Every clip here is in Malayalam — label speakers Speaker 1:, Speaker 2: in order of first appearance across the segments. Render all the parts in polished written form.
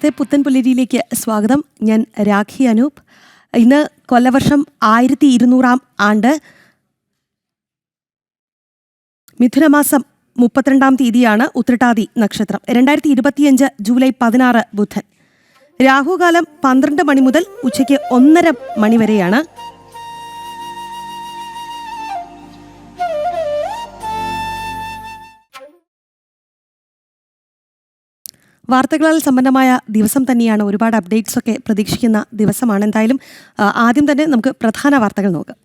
Speaker 1: നമസ്തേ, പുത്തൻ പുലരിയിലേക്ക് സ്വാഗതം. ഞാൻ രാഖി അനൂപ്. ഇന്ന് കൊല്ലവർഷം 1200 ആണ്ട്, മിഥുനമാസം 32 തീയതിയാണ് ഉത്രട്ടാതി നക്ഷത്രം. 2025 ജൂലൈ 16 ബുധൻ. രാഹുകാലം 12 മണി മുതൽ ഉച്ചയ്ക്ക് 1:30 മണി വരെയാണ്. വാർത്തകളാൽ സമ്പന്നമായ ദിവസം തന്നെയാണ്. ഒരുപാട് അപ്ഡേറ്റ്സ് ഒക്കെ പ്രതീക്ഷിക്കുന്ന ദിവസമാണ്. എന്തായാലും ആദ്യം തന്നെ നമുക്ക് പ്രധാന വാർത്തകൾ നോക്കാം.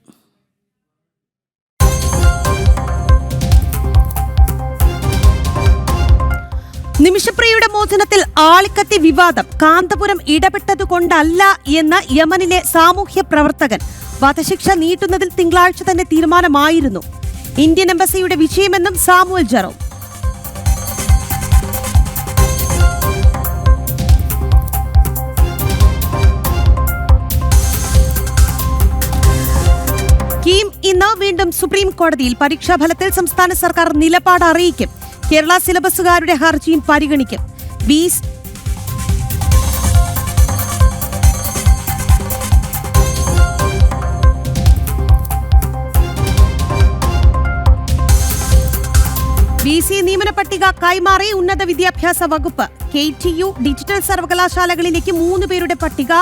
Speaker 1: നിമിഷപ്രിയയുടെ മോചനത്തിൽ ആളിക്കത്തി വിവാദം. കാന്തപുരം ഇടപെട്ടതുകൊണ്ടല്ല എന്ന് യമനിലെ സാമൂഹ്യ പ്രവർത്തകൻ. വധശിക്ഷ നീട്ടുന്നതിൽ തിങ്കളാഴ്ച തന്നെ തീരുമാനമായിരുന്നു. ഇന്ത്യൻ എംബസിയുടെ വിജയമെന്നും സാമുവൽ ജെറോം. കീം ഇന്ന് വീണ്ടും സുപ്രീം കോടതിയിൽ. പരീക്ഷാഫലത്തിൽ സംസ്ഥാന സർക്കാർ നിലപാട് അറിയിക്കും. കേരള സിലബസുകാരുടെ ഹർജിയും പരിഗണിക്കും. BC നിയമന പട്ടിക കൈമാറി ഉന്നത വിദ്യാഭ്യാസ വകുപ്പ്. KTU ഡിജിറ്റൽ സർവകലാശാലകളിലേക്ക് 3 പേരുടെ പട്ടിക.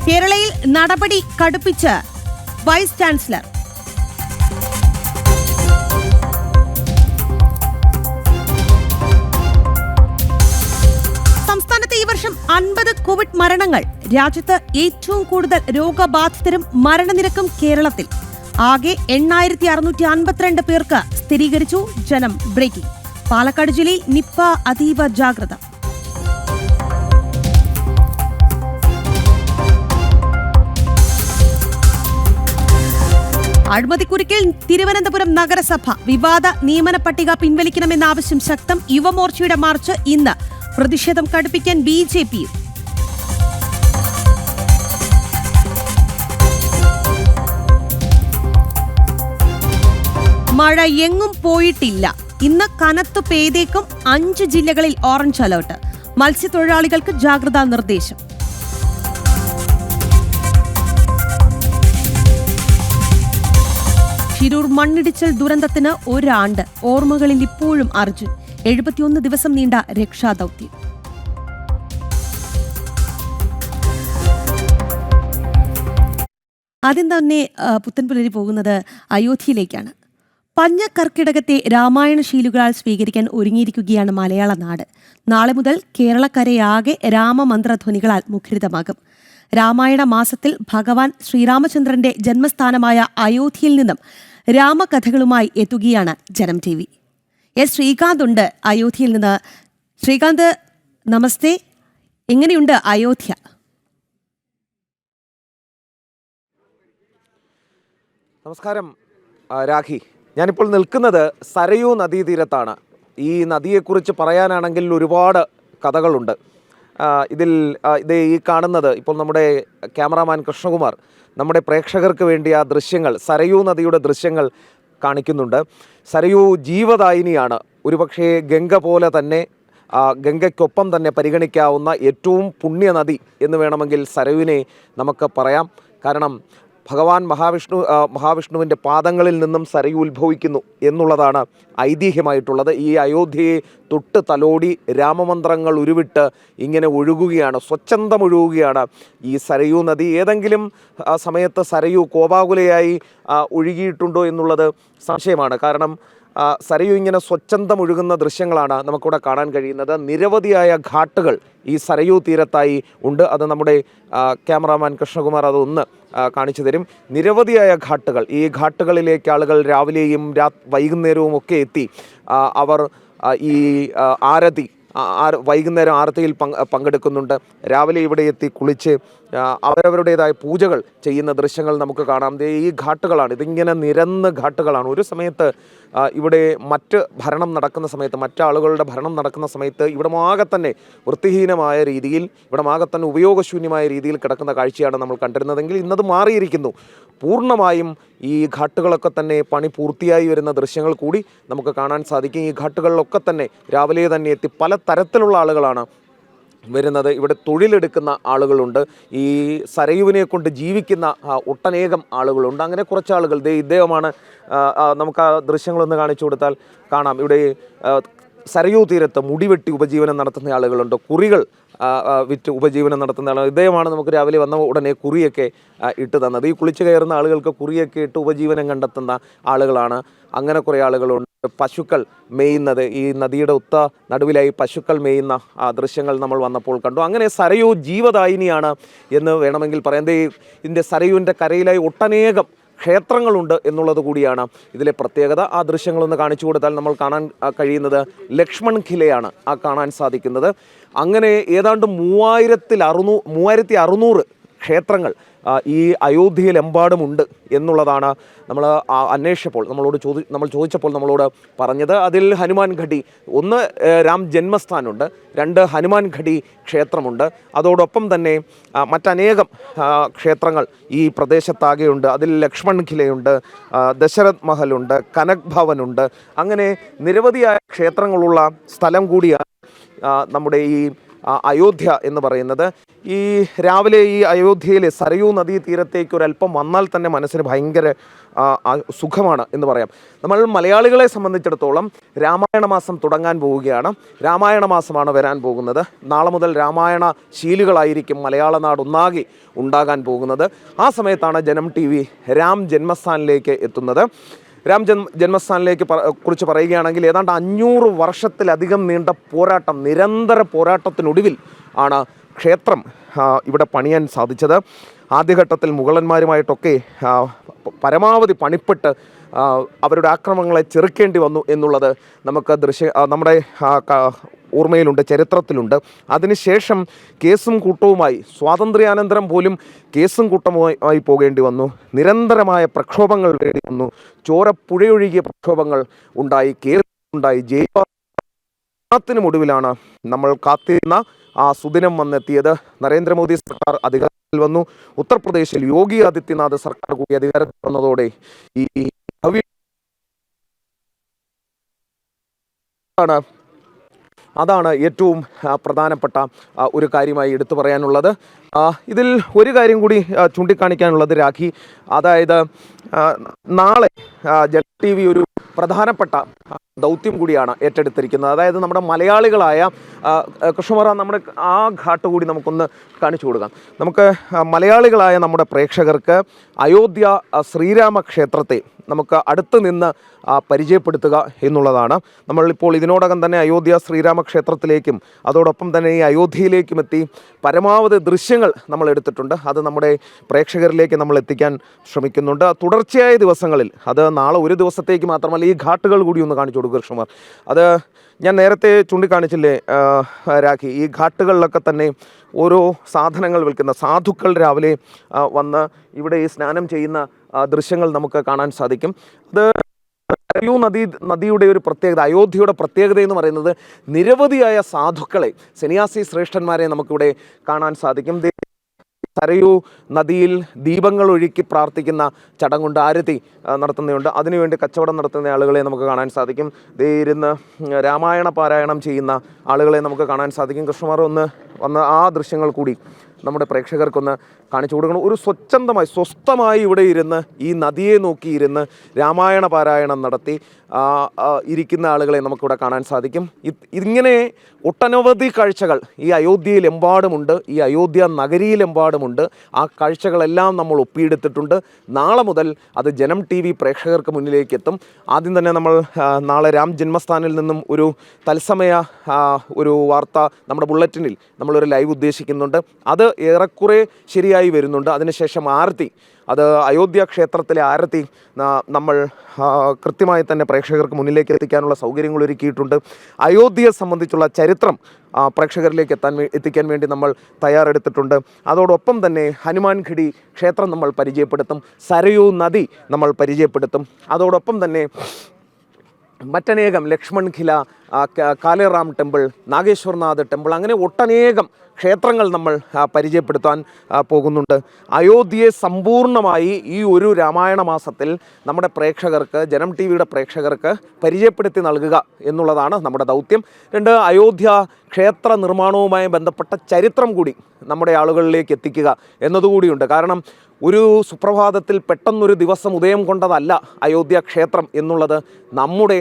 Speaker 1: കേരളയിൽ നടപടി കടുപ്പിച്ച് വൈസ് ചാൻസലർ. സംസ്ഥാനത്ത് ഈ വർഷം 50 കോവിഡ് മരണങ്ങൾ. രാജ്യത്ത് ഏറ്റവും കൂടുതൽ രോഗബാധിതരും മരണനിരക്കും കേരളത്തിൽ. ആകെ 8652 പേർക്ക് സ്ഥിരീകരിച്ചു. ജനം ബ്രേക്കിംഗ്. പാലക്കാട് ജില്ലയിൽ നിപ്പ അതീവ ജാഗ്രത. അഴിമതിക്കുരുക്കിൽ തിരുവനന്തപുരം നഗരസഭ. വിവാദ നിയമന പട്ടിക പിൻവലിക്കണമെന്ന ആവശ്യം ശക്തം. യുവമോർച്ചയുടെ മാർച്ച് ഇന്ന്. പ്രതിഷേധം കടുപ്പിക്കാൻ BJP. മഴ എങ്ങും പോയിട്ടില്ല. ഇന്ന് കനത്തു പെയ്തേക്കും. 5 ജില്ലകളിൽ ഓറഞ്ച് അലർട്ട്. മത്സ്യത്തൊഴിലാളികൾക്ക് ജാഗ്രതാ നിർദ്ദേശം. ഷിരൂർ മണ്ണിടിച്ചൽ ദുരന്തത്തിന് 1 ആണ്ട്. ഓർമ്മകളിൽ ഇപ്പോഴും അർജുൻ. 71 ദിവസം നീണ്ട രക്ഷാദൌത്യം. ആദ്യം തന്നെ പുത്തൻ പുലരി പോകുന്നത് അയോധ്യയിലേക്കാണ്. പഞ്ഞ കർക്കിടകത്തെ രാമായണ ശീലുകളാൽ സ്വീകരിക്കാൻ ഒരുങ്ങിയിരിക്കുകയാണ് മലയാള നാട്. നാളെ മുതൽ കേരളക്കരയാകെ രാമമന്ത്രധ്വനികളാൽ മുഖരിതമാകും. രാമായണ മാസത്തിൽ ഭഗവാൻ ശ്രീരാമചന്ദ്രന്റെ ജന്മസ്ഥാനമായ അയോധ്യയിൽ നിന്നും രാമകഥകളുമായി എത്തുകയാണ് ജനം TV. ശ്രീകാന്ത് ഉണ്ട് അയോധ്യയിൽ നിന്ന്. ശ്രീകാന്ത്, നമസ്തേ. എങ്ങനെയുണ്ട് അയോധ്യ?
Speaker 2: നമസ്കാരം രാഖി. ഞാനിപ്പോൾ നിൽക്കുന്നത് സരയൂ നദീതീരത്താണ്. ഈ നദിയെക്കുറിച്ച് പറയാനാണെങ്കിൽ ഒരുപാട് കഥകളുണ്ട്. ഈ കാണുന്നത് ഇപ്പോൾ നമ്മുടെ ക്യാമറാമാൻ കൃഷ്ണകുമാർ നമ്മുടെ പ്രേക്ഷകർക്ക് വേണ്ടി ആ ദൃശ്യങ്ങൾ, സരയൂ നദിയുടെ ദൃശ്യങ്ങൾ കാണിക്കുന്നുണ്ട്. സരയൂ ജീവദായിനിയാണ്. ഒരുപക്ഷെ ഗംഗ പോലെ തന്നെ ഗംഗയ്ക്കൊപ്പം തന്നെ പരിഗണിക്കാവുന്ന ഏറ്റവും പുണ്യനദി എന്ന് വേണമെങ്കിൽ സരയുവിനെ നമുക്ക് പറയാം. കാരണം ഭഗവാൻ മഹാവിഷ്ണുവിൻ്റെ പാദങ്ങളിൽ നിന്നും സരയൂ ഉത്ഭവിക്കുന്നു എന്നുള്ളതാണ് ഐതിഹ്യമായിട്ടുള്ളത്. ഈ അയോധ്യയെ തൊട്ട് തലോടി രാമമന്ത്രങ്ങൾ ഉരുവിട്ട് ഇങ്ങനെ ഒഴുകുകയാണ്, സ്വച്ഛന്തം ഒഴുകുകയാണ് ഈ സരയൂ നദി. ഏതെങ്കിലും സമയത്ത് സരയൂ കോപാകുലയായി ഒഴുകിയിട്ടുണ്ടോ എന്നുള്ളത് സംശയമാണ്. കാരണം സരയൂ ഇങ്ങനെ സ്വച്ഛന്തം ഒഴുകുന്ന ദൃശ്യങ്ങളാണ് നമുക്കിവിടെ കാണാൻ കഴിയുന്നത്. നിരവധിയായ ഘാട്ടുകൾ ഈ സരയൂ തീരത്തായി ഉണ്ട്. അത് നമ്മുടെ ക്യാമറാമാൻ കൃഷ്ണകുമാർ അതൊന്ന് കാണിച്ചു തരും. നിരവധിയായ ഘാട്ടുകൾ. ഈ ഘാട്ടുകളിലേക്ക് ആളുകൾ രാവിലെയും വൈകുന്നേരവും ഒക്കെ എത്തി അവർ ഈ വൈകുന്നേരം ആരതിയിൽ പങ്കെടുക്കുന്നുണ്ട്. രാവിലെ ഇവിടെ എത്തി കുളിച്ച് അവരവരുടേതായ പൂജകൾ ചെയ്യുന്ന ദൃശ്യങ്ങൾ നമുക്ക് കാണാം. ഈ ഘാട്ടുകളാണ്, ഇതിങ്ങനെ നിരന്ന് ഘാട്ടുകളാണ്. ഒരു സമയത്ത് ഇവിടെ ഭരണം നടക്കുന്ന സമയത്ത്, മറ്റാളുകളുടെ ഭരണം നടക്കുന്ന സമയത്ത് ഇവിടമാകെ തന്നെ വൃത്തിഹീനമായ രീതിയിൽ, ഇവിടമാകെ തന്നെ ഉപയോഗശൂന്യമായ രീതിയിൽ കിടക്കുന്ന കാഴ്ചയാണ് നമ്മൾ കണ്ടിരുന്നതെങ്കിൽ ഇന്നത് മാറിയിരിക്കുന്നു. പൂർണ്ണമായും ഈ ഘാട്ടുകളൊക്കെ തന്നെ പണി പൂർത്തിയായി വരുന്ന ദൃശ്യങ്ങൾ കൂടി നമുക്ക് കാണാൻ സാധിക്കും. ഈ ഘാട്ടുകളിലൊക്കെ തന്നെ രാവിലെ തന്നെ എത്തി പല തരത്തിലുള്ള ആളുകളാണ് വരുന്നത്. ഇവിടെ തൊഴിലെടുക്കുന്ന ആളുകളുണ്ട്, ഈ സരയുവിനെ കൊണ്ട് ജീവിക്കുന്ന ഒട്ടനേകം ആളുകളുണ്ട്. അങ്ങനെ കുറച്ച് ആളുകൾ, ഇദ്ദേഹമാണ്, നമുക്ക് ആ ദൃശ്യങ്ങളൊന്ന് കാണിച്ചു കൊടുത്താൽ കാണാം. ഇവിടെ സരയൂ തീരത്ത് മുടിവെട്ടി ഉപജീവനം നടത്തുന്ന ആളുകളുണ്ട്, കുറികൾ വിറ്റ് ഉപജീവനം നടത്തുന്ന ആളുകൾ. ഇദ്ദേഹമാണ് നമുക്ക് രാവിലെ വന്ന ഉടനെ കുറിയൊക്കെ ഇട്ട് തന്നത്. ഈ കുളിച്ച് കയറുന്ന ആളുകൾക്ക് കുറിയൊക്കെ ഇട്ട് ഉപജീവനം കണ്ടെത്തുന്ന ആളുകളാണ്. അങ്ങനെ കുറേ ആളുകളുണ്ട്. പശുക്കൾ മേയുന്നത്, ഈ നദിയുടെ നടുവിലായി പശുക്കൾ മേയുന്ന ദൃശ്യങ്ങൾ നമ്മൾ വന്നപ്പോൾ കണ്ടു. അങ്ങനെ സരയൂ ജീവദായിനിയാണ് എന്ന് വേണമെങ്കിൽ പറയാം. ഇതിൻ്റെ സരയൂവിൻ്റെ കരയിലായി ഒട്ടനേകം ക്ഷേത്രങ്ങളുണ്ട് എന്നുള്ളത് കൂടിയാണ് ഇതിലെ പ്രത്യേകത. ആ ദൃശ്യങ്ങളൊന്ന് കാണിച്ചു കൊടുത്താൽ നമ്മൾ കാണാൻ കഴിയുന്നത് ലക്ഷ്മൺ ഖിലയാണ് കാണാൻ സാധിക്കുന്നത്. അങ്ങനെ ഏതാണ്ട് 3600 ക്ഷേത്രങ്ങൾ ഈ അയോധ്യയിലെമ്പാടുമുണ്ട് എന്നുള്ളതാണ് നമ്മൾ അന്വേഷിച്ചപ്പോൾ നമ്മൾ ചോദിച്ചപ്പോൾ നമ്മളോട് പറഞ്ഞത്. അതിൽ ഹനുമാൻ ഘടി, 1 രാം ജന്മസ്ഥാനുണ്ട്, 2 ഹനുമാൻ ഘടി ക്ഷേത്രമുണ്ട്. അതോടൊപ്പം തന്നെ മറ്റനേകം ക്ഷേത്രങ്ങൾ ഈ പ്രദേശത്താകെയുണ്ട്. അതിൽ ലക്ഷ്മൺ ഖിലയുണ്ട്, ദശരഥ് മഹലുണ്ട്, കനക് ഭവനുണ്ട്. അങ്ങനെ നിരവധിയായ ക്ഷേത്രങ്ങളുള്ള സ്ഥലം കൂടിയാണ് നമ്മുടെ ഈ അയോധ്യ എന്ന് പറയുന്നത്. ഈ രാവിലെ ഈ അയോധ്യയിലെ സരയൂ നദീ തീരത്തേക്ക് ഒരല്പം വന്നാൽ തന്നെ മനസ്സിന് ഭയങ്കര സുഖമാണ് എന്ന് പറയാം. നമ്മൾ മലയാളികളെ സംബന്ധിച്ചിടത്തോളം രാമായണ മാസം തുടങ്ങാൻ പോവുകയാണ്. രാമായണ മാസമാണ് വരാൻ പോകുന്നത്. നാളെ മുതൽ രാമായണ ശീലുകളായിരിക്കും മലയാള നാടൊന്നാകെ ഉണ്ടാകാൻ പോകുന്നത്. ആ സമയത്താണ് ജനം TV രാം ജന്മസ്ഥാനിലേക്ക് എത്തുന്നത്. രാം ജന്മസ്ഥാനിലേക്ക് കുറിച്ച് പറയുകയാണെങ്കിൽ ഏതാണ്ട് 500 വർഷത്തിലധികം നീണ്ട പോരാട്ടം, നിരന്തര പോരാട്ടത്തിനൊടുവിൽ ആണ് ക്ഷേത്രം ഇവിടെ പണിയാൻ സാധിച്ചത്. ആദ്യഘട്ടത്തിൽ മുഗളന്മാരുമായിട്ടൊക്കെ പരമാവധി പണിപ്പെട്ട് അവരുടെ ആക്രമണങ്ങളെ ചെറുക്കേണ്ടി വന്നു എന്നുള്ളത് നമുക്ക് നമ്മുടെ ഓർമ്മയിലുണ്ട്, ചരിത്രത്തിലുണ്ട്. അതിനുശേഷം കേസും കൂട്ടവുമായി സ്വാതന്ത്ര്യാനന്തരം പോലും കേസും കൂട്ടവുമായി പോകേണ്ടി വന്നു. നിരന്തരമായ പ്രക്ഷോഭങ്ങൾ വേണ്ടി വന്നു. ചോരപ്പുഴയൊഴുകിയ പ്രക്ഷോഭങ്ങൾ ഉണ്ടായി, കേസുണ്ടായി, ജയിലിനുമൊടുവിലാണ് നമ്മൾ കാത്തിരുന്ന ആ സുദിനം വന്നെത്തിയത്. നരേന്ദ്രമോദി സർക്കാർ അധികാരത്തിൽ വന്നു. ഉത്തർപ്രദേശിൽ യോഗി ആദിത്യനാഥ് സർക്കാർ കൂടി അധികാരത്തിൽ വന്നതോടെ ഈ അതാണ് ഏറ്റവും പ്രധാനപ്പെട്ട ഒരു കാര്യമായി എടുത്തു പറയാനുള്ളത്. ഇതിൽ ഒരു കാര്യം കൂടി ചൂണ്ടിക്കാണിക്കാനുള്ളത് രാഖി, അതായത് നാളെ ജനം TV ഒരു പ്രധാനപ്പെട്ട ദൗത്യം കൂടിയാണ് ഏറ്റെടുത്തിരിക്കുന്നത്. അതായത് നമ്മുടെ മലയാളികളായ കൃഷ്ണമാറ, നമ്മുടെ ആ ഘാട്ട് കൂടി നമുക്കൊന്ന് കാണിച്ചു കൊടുക്കാം. നമുക്ക് മലയാളികളായ നമ്മുടെ പ്രേക്ഷകർക്ക് അയോധ്യ ശ്രീരാമ ക്ഷേത്രത്തെ നമുക്ക് അടുത്ത് നിന്ന് പരിചയപ്പെടുത്തുക എന്നുള്ളതാണ്. നമ്മളിപ്പോൾ ഇതിനോടകം തന്നെ അയോധ്യ ശ്രീരാമ ക്ഷേത്രത്തിലേക്കും അതോടൊപ്പം തന്നെ ഈ അയോധ്യയിലേക്കും എത്തി പരമാവധി ദൃശ്യങ്ങൾ നമ്മൾ എടുത്തിട്ടുണ്ട്. അത് നമ്മുടെ പ്രേക്ഷകരിലേക്ക് നമ്മൾ എത്തിക്കാൻ ശ്രമിക്കുന്നുണ്ട്. തുടർച്ചയായ ദിവസങ്ങളിൽ, അത് നാളെ ഒരു ദിവസത്തേക്ക് മാത്രമല്ല, ഈ ഘാട്ടുകൾ കൂടി ഒന്ന് കാണിച്ചു കൊടുക്കുക കൃഷ്ണമാർ. അത് ഞാൻ നേരത്തെ ചൂണ്ടിക്കാണിച്ചില്ലേ രാഖി, ഈ ഘാട്ടുകളിലൊക്കെ തന്നെ ഓരോ സാധനങ്ങൾ വിൽക്കുന്ന സാധുക്കൾ രാവിലെ വന്ന് ഇവിടെ ഈ സ്നാനം ചെയ്യുന്ന ദൃശ്യങ്ങൾ നമുക്ക് കാണാൻ സാധിക്കും. അത് സരയൂ നദിയുടെ ഒരു പ്രത്യേകത, അയോധ്യയുടെ പ്രത്യേകത എന്ന് പറയുന്നത് നിരവധിയായ സാധുക്കളെ, സന്യാസി ശ്രേഷ്ഠന്മാരെ നമുക്കിവിടെ കാണാൻ സാധിക്കും. സരയൂ നദിയിൽ ദീപങ്ങൾ ഒഴുക്കി പ്രാർത്ഥിക്കുന്ന ചടങ്ങുണ്ട്, ആരതി നടത്തുന്നതുണ്ട്. അതിനുവേണ്ടി കച്ചവടം നടത്തുന്ന ആളുകളെ നമുക്ക് കാണാൻ സാധിക്കും. ഇരുന്ന് രാമായണ പാരായണം ചെയ്യുന്ന ആളുകളെ നമുക്ക് കാണാൻ സാധിക്കും. കൃഷ്ണമാർ വന്ന് ആ ദൃശ്യങ്ങൾ കൂടി നമ്മുടെ പ്രേക്ഷകർക്കൊന്ന് കാണിച്ചു കൊടുക്കണം. ഒരു സ്വസ്ഥമായി ഇവിടെ ഇരുന്ന് ഈ നദിയെ നോക്കിയിരുന്ന് രാമായണ പാരായണം നടത്തി ഇരിക്കുന്ന ആളുകളെ നമുക്കിവിടെ കാണാൻ സാധിക്കും. ഇങ്ങനെ ഒട്ടനവധി കാഴ്ചകൾ ഈ അയോധ്യയിലെമ്പാടുമുണ്ട്, ഈ അയോധ്യ നഗരിയിലെമ്പാടുമുണ്ട്. ആ കാഴ്ചകളെല്ലാം നമ്മൾ ഒപ്പിയെടുത്തിട്ടുണ്ട്. നാളെ മുതൽ അത് ജനം TV പ്രേക്ഷകർക്ക് മുന്നിലേക്ക് എത്തും. ആദ്യം തന്നെ നമ്മൾ നാളെ രാം ജന്മസ്ഥാനിൽ നിന്നും ഒരു തത്സമയ ഒരു വാർത്ത നമ്മുടെ ബുള്ളറ്റിനിൽ നമ്മളൊരു ലൈവ് ഉദ്ദേശിക്കുന്നുണ്ട്. അത് ഏറെക്കുറെ ശരിയായി വരുന്നുണ്ട്. അതിനുശേഷം ആരതി, അത് അയോധ്യ ക്ഷേത്രത്തിലെ ആരതി നമ്മൾ കൃത്യമായി തന്നെ പ്രേക്ഷകർക്ക് മുന്നിലേക്ക് എത്തിക്കാനുള്ള സൗകര്യങ്ങൾ ഒരുക്കിയിട്ടുണ്ട്. അയോധ്യയെ സംബന്ധിച്ചുള്ള ചരിത്രം പ്രേക്ഷകരിലേക്ക് എത്തിക്കാൻ വേണ്ടി നമ്മൾ തയ്യാറെടുത്തിട്ടുണ്ട്. അതോടൊപ്പം തന്നെ ഹനുമാൻ ഘടി ക്ഷേത്രം നമ്മൾ പരിചയപ്പെടുത്തും, സരയൂ നദി നമ്മൾ പരിചയപ്പെടുത്തും. അതോടൊപ്പം തന്നെ മറ്റനേകം ലക്ഷ്മൺ ഖില കാലേറാം ടെമ്പിൾ, നാഗേശ്വർനാഥ് ടെമ്പിൾ, അങ്ങനെ ഒട്ടനേകം ക്ഷേത്രങ്ങൾ നമ്മൾ പരിചയപ്പെടുത്താൻ പോകുന്നുണ്ട്. അയോധ്യയെ സമ്പൂർണ്ണമായി ഈ ഒരു രാമായണ മാസത്തിൽ നമ്മുടെ പ്രേക്ഷകർക്ക്, ജനം ടി വിയുടെ പ്രേക്ഷകർക്ക് പരിചയപ്പെടുത്തി നൽകുക എന്നുള്ളതാണ് നമ്മുടെ ദൗത്യം. രണ്ട്, അയോധ്യ ക്ഷേത്ര നിർമ്മാണവുമായി ബന്ധപ്പെട്ട ചരിത്രം കൂടി നമ്മുടെ ആളുകളിലേക്ക് എത്തിക്കുക എന്നതുകൂടിയുണ്ട്. കാരണം ഒരു സുപ്രഭാതത്തിൽ പെട്ടെന്നൊരു ദിവസം ഉദയം കൊണ്ടതല്ല അയോധ്യ ക്ഷേത്രം എന്നുള്ളത് നമ്മുടെ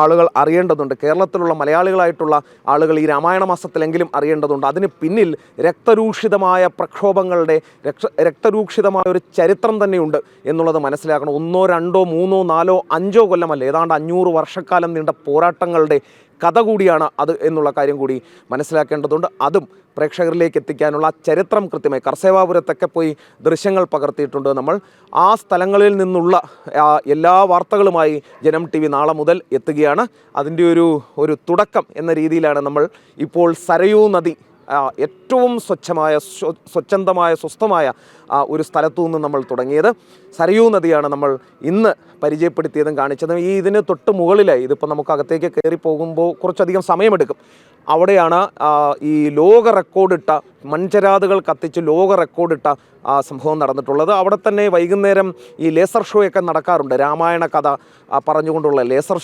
Speaker 2: ആളുകൾ അറിയേണ്ടതുണ്ട്. കേരളത്തിലുള്ള മലയാളികളായിട്ടുള്ള ആളുകൾ ഈ രാമായണ മാസത്തിലെങ്കിലും അറിയേണ്ടതുണ്ട്. അതിന് പിന്നിൽ രക്തരൂക്ഷിതമായ പ്രക്ഷോഭങ്ങളുടെ രക്തരൂക്ഷിതമായ ഒരു ചരിത്രം തന്നെയുണ്ട് എന്നുള്ളത് മനസ്സിലാക്കണം. 1, 2, 3, 4, 5 കൊല്ലമല്ല, ഏതാണ്ട് 500 വർഷക്കാലം നീണ്ട പോരാട്ടങ്ങളുടെ കഥ കൂടിയാണ് അത് എന്നുള്ള കാര്യം കൂടി മനസ്സിലാക്കേണ്ടതുണ്ട്. അതും പ്രേക്ഷകരിലേക്ക് എത്തിക്കാനുള്ള ചരിത്രം കൃത്യമായി കർസേവാപുരത്തൊക്കെ പോയി ദൃശ്യങ്ങൾ പകർത്തിയിട്ടുണ്ട് നമ്മൾ. ആ സ്ഥലങ്ങളിൽ നിന്നുള്ള എല്ലാ വാർത്തകളുമായി ജനം ടി വി നാളെ മുതൽ എത്തുകയാണ്. അതിൻ്റെ ഒരു തുടക്കം എന്ന രീതിയിലാണ് നമ്മൾ ഇപ്പോൾ സരയൂ നദി, ഏറ്റവും സ്വച്ഛന്തമായ സ്വസ്ഥമായ ഒരു സ്ഥലത്തു നിന്ന് നമ്മൾ തുടങ്ങിയത്. സരയൂ നദിയാണ് നമ്മൾ ഇന്ന് പരിചയപ്പെടുത്തിയതും കാണിച്ചതും. ഇതിന് തൊട്ട് മുകളിലായി, ഇതിപ്പോൾ നമുക്ക് അകത്തേക്ക് കയറി പോകുമ്പോൾ കുറച്ചധികം സമയമെടുക്കും. അവിടെയാണ് ഈ ലോക റെക്കോർഡിട്ട മൺചരാതുകൾ കത്തിച്ച് ലോക റെക്കോർഡിട്ട സംഭവം നടന്നിട്ടുള്ളത്. അവിടെ തന്നെ വൈകുന്നേരം ഈ ലേസർ ഷോയൊക്കെ നടക്കാറുണ്ട്. രാമായണ കഥ പറഞ്ഞുകൊണ്ടുള്ള ലേസർ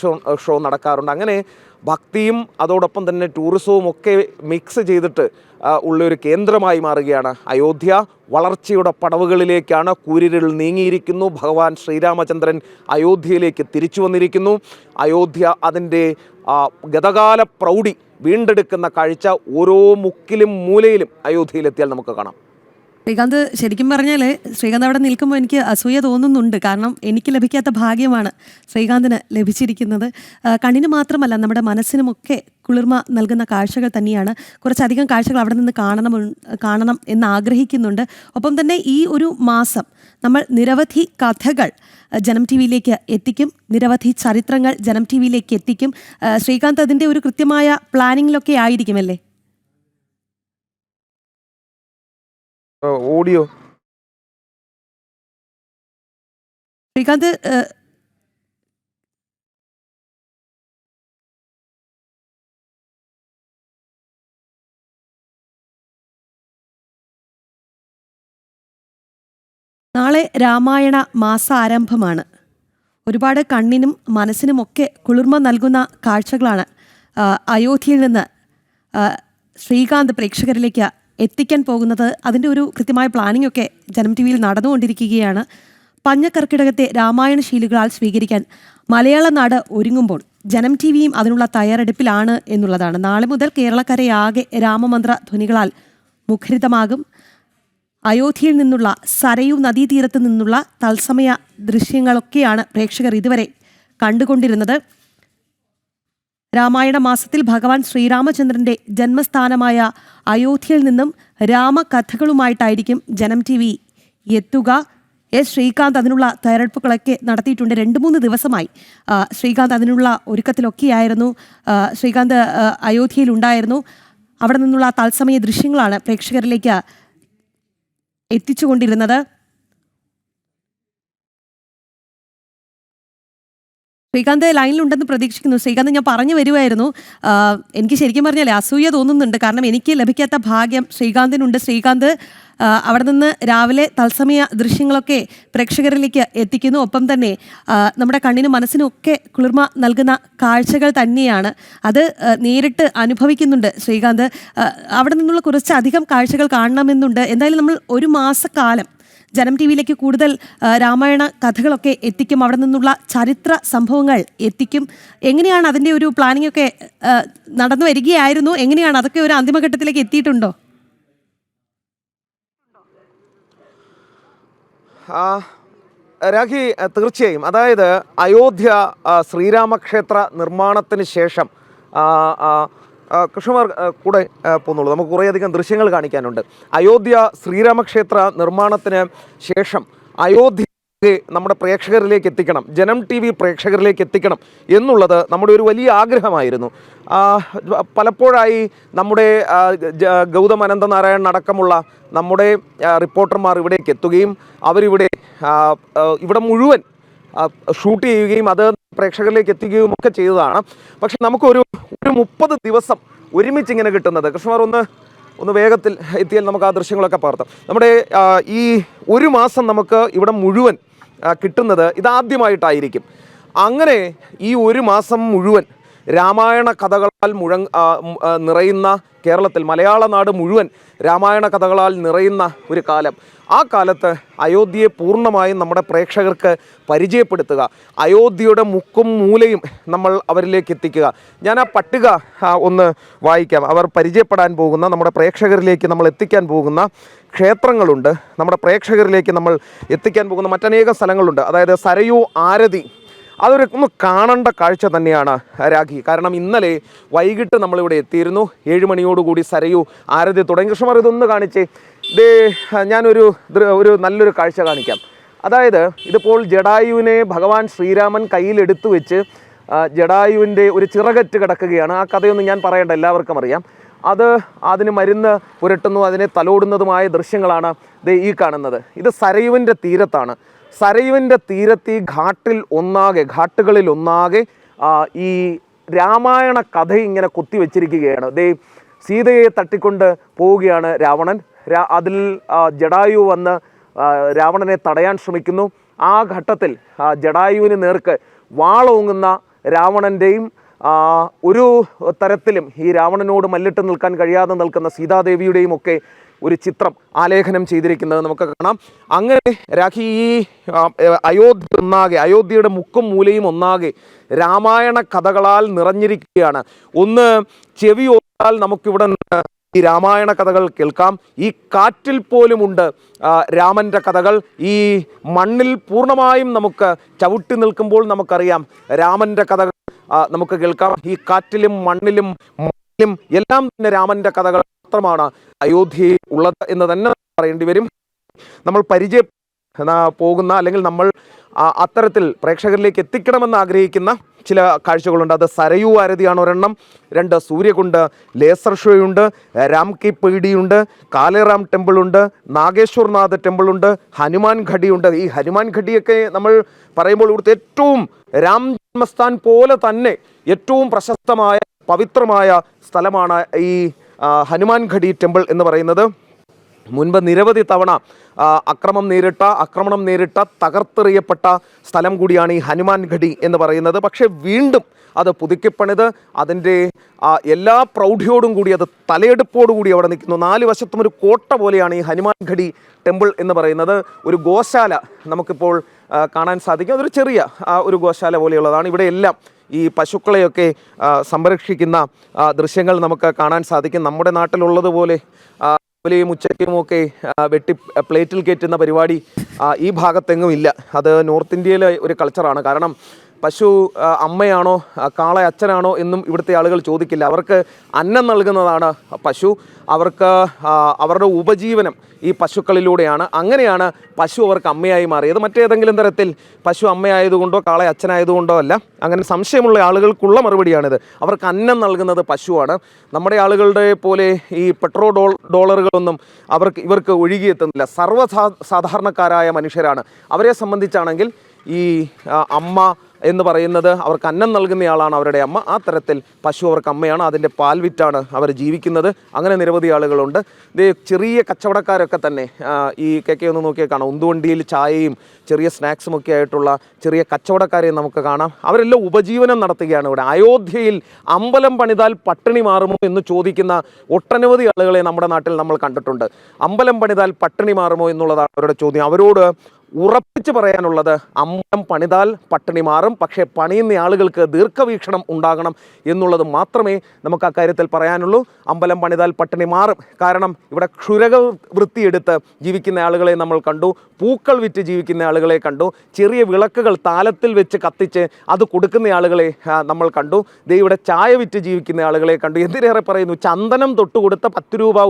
Speaker 2: ഷോ നടക്കാറുണ്ട്. അങ്ങനെ ഭക്തിയും അതോടൊപ്പം തന്നെ ടൂറിസവും ഒക്കെ മിക്സ് ചെയ്തിട്ട് ഉള്ളൊരു കേന്ദ്രമായി മാറുകയാണ് അയോധ്യ. വളർച്ചയുടെ പടവുകളിലേക്കാണ് കൂരിരുൾ നീങ്ങിയിരിക്കുന്നു. ഭഗവാൻ ശ്രീരാമചന്ദ്രൻ അയോധ്യയിലേക്ക് തിരിച്ചു വന്നിരിക്കുന്നു. അയോധ്യ അതിൻ്റെ ഗതകാല പ്രൗഢി വീണ്ടെടുക്കുന്ന കാഴ്ച ഓരോ മുക്കിലും മൂലയിലും അയോധ്യയിലെത്തിയാൽ നമുക്ക് കാണാം.
Speaker 1: ശ്രീകാന്ത്, ശരിക്കും പറഞ്ഞാൽ ശ്രീകാന്ത് അവിടെ നിൽക്കുമ്പോൾ എനിക്ക് അസൂയ തോന്നുന്നുണ്ട്. കാരണം എനിക്ക് ലഭിക്കാത്ത ഭാഗ്യമാണ് ശ്രീകാന്തിന് ലഭിച്ചിരിക്കുന്നത്. കണ്ണിന് മാത്രമല്ല, നമ്മുടെ മനസ്സിനുമൊക്കെ കുളിർമ നൽകുന്ന കാഴ്ചകൾ തന്നെയാണ്. കുറച്ചധികം കാഴ്ചകൾ അവിടെ നിന്ന് കാണണം എന്ന് ആഗ്രഹിക്കുന്നുണ്ട്. ഒപ്പം തന്നെ ഈ ഒരു മാസം നമ്മൾ നിരവധി കഥകൾ ജനം ടി വിയിലേക്ക് എത്തിക്കും, നിരവധി ചരിത്രങ്ങൾ ജനം ടി വിയിലേക്ക് എത്തിക്കും. ശ്രീകാന്ത് അതിൻ്റെ ഒരു കൃത്യമായ പ്ലാനിങ്ങിലൊക്കെ ആയിരിക്കുമല്ലേ?
Speaker 2: ഓഡിയോ
Speaker 1: ശ്രീകാന്ത്, നാളെ രാമായണ മാസാരംഭമാണ്. ഒരുപാട് കണ്ണിനും മനസ്സിനുമൊക്കെ കുളിർമ നൽകുന്ന കാഴ്ചകളാണ് അയോധ്യയിൽ നിന്ന് ശ്രീകാന്ത് പ്രേക്ഷകരിലേക്ക് എത്തിക്കാൻ പോകുന്നത്. അതിൻ്റെ ഒരു കൃത്യമായ പ്ലാനിംഗ് ഒക്കെ ജനം ടി വിയിൽ നടന്നുകൊണ്ടിരിക്കുകയാണ്. പഞ്ഞക്കർക്കിടകത്തെ രാമായണ ശീലുകളാൽ സ്വീകരിക്കാൻ മലയാള നാട് ഒരുങ്ങുമ്പോൾ ജനം ടി വിയും അതിനുള്ള തയ്യാറെടുപ്പിലാണ് എന്നുള്ളതാണ്. നാളെ മുതൽ കേരളക്കരയാകെ രാമമന്ത്ര ധ്വനികളാൽ മുഖരിതമാകും. അയോധ്യയിൽ നിന്നുള്ള സരയൂ നദീതീരത്ത് നിന്നുള്ള തത്സമയ ദൃശ്യങ്ങളൊക്കെയാണ് പ്രേക്ഷകർ ഇതുവരെ കണ്ടുകൊണ്ടിരുന്നത്. രാമായണ മാസത്തിൽ ഭഗവാൻ ശ്രീരാമചന്ദ്രൻ്റെ ജന്മസ്ഥാനമായ അയോധ്യയിൽ നിന്നും രാമകഥകളുമായിട്ടായിരിക്കും ജനം ടി വി എത്തുക. ശ്രീകാന്ത് അതിനുള്ള തയ്യാറെടുപ്പുകളൊക്കെ നടത്തിയിട്ടുണ്ട്. 2-3 ദിവസമായി ശ്രീകാന്ത് അതിനുള്ള ഒരുക്കത്തിലൊക്കെയായിരുന്നു. ശ്രീകാന്ത് അയോധ്യയിൽ ഉണ്ടായിരുന്നു. അവിടെ നിന്നുള്ള തത്സമയ ദൃശ്യങ്ങളാണ് പ്രേക്ഷകരിലേക്ക് എത്തിച്ചുകൊണ്ടിരുന്നത്. ശ്രീകാന്ത് ലൈനിലുണ്ടെന്ന് പ്രതീക്ഷിക്കുന്നു. ശ്രീകാന്ത്, ഞാൻ പറഞ്ഞു വരുമായിരുന്നു, എനിക്ക് ശരിക്കും പറഞ്ഞാൽ അസൂയ തോന്നുന്നുണ്ട്. കാരണം എനിക്ക് ലഭിക്കാത്ത ഭാഗ്യം ശ്രീകാന്തിനുണ്ട്. ശ്രീകാന്ത് അവിടെ നിന്ന് രാവിലെ തത്സമയ ദൃശ്യങ്ങളൊക്കെ പ്രേക്ഷകരിലേക്ക് എത്തിക്കുന്നു. ഒപ്പം തന്നെ നമ്മുടെ കണ്ണിനും മനസ്സിനും ഒക്കെ കുളിർമ നൽകുന്ന കാഴ്ചകൾ തന്നെയാണ്. അത് നേരിട്ട് അനുഭവിക്കുന്നുണ്ട് ശ്രീകാന്ത്. അവിടെ നിന്നുള്ള കുറച്ചധികം കാഴ്ചകൾ കാണണമെന്നുണ്ട്. എന്തായാലും നമ്മൾ ഒരു മാസക്കാലം ജനം ടി വിയിലേക്ക് കൂടുതൽ രാമായണ കഥകളൊക്കെ എത്തിക്കും. അവിടെ നിന്നുള്ള ചരിത്ര സംഭവങ്ങൾ എത്തിക്കും. എങ്ങനെയാണ് അതിൻ്റെ ഒരു പ്ലാനിംഗ് ഒക്കെ നടന്നു വരികയായിരുന്നു? എങ്ങനെയാണ് അതൊക്കെ ഒരു അന്തിമഘട്ടത്തിലേക്ക് എത്തിയിട്ടുണ്ടോ?
Speaker 2: രാഖി, തീർച്ചയായും. അതായത് അയോധ്യ ശ്രീരാമക്ഷേത്ര നിർമ്മാണത്തിന് ശേഷം കൃഷ്ണകുമാർ കൂടെ പോന്നുള്ളൂ, നമുക്ക് കുറേയധികം ദൃശ്യങ്ങൾ കാണിക്കാനുണ്ട്. അയോധ്യ ശ്രീരാമക്ഷേത്ര നിർമ്മാണത്തിന് ശേഷം അയോധ്യ നമ്മുടെ പ്രേക്ഷകരിലേക്ക് എത്തിക്കണം, ജനം ടി വി പ്രേക്ഷകരിലേക്ക് എത്തിക്കണം എന്നുള്ളത് നമ്മുടെ ഒരു വലിയ ആഗ്രഹമായിരുന്നു. പലപ്പോഴായി നമ്മുടെ ഗൗതം അനന്തനാരായണൻ അടക്കമുള്ള നമ്മുടെ റിപ്പോർട്ടർമാർ ഇവിടേക്ക് എത്തുകയും അവരിവിടെ ഇവിടെ മുഴുവൻ ഷൂട്ട് ചെയ്യുകയും അത് പ്രേക്ഷകരിലേക്ക് എത്തിക്കുകയും ഒക്കെ ചെയ്തതാണ്. പക്ഷെ നമുക്കൊരു 30 ദിവസം ഒരുമിച്ച് ഇങ്ങനെ കിട്ടുന്നത്, കൃഷ്ണകുമാർ ഒന്ന് വേഗത്തിൽ എത്തിയാൽ നമുക്ക് ആ ദൃശ്യങ്ങളൊക്കെ പകർത്താം. നമ്മുടെ ഈ ഒരു മാസം നമുക്ക് ഇവിടെ മുഴുവൻ കിട്ടുന്നത് ഇതാദ്യമായിട്ടായിരിക്കും. അങ്ങനെ ഈ ഒരു മാസം മുഴുവൻ രാമായണ കഥകളാൽ നിറയുന്ന കേരളത്തിൽ, മലയാള നാട് മുഴുവൻ രാമായണ കഥകളാൽ നിറയുന്ന ഒരു കാലം. ആ കാലത്ത് അയോധ്യയെ പൂർണ്ണമായും നമ്മുടെ പ്രേക്ഷകർക്ക് പരിചയപ്പെടുത്തുക, അയോധ്യയുടെ മുക്കും മൂലയും നമ്മൾ അവരിലേക്ക് എത്തിക്കുക. ഞാൻ ആ പട്ടിക ഒന്ന് വായിക്കാം. അവർ പരിചയപ്പെടാൻ പോകുന്ന, നമ്മുടെ പ്രേക്ഷകരിലേക്ക് നമ്മൾ എത്തിക്കാൻ പോകുന്ന ക്ഷേത്രങ്ങളുണ്ട്, നമ്മുടെ പ്രേക്ഷകരിലേക്ക് നമ്മൾ എത്തിക്കാൻ പോകുന്ന മറ്റനേകം സ്ഥലങ്ങളുണ്ട്. അതായത് സരയൂ ആരതി, ഒന്ന് കാണേണ്ട കാഴ്ച തന്നെയാണ് രാഖി. കാരണം ഇന്നലെ വൈകിട്ട് നമ്മളിവിടെ എത്തിയിരുന്നു. 7 മണിയോടുകൂടി സരയൂ ആരതി തുടങ്ങി. കൃഷ്ണകുമാർ ഇതൊന്ന് കാണിച്ചേ. ഞാനൊരു നല്ലൊരു കാഴ്ച കാണിക്കാം. അതായത് ഇതിപ്പോൾ ജടായുവിനെ ഭഗവാൻ ശ്രീരാമൻ കയ്യിലെടുത്തു വെച്ച് ജടായുവിൻ്റെ ഒരു ചിറകറ്റ് കിടക്കുകയാണ്. ആ കഥയൊന്നും ഞാൻ പറയണ്ട, എല്ലാവർക്കും അറിയാം. അതിന് മരുന്ന് പുരട്ടുന്നു, അതിനെ തലോടുന്നതുമായ ദൃശ്യങ്ങളാണ് ഈ കാണുന്നത്. ഇത് സരയുവിൻ്റെ തീരത്താണ്. സരയുവിൻ്റെ തീരത്ത് ഈ ഘാട്ടുകളിൽ ഒന്നാകെ ഈ രാമായണ കഥ ഇങ്ങനെ കൊത്തിവെച്ചിരിക്കുകയാണ്. സീതയെ തട്ടിക്കൊണ്ട് പോവുകയാണ് രാവണൻ. അതിൽ ജടായു വന്ന് രാവണനെ തടയാൻ ശ്രമിക്കുന്നു. ആ ഘട്ടത്തിൽ ജടായുവിന് നേർക്ക് വാളോങ്ങുന്ന രാവണൻ്റെയും ഒരു തരത്തിലും ഈ രാവണനോട് മല്ലിട്ട് നിൽക്കാൻ കഴിയാതെ നിൽക്കുന്ന സീതാദേവിയുടെയും ഒക്കെ ഒരു ചിത്രം ആലേഖനം ചെയ്തിരിക്കുന്നത് നമുക്ക് കാണാം. അങ്ങനെ രാഖി ഈ അയോധ്യയുടെ മുക്കും മൂലയും ഒന്നാകെ രാമായണ കഥകളാൽ നിറഞ്ഞിരിക്കുകയാണ്. ഒന്ന് ചെവിയോർത്താൽ നമുക്കിവിടെ ഈ രാമായണ കഥകൾ കേൾക്കാം. ഈ കാറ്റിൽ പോലുമുണ്ട് രാമൻ്റെ കഥകൾ. ഈ മണ്ണിൽ പൂർണ്ണമായും നമുക്ക് ചവിട്ടി നിൽക്കുമ്പോൾ നമുക്കറിയാം രാമൻ്റെ കഥകൾ നമുക്ക് കേൾക്കാം. ഈ കാറ്റിലും മണ്ണിലും എല്ലാം തന്നെ രാമൻ്റെ കഥകൾ മാത്രമാണ് അയോധ്യയിൽ ഉള്ളത് എന്ന് തന്നെ പറയേണ്ടി വരും. നമ്മൾ പോകുന്ന, അല്ലെങ്കിൽ നമ്മൾ അത്തരത്തിൽ പ്രേക്ഷകരിലേക്ക് എത്തിക്കണമെന്ന് ആഗ്രഹിക്കുന്ന ചില കാഴ്ചകളുണ്ട്. അത് സരയൂ ആരതിയാണ് ഒരെണ്ണം. 2 സൂര്യകുണ്ട്, ലേസർ ഷോയുണ്ട്, രാം കി പീഡിയുണ്ട്, കാലേറാം ടെമ്പിളുണ്ട്, നാഗേശ്വർനാഥ് ടെമ്പിളുണ്ട്, ഹനുമാൻ ഘടിയുണ്ട്. ഈ ഹനുമാൻ ഘടിയൊക്കെ നമ്മൾ പറയുമ്പോൾ ഇവിടുത്തെ ഏറ്റവും രാം ജന്മസ്ഥാൻ പോലെ തന്നെ ഏറ്റവും പ്രശസ്തമായ പവിത്രമായ സ്ഥലമാണ് ഈ ഹനുമാൻ ഘടി ടെമ്പിൾ എന്ന് പറയുന്നത്. മുൻപ് നിരവധി തവണ ആക്രമണം നേരിട്ട തകർത്തെറിയപ്പെട്ട സ്ഥലം കൂടിയാണ് ഈ ഹനുമാൻ ഘടി എന്ന് പറയുന്നത്. പക്ഷേ വീണ്ടും അത് പുതുക്കിപ്പണിത് അതിൻ്റെ എല്ലാ പ്രൗഢിയോടും കൂടി, അത് തലയെടുപ്പോടുകൂടി അവിടെ നിൽക്കുന്നു. 4 വശത്തും ഒരു കോട്ട പോലെയാണ് ഈ ഹനുമാൻ ഘടി ടെമ്പിൾ എന്ന് പറയുന്നത്. ഒരു ഗോശാല നമുക്കിപ്പോൾ കാണാൻ സാധിക്കും. അതൊരു ചെറിയ ഒരു ഗോശാല പോലെയുള്ളതാണ്. ഇവിടെ എല്ലാം ഈ പശുക്കളെയൊക്കെ സംരക്ഷിക്കുന്ന ദൃശ്യങ്ങൾ നമുക്ക് കാണാൻ സാധിക്കും. നമ്മുടെ നാട്ടിലുള്ളതുപോലെ രാവിലെയും ഉച്ചയ്ക്കും ഒക്കെ വെട്ടി പ്ലേറ്റിൽ കയറ്റുന്ന പരിപാടി ഈ ഭാഗത്തെങ്ങും ഇല്ല. അത് നോർത്ത് ഇന്ത്യയിലെ ഒരു കൾച്ചറാണ്. കാരണം പശു അമ്മയാണോ കാള അച്ഛനാണോ എന്നും ഇവിടുത്തെ ആളുകൾ ചോദിക്കില്ല. അവർക്ക് അന്നം നൽകുന്നതാണ് പശു. അവർക്ക് അവരുടെ ഉപജീവനം ഈ പശുക്കളിലൂടെയാണ്. അങ്ങനെയാണ് പശു അവർക്ക് അമ്മയായി മാറിയത്. മറ്റേതെങ്കിലും തരത്തിൽ പശു അമ്മയായതുകൊണ്ടോ കാള അച്ഛനായതുകൊണ്ടോ അല്ല. അങ്ങനെ സംശയമുള്ള ആളുകൾക്കുള്ള മറുപടിയാണിത്. അവർക്ക് അന്നം നൽകുന്നത് പശുവാണ്. നമ്മുടെ ആളുകളുടെ പോലെ ഈ ഡോളറുകളൊന്നും ഇവർക്ക് ഒഴുകിയെത്തുന്നില്ല. സാധാരണക്കാരായ മനുഷ്യരാണ്. അവരെ സംബന്ധിച്ചാണെങ്കിൽ ഈ അമ്മ എന്ന് പറയുന്നത് അവർക്ക് അന്നം നൽകുന്നയാളാണ് അവരുടെ അമ്മ. ആ തരത്തിൽ പശു അവർക്ക് അമ്മയാണ്. അതിൻ്റെ പാൽ വിറ്റാണ് അവർ ജീവിക്കുന്നത്. അങ്ങനെ നിരവധി ആളുകളുണ്ട്. ചെറിയ കച്ചവടക്കാരൊക്കെ തന്നെ ഈ ഒന്ന് നോക്കിയാൽ കാണാം. ഉന്തുവണ്ടിയിൽ ചായയും ചെറിയ സ്നാക്സും ഒക്കെ ആയിട്ടുള്ള ചെറിയ കച്ചവടക്കാരെയും നമുക്ക് കാണാം. അവരെല്ലാം ഉപജീവനം നടത്തുകയാണ് ഇവിടെ. അയോധ്യയിൽ അമ്പലം പണിതാൽ പട്ടിണി മാറുമോ എന്ന് ചോദിക്കുന്ന ഒട്ടനവധി ആളുകളെ നമ്മുടെ നാട്ടിൽ നമ്മൾ കണ്ടിട്ടുണ്ട്. അമ്പലം പണിതാൽ പട്ടിണി മാറുമോ എന്നുള്ളതാണ് അവരുടെ ചോദ്യം. അവരോട് ഉറപ്പിച്ച് പറയാനുള്ളത്, അമ്പലം പണിതാൽ പട്ടിണി മാറും, പക്ഷേ പണിയുന്ന ആളുകൾക്ക് ദീർഘവീക്ഷണം ഉണ്ടാകണം എന്നുള്ളത് മാത്രമേ നമുക്ക് അക്കാര്യത്തിൽ പറയാനുള്ളൂ. അമ്പലം പണിതാൽ പട്ടിണി മാറും. കാരണം ഇവിടെ ക്ഷുരക വൃത്തിയെടുത്ത് ജീവിക്കുന്ന ആളുകളെ നമ്മൾ കണ്ടു, പൂക്കൾ വിറ്റ് ജീവിക്കുന്ന ആളുകളെ കണ്ടു, ചെറിയ വിളക്കുകൾ താലത്തിൽ വെച്ച് കത്തിച്ച് അത് കൊടുക്കുന്ന ആളുകളെ നമ്മൾ കണ്ടു, ഇവിടെ ചായ വിറ്റ് ജീവിക്കുന്ന ആളുകളെ കണ്ടു, എന്തിനേറെ പറയുന്നു ചന്ദനം തൊട്ടുകൊടുത്ത 10 രൂപ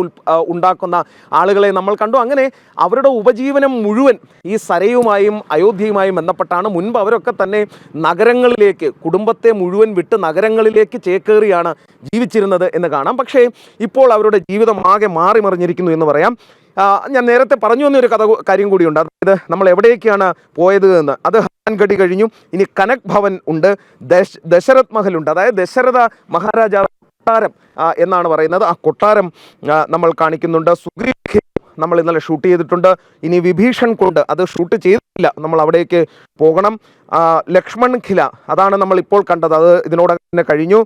Speaker 2: ഉണ്ടാക്കുന്ന ആളുകളെ നമ്മൾ കണ്ടു. അങ്ങനെ അവരുടെ ഉപജീവനം മുഴുവൻ ഈ സരയുമായും അയോധ്യയുമായും ബന്ധപ്പെട്ടാണ്. മുൻപ് അവരൊക്കെ തന്നെ നഗരങ്ങളിലേക്ക്, കുടുംബത്തെ മുഴുവൻ വിട്ട് നഗരങ്ങളിലേക്ക് ചേക്കേറിയാണ് ജീവിച്ചിരുന്നത് എന്ന് കാണാം. പക്ഷേ ഇപ്പോൾ അവരുടെ ജീവിതം ആകെ മാറി മറിഞ്ഞിരിക്കുന്നു എന്ന് പറയാം. ഞാൻ നേരത്തെ പറഞ്ഞു വന്നൊരു കാര്യം കൂടിയുണ്ട്. അതായത് നമ്മൾ എവിടേക്കാണ് പോയത് എന്ന്. അത് ഹനുമാൻഗഡി കഴിഞ്ഞു. ഇനി കനക് ഭവൻ ഉണ്ട്, ദശരഥ് മഹൽ ഉണ്ട്. അതായത് ദശരഥ മഹാരാജാവ് കൊട്ടാരം എന്നാണ് പറയുന്നത്. ആ കൊട്ടാരം നമ്മൾ കാണിക്കുന്നുണ്ട്. സുഗ്രീവ് നമ്മൾ ഇന്നലെ ഷൂട്ട് ചെയ്തിട്ടുണ്ട്. ഇനി വിഭീഷൺ കൊണ്ട് അത് ഷൂട്ട് ചെയ്തിട്ടില്ല, നമ്മൾ അവിടേക്ക് പോകണം. ലക്ഷ്മൺ ഖില അതാണ് നമ്മൾ ഇപ്പോൾ കണ്ടത്, അത് ഇതിനോടകം തന്നെ കഴിഞ്ഞു.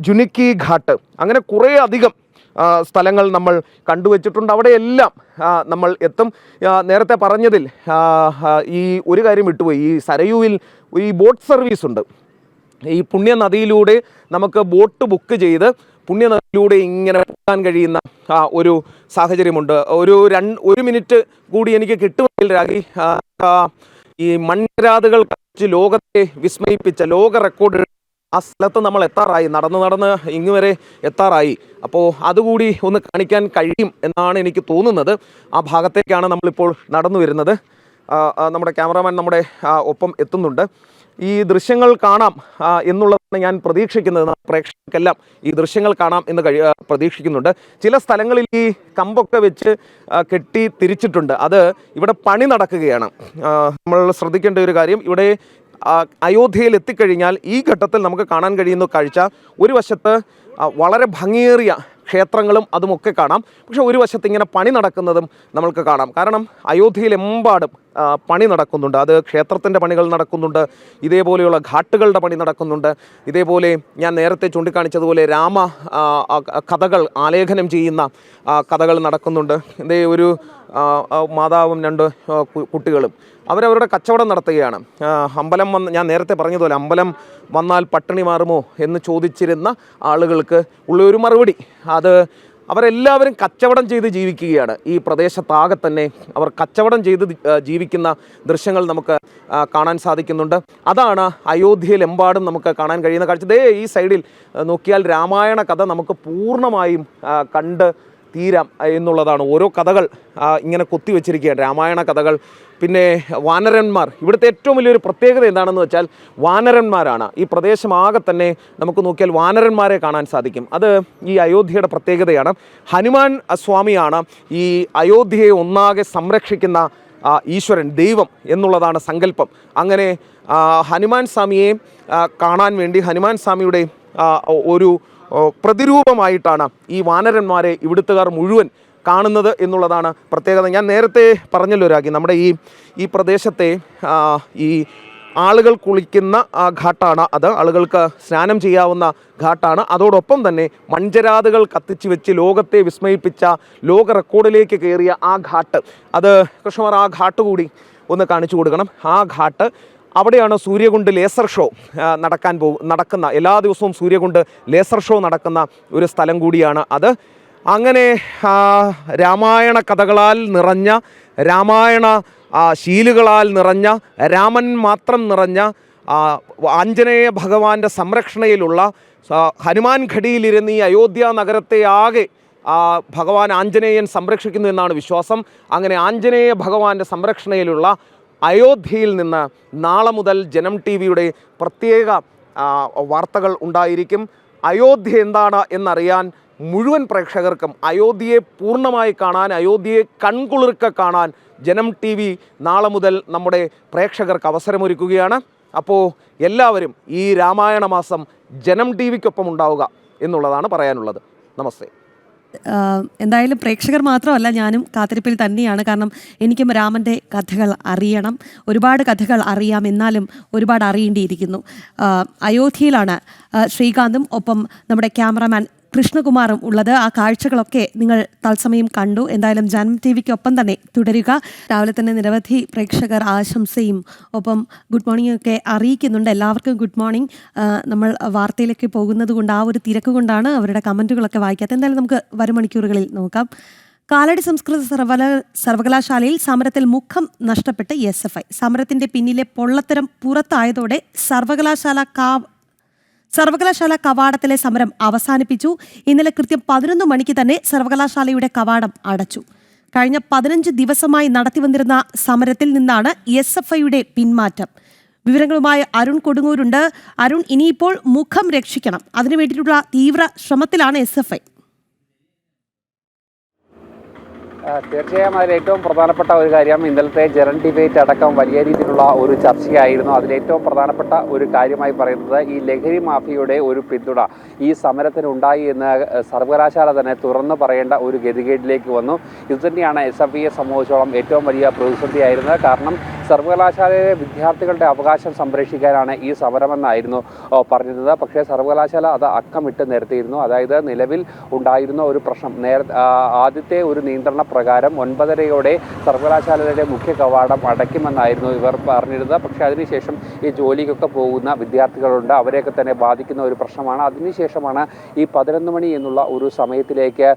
Speaker 2: ജുനിക്കി ഘാട്ട്, അങ്ങനെ കുറേ അധികം സ്ഥലങ്ങൾ നമ്മൾ കണ്ടുവച്ചിട്ടുണ്ട്. അവിടെയെല്ലാം നമ്മൾ എത്തും. നേരത്തെ പറഞ്ഞതിൽ ഈ ഒരു കാര്യം വിട്ടുപോയി. ഈ സരയുവിൽ ഈ ബോട്ട് സർവീസ് ഉണ്ട്. ഈ പുണ്യനദിയിലൂടെ നമുക്ക് ബോട്ട് ബുക്ക് ചെയ്ത് പുണ്യനദിയിലൂടെ ഇങ്ങനെ പോകാൻ കഴിയുന്ന ഒരു സാഹചര്യമുണ്ട്. ഒരു മിനിറ്റ് കൂടി എനിക്ക് കിട്ടുമെങ്കിൽ രാഗി, ഈ മൺരാതുകൾ കഴിച്ച് ലോകത്തെ വിസ്മയിപ്പിച്ച ലോക റെക്കോർഡ് ആ സ്ഥലത്ത് നമ്മൾ എത്താറായി, നടന്ന് ഇങ്ങുവരെ എത്താറായി. അപ്പോൾ അതുകൂടി ഒന്ന് കാണിക്കാൻ കഴിയും എന്നാണ് എനിക്ക് തോന്നുന്നത്. ആ ഭാഗത്തേക്കാണ് നമ്മളിപ്പോൾ നടന്നു വരുന്നത്. നമ്മുടെ ക്യാമറാമാൻ നമ്മുടെ ഒപ്പം എത്തുന്നുണ്ട്. ഈ ദൃശ്യങ്ങൾ കാണാം എന്നുള്ളതാണ് ഞാൻ പ്രതീക്ഷിക്കുന്നത്. പ്രേക്ഷകർക്കെല്ലാം ഈ ദൃശ്യങ്ങൾ കാണാം എന്ന് പ്രതീക്ഷിക്കുന്നുണ്ട്. ചില സ്ഥലങ്ങളിൽ ഈ കമ്പൊക്കെ വെച്ച് കെട്ടി തിരിച്ചിട്ടുണ്ട്. അത് ഇവിടെ പണി നടക്കുകയാണ്. നമ്മൾ ശ്രദ്ധിക്കേണ്ട ഒരു കാര്യം, ഇവിടെ അയോധ്യയിൽ എത്തിക്കഴിഞ്ഞാൽ ഈ ഘട്ടത്തിൽ നമുക്ക് കാണാൻ കഴിയുന്ന കാഴ്ച, ഒരു വശത്ത് വളരെ ഭംഗിയേറിയ ക്ഷേത്രങ്ങളും അതുമൊക്കെ കാണാം. പക്ഷെ ഒരു വശത്ത് ഇങ്ങനെ പണി നടക്കുന്നതും നമ്മൾക്ക് കാണാം. കാരണം അയോധ്യയിലെമ്പാടും പണി നടക്കുന്നുണ്ട്. അത് ക്ഷേത്രത്തിൻ്റെ പണികൾ നടക്കുന്നുണ്ട്, ഇതേപോലെയുള്ള ഘാട്ടുകളുടെ പണി നടക്കുന്നുണ്ട്. ഇതേപോലെ ഞാൻ നേരത്തെ ചൂണ്ടിക്കാണിച്ചതുപോലെ രാമ കഥകൾ ആലേഖനം ചെയ്യുന്ന കഥകൾ നടക്കുന്നുണ്ട്. ഇതേ ഒരു മാതാവും 2 കുട്ടികളും അവരവരുടെ കച്ചവടം നടത്തുകയാണ്. അമ്പലം ഞാൻ നേരത്തെ പറഞ്ഞതുപോലെ അമ്പലം വന്നാൽ പട്ടിണി മാറുമോ എന്ന് ചോദിച്ചിരുന്ന ആളുകൾക്ക് ഉള്ള ഒരു മറുപടി, അത് അവരെല്ലാവരും കച്ചവടം ചെയ്ത് ജീവിക്കുകയാണ്. ഈ പ്രദേശത്താകെ തന്നെ അവർ കച്ചവടം ചെയ്ത് ജീവിക്കുന്ന ദൃശ്യങ്ങൾ നമുക്ക് കാണാൻ സാധിക്കുന്നുണ്ട്. അതാണ് അയോധ്യയിലെമ്പാടും നമുക്ക് കാണാൻ കഴിയുന്ന കാഴ്ച. ഈ സൈഡിൽ നോക്കിയാൽ രാമായണ കഥ നമുക്ക് പൂർണ്ണമായും കണ്ട് തീരാം എന്നുള്ളതാണ്. ഓരോ കഥകൾ ഇങ്ങനെ കൊത്തിവെച്ചിരിക്കുകയാണ്, രാമായണ കഥകൾ. പിന്നെ വാനരന്മാർ, ഇവിടുത്തെ ഏറ്റവും വലിയൊരു പ്രത്യേകത എന്താണെന്ന് വെച്ചാൽ വാനരന്മാരാണ്. ഈ പ്രദേശമാകെ തന്നെ നമുക്ക് നോക്കിയാൽ വാനരന്മാരെ കാണാൻ സാധിക്കും. അത് ഈ അയോധ്യയുടെ പ്രത്യേകതയാണ്. ഹനുമാൻ സ്വാമിയാണ് ഈ അയോധ്യയെ ഒന്നാകെ സംരക്ഷിക്കുന്ന ഈശ്വരൻ, ദൈവം എന്നുള്ളതാണ് സങ്കല്പം. അങ്ങനെ ഹനുമാൻ സ്വാമിയെ കാണാൻ വേണ്ടി ഹനുമാൻ സ്വാമിയുടെ ഒരു പ്രതിരൂപമായിട്ടാണ് ഈ വാനരന്മാരെ ഇവിടുത്തുകാർ മുഴുവൻ കാണുന്നത് എന്നുള്ളതാണ് പ്രത്യേകത. ഞാൻ നേരത്തെ പറഞ്ഞല്ലോ രാഗി, നമ്മുടെ ഈ പ്രദേശത്തെ ഈ ആളുകൾ കുളിക്കുന്ന ഘാട്ടാണ് അത്. ആളുകൾക്ക് സ്നാനം ചെയ്യാവുന്ന ഘാട്ടാണ്. അതോടൊപ്പം തന്നെ മൺചരാതുകൾ കത്തിച്ച് വെച്ച് ലോകത്തെ വിസ്മയിപ്പിച്ച ലോക റെക്കോർഡിലേക്ക് കയറിയ ആ ഘാട്ട്, അത് കൃഷ്ണമാർ ആ ഘാട്ട് കൂടി ഒന്ന് കാണിച്ചു കൊടുക്കണം. ആ ഘാട്ട് അവിടെയാണ് സൂര്യകുണ്ട് ലേസർ ഷോ നടക്കുന്ന എല്ലാ ദിവസവും സൂര്യകുണ്ട് ലേസർ ഷോ നടക്കുന്ന ഒരു സ്ഥലം കൂടിയാണ് അത്. അങ്ങനെ രാമായണ കഥകളാൽ നിറഞ്ഞ, രാമായണ ശീലുകളാൽ നിറഞ്ഞ, രാമൻ മാത്രം നിറഞ്ഞ, ആഞ്ജനേയ ഭഗവാന്റെ സംരക്ഷണയിലുള്ള ഹനുമാൻ ഘടിയിലിരുന്ന് ഈ അയോധ്യ നഗരത്തെ ആകെ ഭഗവാൻ ആഞ്ജനേയൻ സംരക്ഷിക്കുന്നു എന്നാണ് വിശ്വാസം. അങ്ങനെ ആഞ്ജനേയ ഭഗവാന്റെ സംരക്ഷണയിലുള്ള അയോധ്യയിൽ നിന്ന് നാളെ മുതൽ ജനം TV-യുടെ പ്രത്യേക വാർത്തകൾ ഉണ്ടായിരിക്കും. അയോധ്യ എന്താണ് എന്നറിയാൻ മുഴുവൻ പ്രേക്ഷകർക്കും, അയോധ്യയെ പൂർണ്ണമായി കാണാൻ, അയോധ്യയെ കൺകുളിർക്ക കാണാൻ ജനം TV നാളെ മുതൽ നമ്മുടെ പ്രേക്ഷകർക്ക് അവസരമൊരുക്കുകയാണ്. അപ്പോൾ എല്ലാവരും ഈ രാമായണ മാസം ജനം TV-ക്കൊപ്പം ഉണ്ടാവുക എന്നുള്ളതാണ് പറയാനുള്ളത്. നമസ്തേ.
Speaker 1: എന്തായാലും പ്രേക്ഷകർ മാത്രമല്ല, ഞാനും കാത്തിരിപ്പിൽ തന്നെയാണ്. കാരണം എനിക്കും രാമൻ്റെ കഥകൾ അറിയണം, ഒരുപാട് കഥകൾ അറിയാം, എന്നാലും ഒരുപാട് അറിയേണ്ടിയിരിക്കുന്നു. അയോധ്യയിലാണ് ശ്രീകാന്തും ഒപ്പം നമ്മുടെ ക്യാമറാമാൻ കൃഷ്ണകുമാറും ഉള്ളത്. ആ കാഴ്ചകളൊക്കെ നിങ്ങൾ തത്സമയം കണ്ടു. എന്തായാലും ജനം TV-ക്കൊപ്പം തന്നെ തുടരുക. രാവിലെ തന്നെ നിരവധി പ്രേക്ഷകർ ആശംസയും ഒപ്പം ഗുഡ് മോർണിംഗ് ഒക്കെ അറിയിക്കുന്നുണ്ട്. എല്ലാവർക്കും ഗുഡ് മോർണിംഗ്. നമ്മൾ വാർത്തയിലേക്ക് പോകുന്നത് കൊണ്ട് ആ ഒരു തിരക്ക് കൊണ്ടാണ് അവരുടെ കമൻറ്റുകളൊക്കെ വായിക്കാത്തത്. എന്തായാലും നമുക്ക് വരും മണിക്കൂറുകളിൽ നോക്കാം. കാലടി സംസ്കൃത സർവകലാശാലയിൽ സമരത്തിൽ മുഖം നഷ്ടപ്പെട്ട് SFI. സമരത്തിന്റെ പിന്നിലെ പൊള്ളത്തരം പുറത്തായതോടെ സർവകലാശാല കവാടത്തിലെ സമരം അവസാനിപ്പിച്ചു. ഇന്നലെ കൃത്യം 11 മണിക്ക് തന്നെ സർവകലാശാലയുടെ കവാടം അടച്ചു. കഴിഞ്ഞ 15 ദിവസമായി നടത്തിവന്നിരുന്ന സമരത്തിൽ നിന്നാണ് SFIയുടെ പിന്മാറ്റം. വിവരങ്ങളുമായി അരുൺ കൊടുങ്ങൂരുണ്ട്. അരുൺ, ഇനിയിപ്പോൾ മുഖം രക്ഷിക്കണം, അതിനു വേണ്ടിയിട്ടുള്ള തീവ്ര ശ്രമത്തിലാണ് SFI.
Speaker 3: തീർച്ചയായും അതിൽ ഏറ്റവും പ്രധാനപ്പെട്ട ഒരു കാര്യം ഇന്നലത്തെ ജനറൽ ഡിബേറ്റ് അടക്കം വലിയ രീതിയിലുള്ള ഒരു ചർച്ചയായിരുന്നു. അതിലേറ്റവും പ്രധാനപ്പെട്ട ഒരു കാര്യമായി പറയുന്നത് ഈ ലഹരി മാഫിയയുടെ ഒരു പിന്തുണ ഈ സമരത്തിനുണ്ടായി എന്ന് സർവകലാശാല തന്നെ തുറന്നു പറയേണ്ട ഒരു ഗതികേടിലേക്ക് വന്നു. ഇതുതന്നെയാണ് SFIയെ സംബന്ധിച്ചോളം ഏറ്റവും വലിയ പ്രതിസന്ധിയായിരുന്നത്. കാരണം സർവകലാശാലയിലെ വിദ്യാർത്ഥികളുടെ അവകാശം സംരക്ഷിക്കാനാണ് ഈ സമരമെന്നായിരുന്നു പറഞ്ഞിരുന്നത്. പക്ഷേ സർവകലാശാല അത് അക്കമിട്ട് നിരത്തിയിരുന്നു. അതായത് നിലവിൽ ഉണ്ടായിരുന്ന ഒരു പ്രശ്നം ആദ്യത്തെ ഒരു നിയന്ത്രണ പ്രകാരം 9:30 സർവകലാശാലയുടെ മുഖ്യ കവാടം അടയ്ക്കുമെന്നായിരുന്നു ഇവർ പറഞ്ഞിരുന്നത്. പക്ഷേ അതിനുശേഷം ഈ ജോലിക്കൊക്കെ പോകുന്ന വിദ്യാർത്ഥികളുണ്ട്, അവരെയൊക്കെ തന്നെ ബാധിക്കുന്ന ഒരു പ്രശ്നമാണ്. അതിനുശേഷമാണ് ഈ 11 മണി എന്നുള്ള ഒരു സമയത്തിലേക്ക്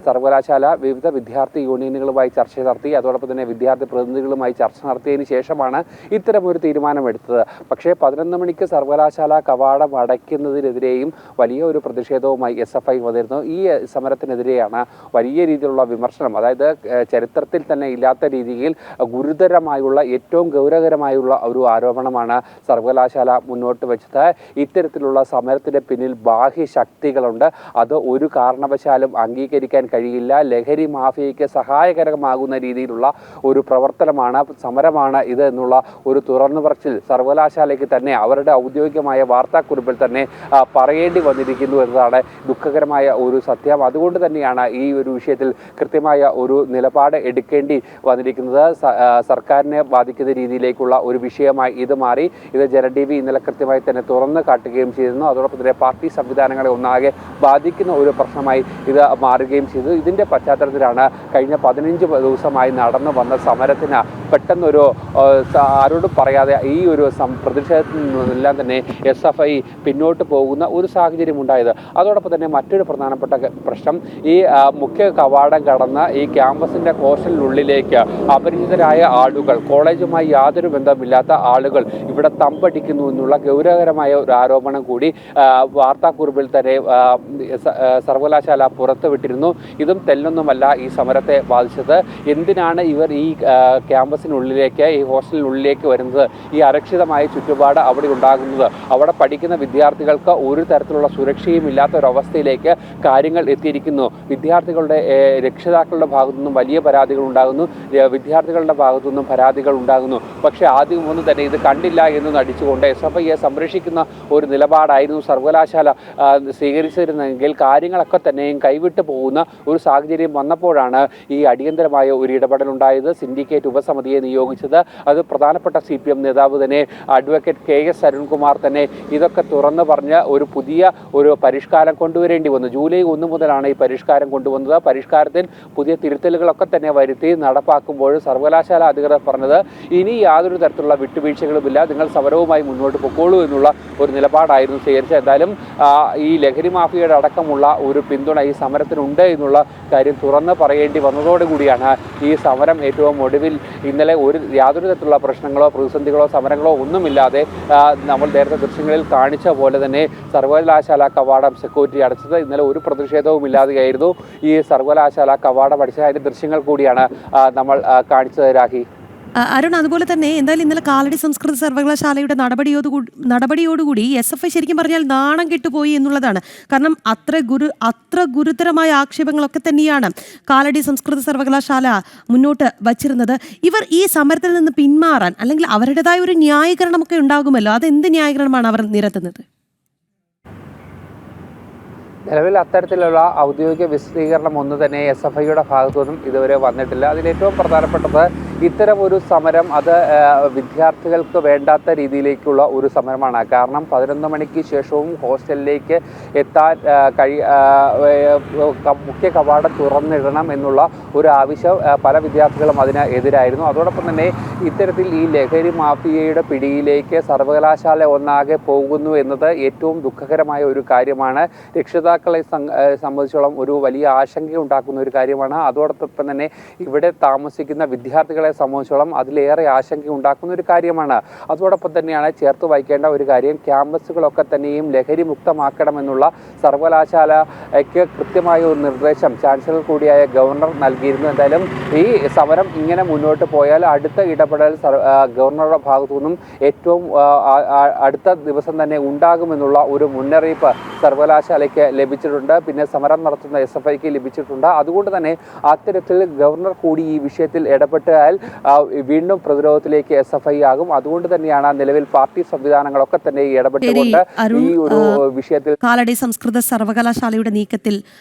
Speaker 3: സർവകലാശാല വിവിധ വിദ്യാർത്ഥി യൂണിയനുകളുമായി ചർച്ച നടത്തി. അതോടൊപ്പം തന്നെ വിദ്യാർത്ഥി പ്രതിനിധികളുമായി ചർച്ച നടത്തിയതിന് ശേഷമാണ് ഇത്തരമൊരു തീരുമാനമെടുത്തത്. പക്ഷേ 11 മണിക്ക് സർവകലാശാല കവാടം അടയ്ക്കുന്നതിനെതിരെയും വലിയ ഒരു പ്രതിഷേധവുമായി SFI വന്നിരുന്നു. ഈ സമരത്തിനെതിരെയാണ് വലിയ രീതിയിലുള്ള വിമർശനം. അതായത് ചരിത്രത്തിൽ തന്നെ ഇല്ലാത്ത രീതിയിൽ ഗുരുതരമായുള്ള ഏറ്റവും ഗൗരവകരമായുള്ള ഒരു ആരോപണമാണ് സർവകലാശാല മുന്നോട്ട് വെച്ചത്. ഇത്തരത്തിലുള്ള സമരത്തിന് പിന്നിൽ ബാഹ്യ ശക്തികളുണ്ട്, അത് ഒരു കാരണവശാലും അംഗീകരിക്കാൻ കഴിയില്ല. ലഹരി മാഫിയയ്ക്ക് സഹായകരമാകുന്ന രീതിയിലുള്ള ഒരു പ്രവർത്തനമാണ്, സമരമാണ് ഇത് എന്നുള്ള ഒരു തുറന്നു പറച്ചിൽ സർവകലാശാലയ്ക്ക് തന്നെ അവരുടെ ഔദ്യോഗികമായ വാർത്താക്കുറിപ്പിൽ തന്നെ പറയേണ്ടി വന്നിരിക്കുന്നു എന്നതാണ് ദുഃഖകരമായ ഒരു സത്യം. അതുകൊണ്ട് തന്നെയാണ് ഈ ഒരു വിഷയത്തിൽ കൃത്യമായ ഒരു നിലപാട് എടുക്കേണ്ടി വന്നിരിക്കുന്നത്. സർക്കാരിനെ ബാധിക്കുന്ന രീതിയിലേക്കുള്ള ഒരു വിഷയമായി ഇത് മാറി. ഇത് ജനറൽ TV ഇന്നലെ കൃത്യമായി തന്നെ തുറന്നു കാട്ടുകയും ചെയ്തിരുന്നു. അതോടൊപ്പം തന്നെ പാർട്ടി സംവിധാനങ്ങളെ ഒന്നാകെ ബാധിക്കുന്ന ഒരു പ്രശ്നമായി ഇത് മാറുകയും ചെയ്തു. ഇതിൻ്റെ പശ്ചാത്തലത്തിലാണ് കഴിഞ്ഞ 15 ദിവസമായി നടന്നു വന്ന സമരത്തിന് പെട്ടെന്നൊരു ആരോടും പറയാതെ ഈ ഒരു പ്രതിഷേധത്തിൽ നിന്നെല്ലാം തന്നെ SFI പിന്നോട്ട് പോകുന്ന ഒരു സാഹചര്യം ഉണ്ടായത്. അതോടൊപ്പം തന്നെ മറ്റൊരു പ്രധാനപ്പെട്ട പ്രശ്നം, ഈ മുഖ്യ കവാടം കടന്ന ഈ ക്യാമ്പസിൻ്റെ ഹോസ്റ്റലിനുള്ളിലേക്ക് അപരിചിതരായ ആളുകൾ, കോളേജുമായി യാതൊരു ബന്ധമില്ലാത്ത ആളുകൾ ഇവിടെ തമ്പടിക്കുന്നു എന്നുള്ള ഗൗരവകരമായ ഒരു ആരോപണം കൂടി വാർത്താക്കുറിപ്പിൽ തന്നെ സർവകലാശാല പുറത്തുവിട്ടിരുന്നു. ഇതും തെല്ലൊന്നുമല്ല ഈ സമരത്തെ ബാധിച്ചത്. എന്തിനാണ് ഇവർ ഈ ക്യാമ്പസിനുള്ളിലേക്ക്, ഈ ഹോസ്റ്റലിനുള്ളിലേക്ക് വരുന്നത്? ഈ അരക്ഷിതമായ ചുറ്റുപാട് അവിടെ ഉണ്ടാകുന്നത്, അവിടെ പഠിക്കുന്ന വിദ്യാർത്ഥികൾക്ക് ഒരു തരത്തിലുള്ള സുരക്ഷയും ഇല്ലാത്ത ഒരവസ്ഥയിലേക്ക് കാര്യങ്ങൾ എത്തിയിരിക്കുന്നു. വിദ്യാർത്ഥികളുടെ രക്ഷിതാക്കളുടെ ഭാഗത്തു നിന്നും വലിയ പരാതികൾ ഉണ്ടാകുന്നു, വിദ്യാർത്ഥികളുടെ ഭാഗത്തു നിന്നും പരാതികൾ ഉണ്ടാകുന്നു. പക്ഷേ ആദ്യം ഒന്നും തന്നെ ഇത് കണ്ടില്ല എന്ന് നടിച്ചുകൊണ്ട് SFIയെ സംരക്ഷിക്കുന്ന ഒരു നിലപാടായിരുന്നു സർവകലാശാല സ്വീകരിച്ചിരുന്നെങ്കിൽ കാര്യങ്ങളൊക്കെ തന്നെയും കൈവിട്ടു പോകുന്ന ഒരു സാഹചര്യം വന്നപ്പോഴാണ് ഈ അടിയന്തരമായ ഒരു ഇടപെടലുണ്ടായത്. സിൻഡിക്കേറ്റ് ഉപസമിതിയെ നിയോഗിച്ചത്. അത് പ്രധാനപ്പെട്ട CPM നേതാവ് തന്നെ അഡ്വക്കേറ്റ് KS അരുൺകുമാർ തന്നെ ഇതൊക്കെ തുറന്നു പറഞ്ഞ് ഒരു പുതിയ ഒരു പരിഷ്കാരം കൊണ്ടുവരേണ്ടി വന്നു. ജൂലൈ 1 മുതലാണ് ഈ പരിഷ്കാരം കൊണ്ടുവന്നത്. പരിഷ്കാരത്തിൽ പുതിയ തിരുത്തലുകളൊക്കെ തന്നെ വരുത്തി നടപ്പാക്കുമ്പോൾ സർവകലാശാല അധികൃതർ പറഞ്ഞത് ഇനി യാതൊരു തരത്തിലുള്ള വിട്ടുവീഴ്ചകളുമില്ല, നിങ്ങൾ സമരവുമായി മുന്നോട്ട് പൊക്കോളൂ എന്നുള്ള ഒരു നിലപാടായിരുന്നു സ്വീകരിച്ചത്. എന്തായാലും ഈ ലഹരി മാഫിയയുടെ അടക്കമുള്ള ഒരു പിന്തുണ ഈ സമരത്തിനുണ്ട് എന്നുള്ള കാര്യം തുറന്ന് പറയേണ്ടി വന്നതോടുകൂടിയാണ് ഈ സമരം ഏറ്റവും ഒടുവിൽ ഇന്നലെ യാതൊരു തരത്തിലുള്ള പ്രശ്നങ്ങളോ പ്രതിസന്ധികളോ സമരങ്ങളോ ഒന്നുമില്ലാതെ നമ്മൾ നേരത്തെ ദൃശ്യങ്ങളിൽ കാണിച്ച പോലെ തന്നെ സർവകലാശാല കവാടം സെക്യൂരിറ്റി അടച്ചത്. ഇന്നലെ ഒരു പ്രതിഷേധവും ഇല്ലാതെയായിരുന്നു ഈ സർവകലാശാല കവാടം അടച്ചത്. അതിൻ്റെ ദൃശ്യങ്ങൾ കൂടിയാണ് നമ്മൾ കാണിച്ചത്. രാഹി,
Speaker 1: അരുൺ, അതുപോലെ തന്നെ എന്തായാലും ഇന്നലെ കാലടി സംസ്കൃത സർവകലാശാലയുടെ നടപടിയോടുകൂടി SFI ശരിക്കും പറഞ്ഞാൽ നാണം കെട്ടുപോയി എന്നുള്ളതാണ്. കാരണം അത്ര ഗുരുതരമായ ആക്ഷേപങ്ങളൊക്കെ തന്നെയാണ് കാലടി സംസ്കൃത സർവകലാശാല മുന്നോട്ട് വച്ചിരുന്നത്. ഇവർ ഈ സമരത്തിൽ നിന്ന് പിന്മാറാൻ അല്ലെങ്കിൽ അവരുടേതായ ഒരു ന്യായീകരണമൊക്കെ ഉണ്ടാകുമല്ലോ, അതെന്ത് ന്യായീകരണമാണ് അവർ നിരത്തുന്നത്?
Speaker 3: നിലവിൽ അത്തരത്തിലുള്ള ഔദ്യോഗിക വിശദീകരണം ഒന്നും തന്നെ SFIയുടെ ഭാഗത്തുനിന്നും ഇതുവരെ വന്നിട്ടില്ല. അതിലേറ്റവും പ്രധാനപ്പെട്ടത് ഇത്തരം ഒരു സമരം അത് വിദ്യാർത്ഥികൾക്ക് വേണ്ടാത്ത രീതിയിലേക്കുള്ള ഒരു സമരമാണ്. കാരണം 11 മണിക്ക് ശേഷവും ഹോസ്റ്റലിലേക്ക് എത്താൻ മുഖ്യ കവാടം തുറന്നിടണം എന്നുള്ള ഒരു ആവശ്യം പല വിദ്യാർത്ഥികളും അതിന് എതിരായിരുന്നു. അതോടൊപ്പം തന്നെ ഇത്തരത്തിൽ ഈ ലഹരി മാഫിയയുടെ പിടിയിലേക്ക് സർവകലാശാല ഒന്നാകെ പോകുന്നു എന്നത് ഏറ്റവും ദുഃഖകരമായ ഒരു കാര്യമാണ്. രക്ഷിതാക്കളെ സംബന്ധിച്ചോളം ഒരു വലിയ ആശങ്ക ഉണ്ടാക്കുന്ന ഒരു കാര്യമാണ്. അതോടൊപ്പം തന്നെ ഇവിടെ താമസിക്കുന്ന വിദ്യാർത്ഥികളെ സംബന്ധിച്ചോളം അതിലേറെ ആശങ്ക ഉണ്ടാക്കുന്ന ഒരു കാര്യമാണ്. അതോടൊപ്പം തന്നെയാണ് ചേർത്ത് വായിക്കേണ്ട ഒരു കാര്യം, ക്യാമ്പസുകളൊക്കെ തന്നെയും ലഹരി മുക്തമാക്കണമെന്നുള്ള സർവകലാശാലയ്ക്ക് കൃത്യമായ ഒരു നിർദ്ദേശം ചാൻസലർ കൂടിയായ ഗവർണർ നൽകിയിരുന്നു. എന്തായാലും ഈ സമരം ഇങ്ങനെ മുന്നോട്ട് പോയാൽ അടുത്ത ഇടപെടൽ ഗവർണറുടെ ഭാഗത്തു നിന്നും ഏറ്റവും അടുത്ത ദിവസം തന്നെ ഉണ്ടാകുമെന്നുള്ള ഒരു മുന്നറിയിപ്പ് സർവകലാശാലയ്ക്ക് ലഭിച്ചിട്ടുണ്ട്, പിന്നെ സമരം നടത്തുന്ന SFIക്ക് ലഭിച്ചിട്ടുണ്ട്. അതുകൊണ്ട് തന്നെ അത്തരത്തിൽ ഗവർണർ കൂടി ഈ വിഷയത്തിൽ ഇടപെട്ടാൽ വീണ്ടും പ്രതിരോധത്തിലേക്ക് SFI ആകും. അതുകൊണ്ട് തന്നെയാണ് നിലവിൽ പാർട്ടി സംവിധാനങ്ങളൊക്കെ തന്നെ ഇടപെട്ടുകൊണ്ട് ഈ ഒരു വിഷയത്തിൽ
Speaker 1: കാലടി സംസ്കൃത സർവകലാശാലയുടെ നീക്കത്തിൽ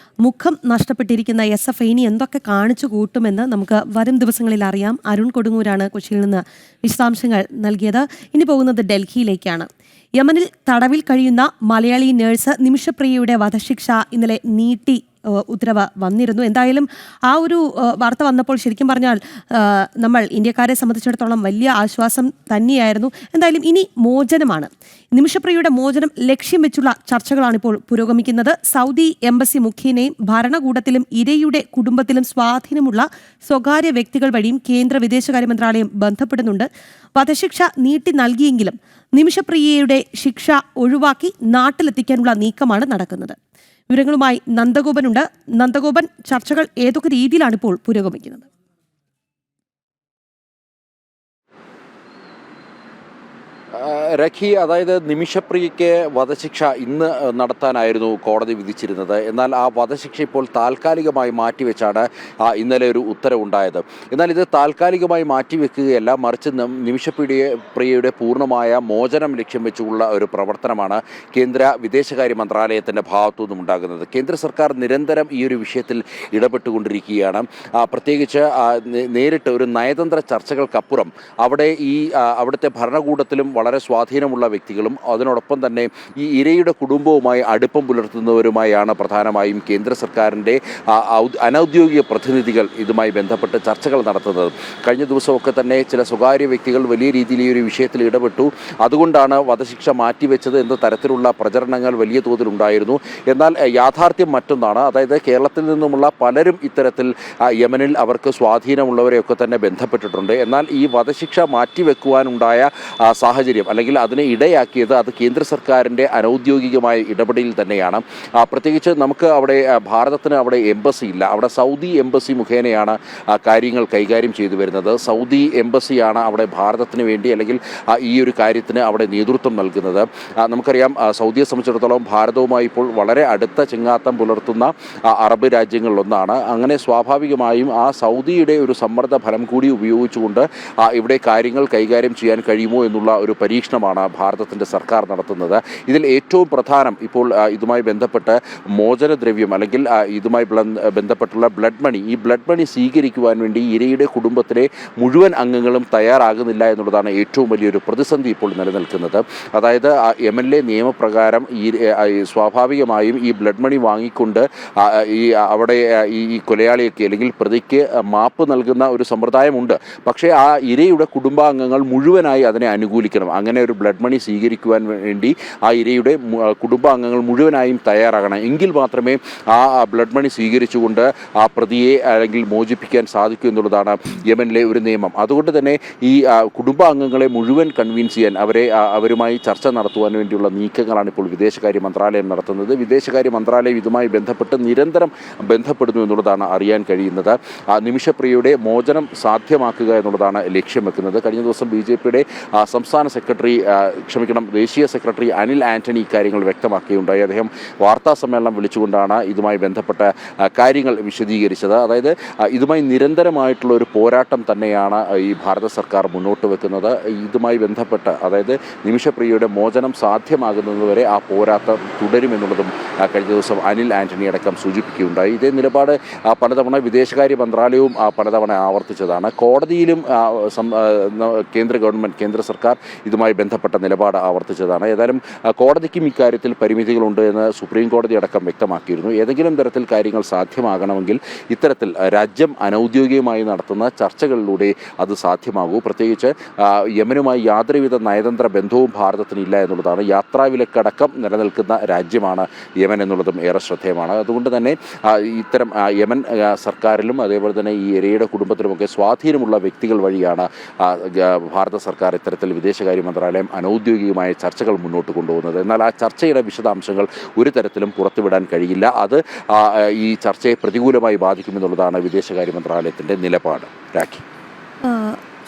Speaker 1: മുഖം നഷ്ടപ്പെട്ടിരിക്കുന്ന SFI ഇനി എന്തൊക്കെ കാണിച്ചു കൂട്ടുമെന്ന് നമുക്ക് വരും ദിവസങ്ങളിൽ അറിയാം. അരുൺ കൊടുങ്ങൂരാണ് കൊച്ചിയിൽ നിന്ന് വിശദാംശങ്ങൾ നൽകിയത്. ഇനി പോകുന്നത് ഡൽഹിയിലേക്കാണ്. യമനിൽ തടവിൽ കഴിയുന്ന മലയാളി നഴ്സ് നിമിഷപ്രിയയുടെ വധശിക്ഷ ഇന്നലെ നീട്ടി ഉത്തരവ് വന്നിരുന്നു. എന്തായാലും ആ ഒരു വാർത്ത വന്നപ്പോൾ ശരിക്കും പറഞ്ഞാൽ നമ്മൾ ഇന്ത്യക്കാരെ സംബന്ധിച്ചിടത്തോളം വലിയ ആശ്വാസം തന്നെയായിരുന്നു. എന്തായാലും ഇനി മോചനമാണ്. നിമിഷപ്രിയയുടെ മോചനം ലക്ഷ്യം വെച്ചുള്ള ചർച്ചകളാണ് ഇപ്പോൾ പുരോഗമിക്കുന്നത്. സൗദി എംബസി മുഖേനയും ഭരണകൂടത്തിലും ഇരയുടെ കുടുംബത്തിലും സ്വാധീനമുള്ള സ്വകാര്യ വ്യക്തികൾ വഴിയും കേന്ദ്ര വിദേശകാര്യ മന്ത്രാലയം ബന്ധപ്പെടുന്നുണ്ട്. വധശിക്ഷ നീട്ടി നൽകിയെങ്കിലും നിമിഷപ്രിയയുടെ ശിക്ഷ ഒഴിവാക്കി നാട്ടിലെത്തിക്കാനുള്ള നീക്കമാണ് നടക്കുന്നത്. വിവരങ്ങളുമായി നന്ദഗോപനുണ്ട്. നന്ദഗോപൻ, ചർച്ചകൾ ഏതൊക്കെ രീതിയിലാണ് ഇപ്പോൾ പുരോഗമിക്കുന്നത്?
Speaker 4: രഖി, അതായത് നിമിഷപ്രിയയ്ക്ക് വധശിക്ഷ ഇന്ന് നടത്താനായിരുന്നു കോടതി വിധിച്ചിരുന്നത്. എന്നാൽ ആ വധശിക്ഷ ഇപ്പോൾ താൽക്കാലികമായി മാറ്റിവെച്ചാണ് ഇന്നലെ ഒരു ഉത്തരവുണ്ടായത്. എന്നാൽ ഇത് താൽക്കാലികമായി മാറ്റിവെക്കുകയല്ല, മറിച്ച് നിമിഷപ്രിയയുടെ പൂർണ്ണമായ മോചനം ലക്ഷ്യം വെച്ചുള്ള ഒരു പ്രവർത്തനമാണ് കേന്ദ്ര വിദേശകാര്യ മന്ത്രാലയത്തിൻ്റെ ഭാഗത്തു നിന്നും ഉണ്ടാകുന്നത്. കേന്ദ്ര സർക്കാർ നിരന്തരം ഈ ഒരു വിഷയത്തിൽ ഇടപെട്ടുകൊണ്ടിരിക്കുകയാണ്. പ്രത്യേകിച്ച് നേരിട്ട് ഒരു നയതന്ത്ര ചർച്ചകൾക്കപ്പുറം അവിടുത്തെ ഭരണകൂടത്തിലും വളരെ സ്വാധീനമുള്ള വ്യക്തികളും അതിനോടൊപ്പം തന്നെ ഈ ഇരയുടെ കുടുംബവുമായി അടുപ്പം പുലർത്തുന്നവരുമായാണ് പ്രധാനമായും കേന്ദ്ര സർക്കാരിൻ്റെ അനൗദ്യോഗിക പ്രതിനിധികൾ ഇതുമായി ബന്ധപ്പെട്ട് ചർച്ചകൾ നടത്തുന്നത്. കഴിഞ്ഞ ദിവസമൊക്കെ തന്നെ ചില സ്വകാര്യ വ്യക്തികൾ വലിയ രീതിയിൽ ഈ ഒരു വിഷയത്തിൽ ഇടപെട്ടു. അതുകൊണ്ടാണ് വധശിക്ഷ മാറ്റിവെച്ചത് എന്ന തരത്തിലുള്ള പ്രചരണങ്ങൾ വലിയ തോതിലുണ്ടായിരുന്നു. എന്നാൽ യാഥാർത്ഥ്യം മറ്റൊന്നാണ്. അതായത് കേരളത്തിൽ നിന്നുമുള്ള പലരും ഇത്തരത്തിൽ യമനിൽ അവർക്ക് സ്വാധീനമുള്ളവരെയൊക്കെ തന്നെ ബന്ധപ്പെട്ടിട്ടുണ്ട്. എന്നാൽ ഈ വധശിക്ഷ മാറ്റിവെക്കുവാനുണ്ടായ സാഹചര്യം അല്ലെങ്കിൽ അതിനെ ഇടയാക്കിയത് അത് കേന്ദ്ര സർക്കാരിൻ്റെ അനൗദ്യോഗികമായ ഇടപെടലിൽ തന്നെയാണ്. പ്രത്യേകിച്ച് നമുക്ക് ഭാരതത്തിന് അവിടെ എംബസി ഇല്ല. അവിടെ സൗദി എംബസി മുഖേനയാണ് കാര്യങ്ങൾ കൈകാര്യം ചെയ്തു വരുന്നത്. സൗദി എംബസിയാണ് അവിടെ ഭാരതത്തിന് വേണ്ടി അല്ലെങ്കിൽ ഈ ഒരു കാര്യത്തിന് അവിടെ നേതൃത്വം നൽകുന്നത്. നമുക്കറിയാം, സൗദിയെ സംബന്ധിച്ചിടത്തോളം ഭാരതവുമായി ഇപ്പോൾ വളരെ അടുത്ത ചെങ്ങാത്തം പുലർത്തുന്ന അറബ് രാജ്യങ്ങളിലൊന്നാണ്. അങ്ങനെ സ്വാഭാവികമായും ആ സൗദിയുടെ ഒരു സമ്മർദ്ദ ഫലം കൂടി ഉപയോഗിച്ചുകൊണ്ട് ഇവിടെ കാര്യങ്ങൾ കൈകാര്യം ചെയ്യാൻ കഴിയുമോ എന്നുള്ള ഒരു പരീക്ഷണമാണ് ഭാരതത്തിൻ്റെ സർക്കാർ നടത്തുന്നത്. ഇതിൽ ഏറ്റവും പ്രധാനം ഇപ്പോൾ ഇതുമായി ബന്ധപ്പെട്ട് മോചനദ്രവ്യം അല്ലെങ്കിൽ ഇതുമായി ബന്ധപ്പെട്ടുള്ള ബ്ലഡ് മണി, ഈ ബ്ലഡ് മണി സ്വീകരിക്കുവാൻ വേണ്ടി ഇരയുടെ കുടുംബത്തിലെ മുഴുവൻ അംഗങ്ങളും തയ്യാറാകുന്നില്ല എന്നുള്ളതാണ് ഏറ്റവും വലിയൊരു പ്രതിസന്ധി ഇപ്പോൾ നിലനിൽക്കുന്നത്. അതായത് MLA നിയമപ്രകാരം സ്വാഭാവികമായും ഈ ബ്ലഡ് മണി വാങ്ങിക്കൊണ്ട് അവിടെ ഈ കൊലയാളിക്ക് അല്ലെങ്കിൽ പ്രതിക്ക് മാപ്പ് നൽകുന്ന ഒരു സമ്പ്രദായമുണ്ട്. പക്ഷേ ആ ഇരയുടെ കുടുംബാംഗങ്ങൾ മുഴുവനായി അതിനെ അനുകൂലിക്കണം. അങ്ങനെ ഒരു ബ്ലഡ് മണി സ്വീകരിക്കുവാൻ വേണ്ടി ആ ഇരയുടെ കുടുംബാംഗങ്ങൾ മുഴുവനായും തയ്യാറാകണം. എങ്കിൽ മാത്രമേ ആ ബ്ലഡ് മണി സ്വീകരിച്ചുകൊണ്ട് ആ പ്രതിയെ അല്ലെങ്കിൽ മോചിപ്പിക്കാൻ സാധിക്കൂ എന്നുള്ളതാണ് യമനിലെ ഒരു നിയമം. അതുകൊണ്ട് തന്നെ ഈ കുടുംബാംഗങ്ങളെ മുഴുവൻ കൺവിൻസ് ചെയ്യാൻ അവരുമായി ചർച്ച നടത്തുവാൻ വേണ്ടിയുള്ള നീക്കങ്ങളാണ് ഇപ്പോൾ വിദേശകാര്യ മന്ത്രാലയം നടത്തുന്നത്. വിദേശകാര്യ മന്ത്രാലയം ഇതുമായി ബന്ധപ്പെട്ട് നിരന്തരം ബന്ധപ്പെടുന്നു എന്നുള്ളതാണ് അറിയാൻ കഴിയുന്നത്. നിമിഷപ്രിയയുടെ മോചനം സാധ്യമാക്കുക എന്നുള്ളതാണ് ലക്ഷ്യം വെക്കുന്നത്. കഴിഞ്ഞ ദിവസം BJPയുടെ ദേശീയ സെക്രട്ടറി അനിൽ ആന്റണി ഇക്കാര്യങ്ങൾ വ്യക്തമാക്കുകയുണ്ടായി. അദ്ദേഹം വാർത്താ സമ്മേളനം വിളിച്ചുകൊണ്ടാണ് ഇതുമായി ബന്ധപ്പെട്ട കാര്യങ്ങൾ വിശദീകരിച്ചത്. അതായത് ഇതുമായി നിരന്തരമായിട്ടുള്ള ഒരു പോരാട്ടം തന്നെയാണ് ഈ ഭാരത സർക്കാർ മുന്നോട്ട് വെക്കുന്നത്. ഇതുമായി ബന്ധപ്പെട്ട് അതായത് നിമിഷപ്രിയയുടെ മോചനം സാധ്യമാകുന്നതുവരെ ആ പോരാട്ടം തുടരുമെന്നുള്ളതും കഴിഞ്ഞ ദിവസം അനിൽ ആന്റണി അടക്കം സൂചിപ്പിക്കുകയുണ്ടായി. ഇതേ നിലപാട് പലതവണ വിദേശകാര്യ മന്ത്രാലയവും പലതവണ ആവർത്തിച്ചതാണ്. കോടതിയിലും കേന്ദ്ര സർക്കാർ ഇതുമായി ബന്ധപ്പെട്ട നിലപാട് ആവർത്തിച്ചതാണ്. ഏതായാലും കോടതിക്കും ഇക്കാര്യത്തിൽ പരിമിതികളുണ്ട് എന്ന് സുപ്രീം കോടതി അടക്കം വ്യക്തമാക്കിയിരുന്നു. ഏതെങ്കിലും തരത്തിൽ കാര്യങ്ങൾ സാധ്യമാകണമെങ്കിൽ ഇത്തരത്തിൽ രാജ്യം അനൗദ്യോഗികമായി നടത്തുന്ന ചർച്ചകളിലൂടെ അത് സാധ്യമാകൂ. പ്രത്യേകിച്ച് യമനുമായി യാതൊരുവിധ നയതന്ത്ര ബന്ധവും ഭാരതത്തിനില്ല എന്നുള്ളതാണ്. യാത്രാവിലക്കടക്കം നിലനിൽക്കുന്ന രാജ്യമാണ് യമൻ എന്നുള്ളതും ഏറെ ശ്രദ്ധേയമാണ്. അതുകൊണ്ട് തന്നെ ഇത്തരം യമൻ സർക്കാരിലും അതേപോലെ തന്നെ ഈ ഇരയുടെ കുടുംബത്തിലുമൊക്കെ സ്വാധീനമുള്ള വ്യക്തികൾ വഴിയാണ് ഭാരത സർക്കാർ ഇത്തരത്തിൽ വിദേശകാര്യ മന്ത്രാലയം അനൗദ്യോഗികമായ ചർച്ചകൾ മുന്നോട്ട് കൊണ്ടുപോകുന്നത്. എന്നാൽ ആ ചർച്ചയുടെ വിശദാംശങ്ങൾ ഒരു തരത്തിലും പുറത്തുവിടാൻ കഴിയില്ല. അത് ഈ ചർച്ചയെ പ്രതികൂലമായി ബാധിക്കുമെന്നുള്ളതാണ് വിദേശകാര്യ മന്ത്രാലയത്തിൻ്റെ നിലപാട്. രാഖി.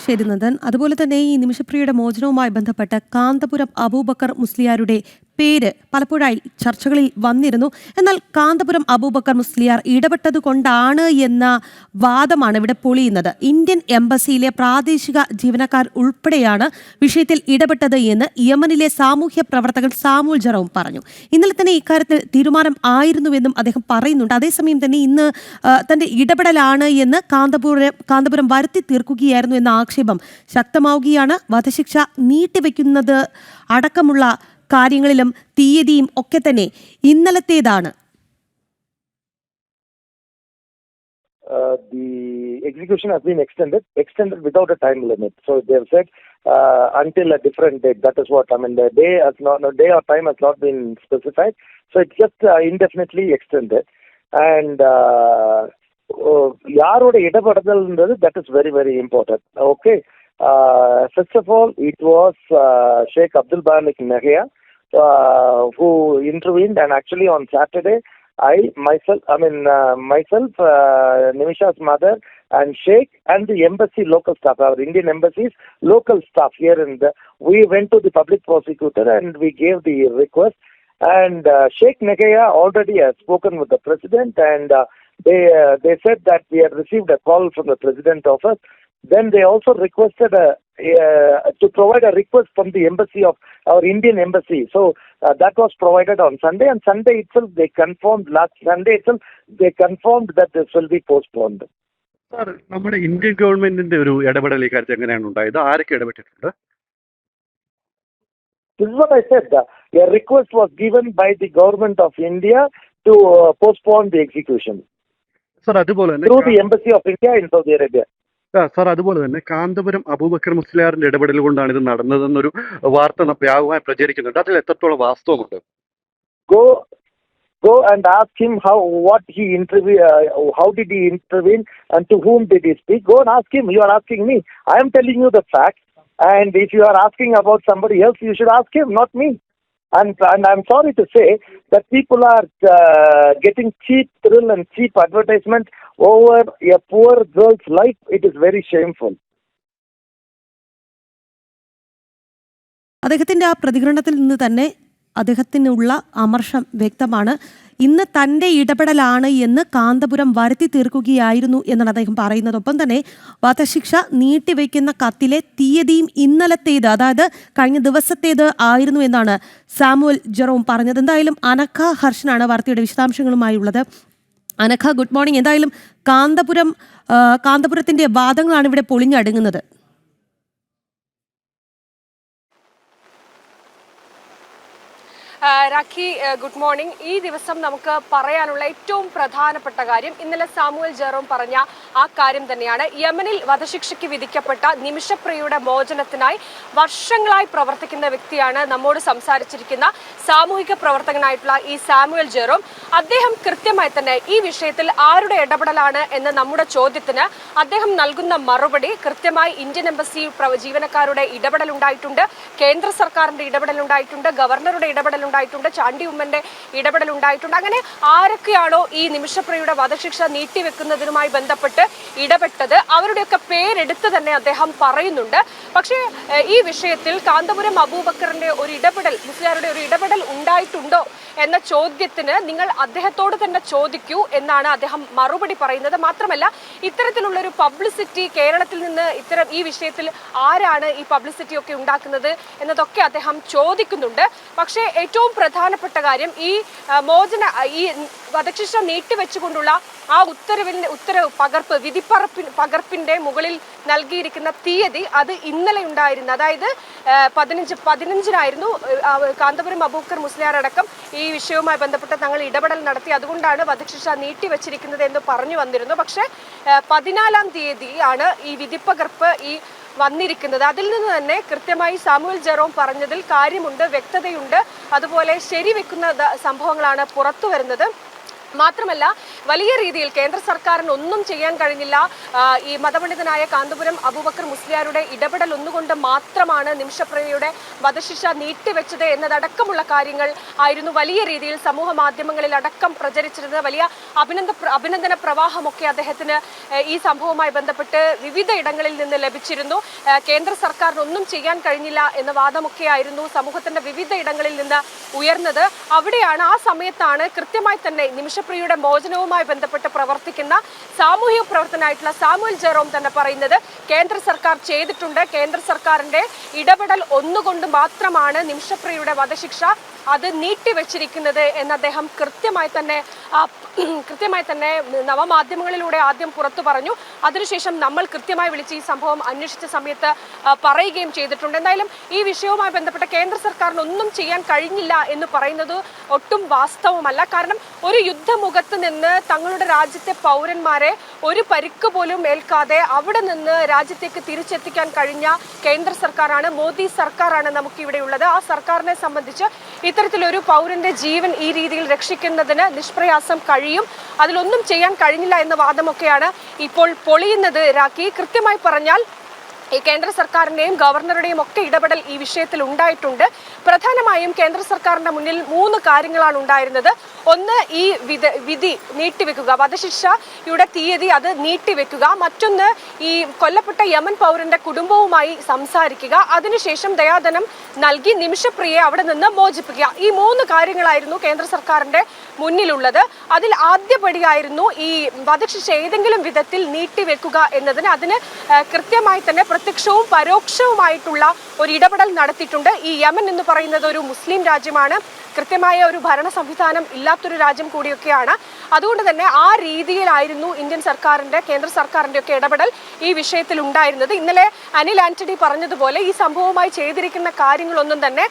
Speaker 1: ശരി നന്ദൻ. അതുപോലെ തന്നെ ഈ നിമിഷപ്രിയയുടെ മോചനവുമായി ബന്ധപ്പെട്ട് കാന്തപുരം അബൂബക്കർ മുസ്ലിയാരുടെ പേര് പലപ്പോഴായി ചർച്ചകളിൽ വന്നിരുന്നു. എന്നാൽ കാന്തപുരം അബൂബക്കർ മുസ്ലിയാർ ഇടപെട്ടത് കൊണ്ടാണ് എന്ന വാദമാണ് ഇവിടെ പൊളിയുന്നത്. ഇന്ത്യൻ എംബസിയിലെ പ്രാദേശിക ജീവനക്കാർ ഉൾപ്പെടെയാണ് വിഷയത്തിൽ ഇടപെട്ടത് എന്ന് യമനിലെ സാമൂഹ്യ പ്രവർത്തകൻ സാമുൽ ജെറോം പറഞ്ഞു. ഇന്നലെ തന്നെ ഇക്കാര്യത്തിൽ തീരുമാനം ആയിരുന്നുവെന്നും അദ്ദേഹം പറയുന്നുണ്ട്. അതേസമയം തന്നെ ഇന്ന് തന്റെ ഇടപെടലാണ് എന്ന് കാന്തപുരം വരുത്തി തീർക്കുകയായിരുന്നു എന്ന ആക്ഷേപം ശക്തമാവുകയാണ്. വധശിക്ഷ നീട്ടിവെക്കുന്നത് അടക്കമുള്ള കാര്യങ്ങളിലും തീയതിയും ഒക്കെ തന്നെ ഇന്നലത്തേതാണ്.
Speaker 5: The execution has been extended without a time limit. So they have said until a different date. That is what I mean. The day or time has not been specified. So it's just indefinitely extended. And yaroda idapadal endadu, that is very, very important. Okay. First of all, it was Sheikh Abdul Banik Nahia who intervened, and actually on Saturday, myself, Nimisha's mother, and Sheikh and the embassy local staff, our Indian embassy's local staff here we went to the public prosecutor and we gave the request. And Sheikh Nahia already has spoken with the president, and they said that we had received a call from the president office. Then they also requested to provide a request from the embassy of our Indian embassy. So that was provided on Sunday, and Sunday itself last Sunday itself they confirmed that this will be postponed.
Speaker 6: Sir, നമ്മുടെ ഇന്ത്യൻ ഗവൺമെന്റിന്റെ ഒരു ഇടപെടൽ ഈ കാര്യത്തിൽ എങ്ങനെയാണ് ഉണ്ടായത്? ആരൊക്കെ ഇടപെട്ടിട്ടുണ്ട്?
Speaker 5: This is what I said. A request was given by the government of India to postpone the execution.
Speaker 6: Sir, അതുപോലെ തന്നെ
Speaker 5: through the embassy of India in Saudi Arabia.
Speaker 6: Sir, അതുപോലെ തന്നെ കാന്തപുരം അബൂബക്കർ മുസ്ലിയാറിന്റെ ഇടപെടൽ കൊണ്ടാണ് ഇത് നടന്നതെന്നൊരു വാർത്ത വ്യാപകമായി പ്രചരിക്കുന്നുണ്ട്. അതിൽ എത്രത്തോളം വാസ്തവമുണ്ട്?
Speaker 5: Go and ask him how did he intervene and to whom did he speak. Go and ask him. You are asking me. I am telling you the facts, and if you are asking about somebody else, you should ask him, not me. And I'm sorry to say that people are getting cheap thrill and cheap advertisement over a poor girl's life. It is very shameful.
Speaker 1: അദ്ദേഹത്തിന്റെ ആ പ്രതികരണത്തിൽ നിന്ന് തന്നെ അദ്ദേഹത്തിനുള്ള അമർഷം വ്യക്തമാണ്. ഇന്ന് തന്റെ ഇടപെടലാണ് എന്ന് കാന്തപുരം വരുത്തി തീർക്കുകയായിരുന്നു എന്നാണ് അദ്ദേഹം പറയുന്നത്. ഒപ്പം തന്നെ വധശിക്ഷ നീട്ടിവെക്കുന്ന കത്തിലെ തീയതിയും ഇന്നലത്തേത്, അതായത് കഴിഞ്ഞ ദിവസത്തേത് ആയിരുന്നു എന്നാണ് സാമുൽ ജെറോം പറഞ്ഞത്. എന്തായാലും അനഘ ഹർഷനാണ് വാർത്തയുടെ വിശദാംശങ്ങളുമായുള്ളത്. Anagha, good morning. എന്തായാലും കാന്തപുരത്തിന്റെ വാദങ്ങളാണ് ഇവിടെ പൊളിഞ്ഞടുങ്ങുന്നത്.
Speaker 7: Rakhi, good morning. ഈ ദിവസം നമുക്ക് പറയാനുള്ള ഏറ്റവും പ്രധാനപ്പെട്ട കാര്യം ഇന്നലെ സാമുവൽ ജെറോം പറഞ്ഞ ആ കാര്യം തന്നെയാണ്. യമനിൽ വധശിക്ഷയ്ക്ക് വിധിക്കപ്പെട്ട നിമിഷപ്രിയയുടെ മോചനത്തിനായി വർഷങ്ങളായി പ്രവർത്തിക്കുന്ന വ്യക്തിയാണ് നമ്മോട് സംസാരിച്ചിരിക്കുന്ന സാമൂഹിക പ്രവർത്തകനായിട്ടുള്ള ഈ സാമുവൽ ജെറോം. അദ്ദേഹം കൃത്യമായി തന്നെ ഈ വിഷയത്തിൽ ആരുടെ ഇടപെടലാണ് എന്ന നമ്മുടെ ചോദ്യത്തിന് അദ്ദേഹം നൽകുന്ന മറുപടി കൃത്യമായി ഇന്ത്യൻ എംബസി ജീവനക്കാരുടെ ഇടപെടലുണ്ടായിട്ടുണ്ട്, കേന്ദ്ര സർക്കാരിന്റെ ഇടപെടലുണ്ടായിട്ടുണ്ട്, ഗവർണറുടെ ഇടപെടലുണ്ടായിട്ടുണ്ട്, ചാണ്ടി ഉമ്മന്റെ ഇടപെടലുണ്ടായിട്ടുണ്ട്. അങ്ങനെ ആരൊക്കെയാണോ ഈ നിമിഷപ്രിയയുടെ വധശിക്ഷ നീട്ടിവെക്കുന്നതിനുമായി ബന്ധപ്പെട്ട് ഇടപെട്ടത് അവരുടെയൊക്കെ പേരെടുത്ത് തന്നെ അദ്ദേഹം പറയുന്നുണ്ട്. പക്ഷേ ഈ വിഷയത്തിൽ കാന്തപുരം അബൂബക്കറിന്റെ ഒരു ഇടപെടൽ, മുസ്ലിയാരുടെ ഒരു ഇടപെടൽ ഉണ്ടായിട്ടുണ്ടോ എന്ന ചോദ്യത്തിന് നിങ്ങൾ അദ്ദേഹത്തോട് തന്നെ ചോദിക്കൂ എന്നാണ് അദ്ദേഹം മറുപടി പറയുന്നത്. മാത്രമല്ല, ഇത്തരത്തിലുള്ള ഒരു പബ്ലിസിറ്റി കേരളത്തിൽ നിന്ന് ഈ വിഷയത്തിൽ ആരാണ് ഈ പബ്ലിസിറ്റി ഒക്കെ ഉണ്ടാക്കുന്നത് എന്നതൊക്കെ അദ്ദേഹം ചോദിക്കുന്നുണ്ട്. പക്ഷേ ഏറ്റവും പ്രധാനപ്പെട്ട കാര്യം ഈ വധശിക്ഷ നീട്ടിവെച്ചുകൊണ്ടുള്ള ആ ഉത്തരവ് പകർപ്പിന്റെ മുകളിൽ നൽകിയിരിക്കുന്ന തീയതി അത് ഇന്നലെ ഉണ്ടായിരുന്നു. അതായത് 15-15 കാന്തപുരം അബൂബക്കർ മുസ്ലിയാർ അടക്കം ഈ വിഷയവുമായി ബന്ധപ്പെട്ട് തങ്ങൾ ഇടപെടൽ നടത്തി, അതുകൊണ്ടാണ് വധശിക്ഷ നീട്ടിവെച്ചിരിക്കുന്നത് എന്ന് പറഞ്ഞു വന്നിരുന്നു. പക്ഷേ 14-ാം തീയതിയാണ് ഈ വിധിപ്പകർപ്പ് വന്നിരിക്കുന്നത്. അതിൽ നിന്ന് തന്നെ കൃത്യമായി സാമുവൽ ജെറോം പറഞ്ഞതിൽ കാര്യമുണ്ട്, വ്യക്തതയുണ്ട്, അതുപോലെ ശരിവെക്കുന്ന സംഭവങ്ങളാണ് പുറത്തു വരുന്നത്. മാത്രമല്ല വലിയ രീതിയിൽ കേന്ദ്ര സർക്കാരിന് ഒന്നും ചെയ്യാൻ കഴിഞ്ഞില്ല. ഈ മതപണ്ഡിതനായ കാന്തപുരം അബൂബക്കർ മുസ്ലിയാരുടെ ഇടപെടൽ ഒന്നുകൊണ്ട് മാത്രമാണ് നിമിഷപ്രിയയുടെ വധശിക്ഷ നീട്ടിവെച്ചത് എന്നതടക്കമുള്ള കാര്യങ്ങൾ ആയിരുന്നു വലിയ രീതിയിൽ സമൂഹ മാധ്യമങ്ങളിൽ അടക്കം പ്രചരിച്ചിരുന്നത്. വലിയ അഭിനന്ദന പ്രവാഹമൊക്കെ അദ്ദേഹത്തിന് ഈ സംഭവവുമായി ബന്ധപ്പെട്ട് വിവിധ ഇടങ്ങളിൽ നിന്ന് ലഭിച്ചിരുന്നു. കേന്ദ്ര സർക്കാരിന് ഒന്നും ചെയ്യാൻ കഴിഞ്ഞില്ല എന്ന വാദമൊക്കെയായിരുന്നു സമൂഹത്തിന്റെ വിവിധ ഇടങ്ങളിൽ നിന്ന് ഉയർന്നത്. അവിടെയാണ് ആ സമയത്താണ് കൃത്യമായി തന്നെ നിമിഷപ്രിയയുടെ മോചനവുമായി ബന്ധപ്പെട്ട് പ്രവർത്തിക്കുന്ന സാമൂഹിക പ്രവർത്തനമായിട്ടുള്ള സാമുവൽ ജെറോം തന്നെ പറയുന്നത് കേന്ദ്ര സർക്കാർ ചെയ്തിട്ടുണ്ട്. കേന്ദ്ര സർക്കാരിന്റെ ഇടപെടൽ ഒന്നുകൊണ്ട് മാത്രമാണ് നിമിഷപ്രിയയുടെ വധശിക്ഷ അത് നീട്ടിവെച്ചിരിക്കുന്നത് എന്ന് അദ്ദേഹം കൃത്യമായി തന്നെ നവമാധ്യമങ്ങളിലൂടെ ആദ്യം പുറത്തു പറഞ്ഞു. അതിനുശേഷം നമ്മൾ കൃത്യമായി വിളിച്ച് ഈ സംഭവം അന്വേഷിച്ച സമയത്ത് പറയുകയും ചെയ്തിട്ടുണ്ട്. എന്തായാലും ഈ വിഷയവുമായി ബന്ധപ്പെട്ട കേന്ദ്ര സർക്കാരിന് ഒന്നും ചെയ്യാൻ കഴിഞ്ഞില്ല എന്ന് പറയുന്നത് ഒട്ടും വാസ്തവമല്ല. കാരണം ഒരു യുദ്ധമുഖത്ത് നിന്ന് തങ്ങളുടെ രാജ്യത്തെ പൗരന്മാരെ ഒരു പരിക്ക് പോലും ഏൽക്കാതെ അവിടെ നിന്ന് രാജ്യത്തേക്ക് തിരിച്ചെത്തിക്കാൻ കഴിഞ്ഞ കേന്ദ്ര സർക്കാരാണ്, മോദി സർക്കാരാണ് നമുക്കിവിടെയുള്ളത്. ആ സർക്കാരിനെ സംബന്ധിച്ച് ഇത്തരത്തിലൊരു പൗരന്റെ ജീവൻ ഈ രീതിയിൽ രക്ഷിക്കുന്നതിന് നിഷ്പ്രയാസം കഴിയും. അതിലൊന്നും ചെയ്യാൻ കഴിഞ്ഞില്ല എന്ന വാദമൊക്കെയാണ് ഇപ്പോൾ പൊളിയുന്നത്. രാഖി, കൃത്യമായി പറഞ്ഞാൽ ഈ കേന്ദ്ര സർക്കാരിന്റെയും ഗവർണറുടെയും ഒക്കെ ഇടപെടൽ ഈ വിഷയത്തിൽ ഉണ്ടായിട്ടുണ്ട്. പ്രധാനമായും കേന്ദ്ര സർക്കാരിന്റെ മുന്നിൽ 3 കാര്യങ്ങളാണ് ഉണ്ടായിരുന്നത്. ഒന്ന്, ഈ വിധി നീട്ടിവെക്കുക, വധശിക്ഷയുടെ തീയതി അത് നീട്ടിവെക്കുക. മറ്റൊന്ന്, ഈ കൊല്ലപ്പെട്ട യമൻ പൗരന്റെ കുടുംബവുമായി സംസാരിക്കുക. അതിനുശേഷം ദയാധനം നൽകി നിമിഷപ്രിയയെ അവിടെ നിന്ന് മോചിപ്പിക്കുക. ഈ 3 കാര്യങ്ങളായിരുന്നു കേന്ദ്ര സർക്കാരിന്റെ മുന്നിലുള്ളത്. അതിൽ ആദ്യപടിയായിരുന്നു ഈ വധശിക്ഷ ഏതെങ്കിലും വിധത്തിൽ നീട്ടിവെക്കുക എന്നതിന്. അതിന് കൃത്യമായി തന്നെ പ്രത്യക്ഷവും പരോക്ഷവുമായിട്ടുള്ള ഒരു ഇടപെടൽ നടത്തിയിട്ടുണ്ട്. ഈ യമൻ എന്ന് പറയുന്നത് ഒരു മുസ്ലിം രാജ്യമാണ്, കൃത്യമായ ഒരു ഭരണ സംവിധാനം ഇല്ലാത്തൊരു രാജ്യം കൂടിയൊക്കെയാണ്. അതുകൊണ്ട് തന്നെ ആ രീതിയിലായിരുന്നു ഇന്ത്യൻ സർക്കാരിന്റെ, കേന്ദ്ര സർക്കാരിന്റെ ഒക്കെ ഇടപെടൽ ഈ വിഷയത്തിൽ ഉണ്ടായിരുന്നത്. ഇന്നലെ അനിൽ ആന്റണി പറഞ്ഞതുപോലെ ഈ സംഭവവുമായി ചെയ്തിരിക്കുന്ന കാര്യങ്ങളൊന്നും തന്നെ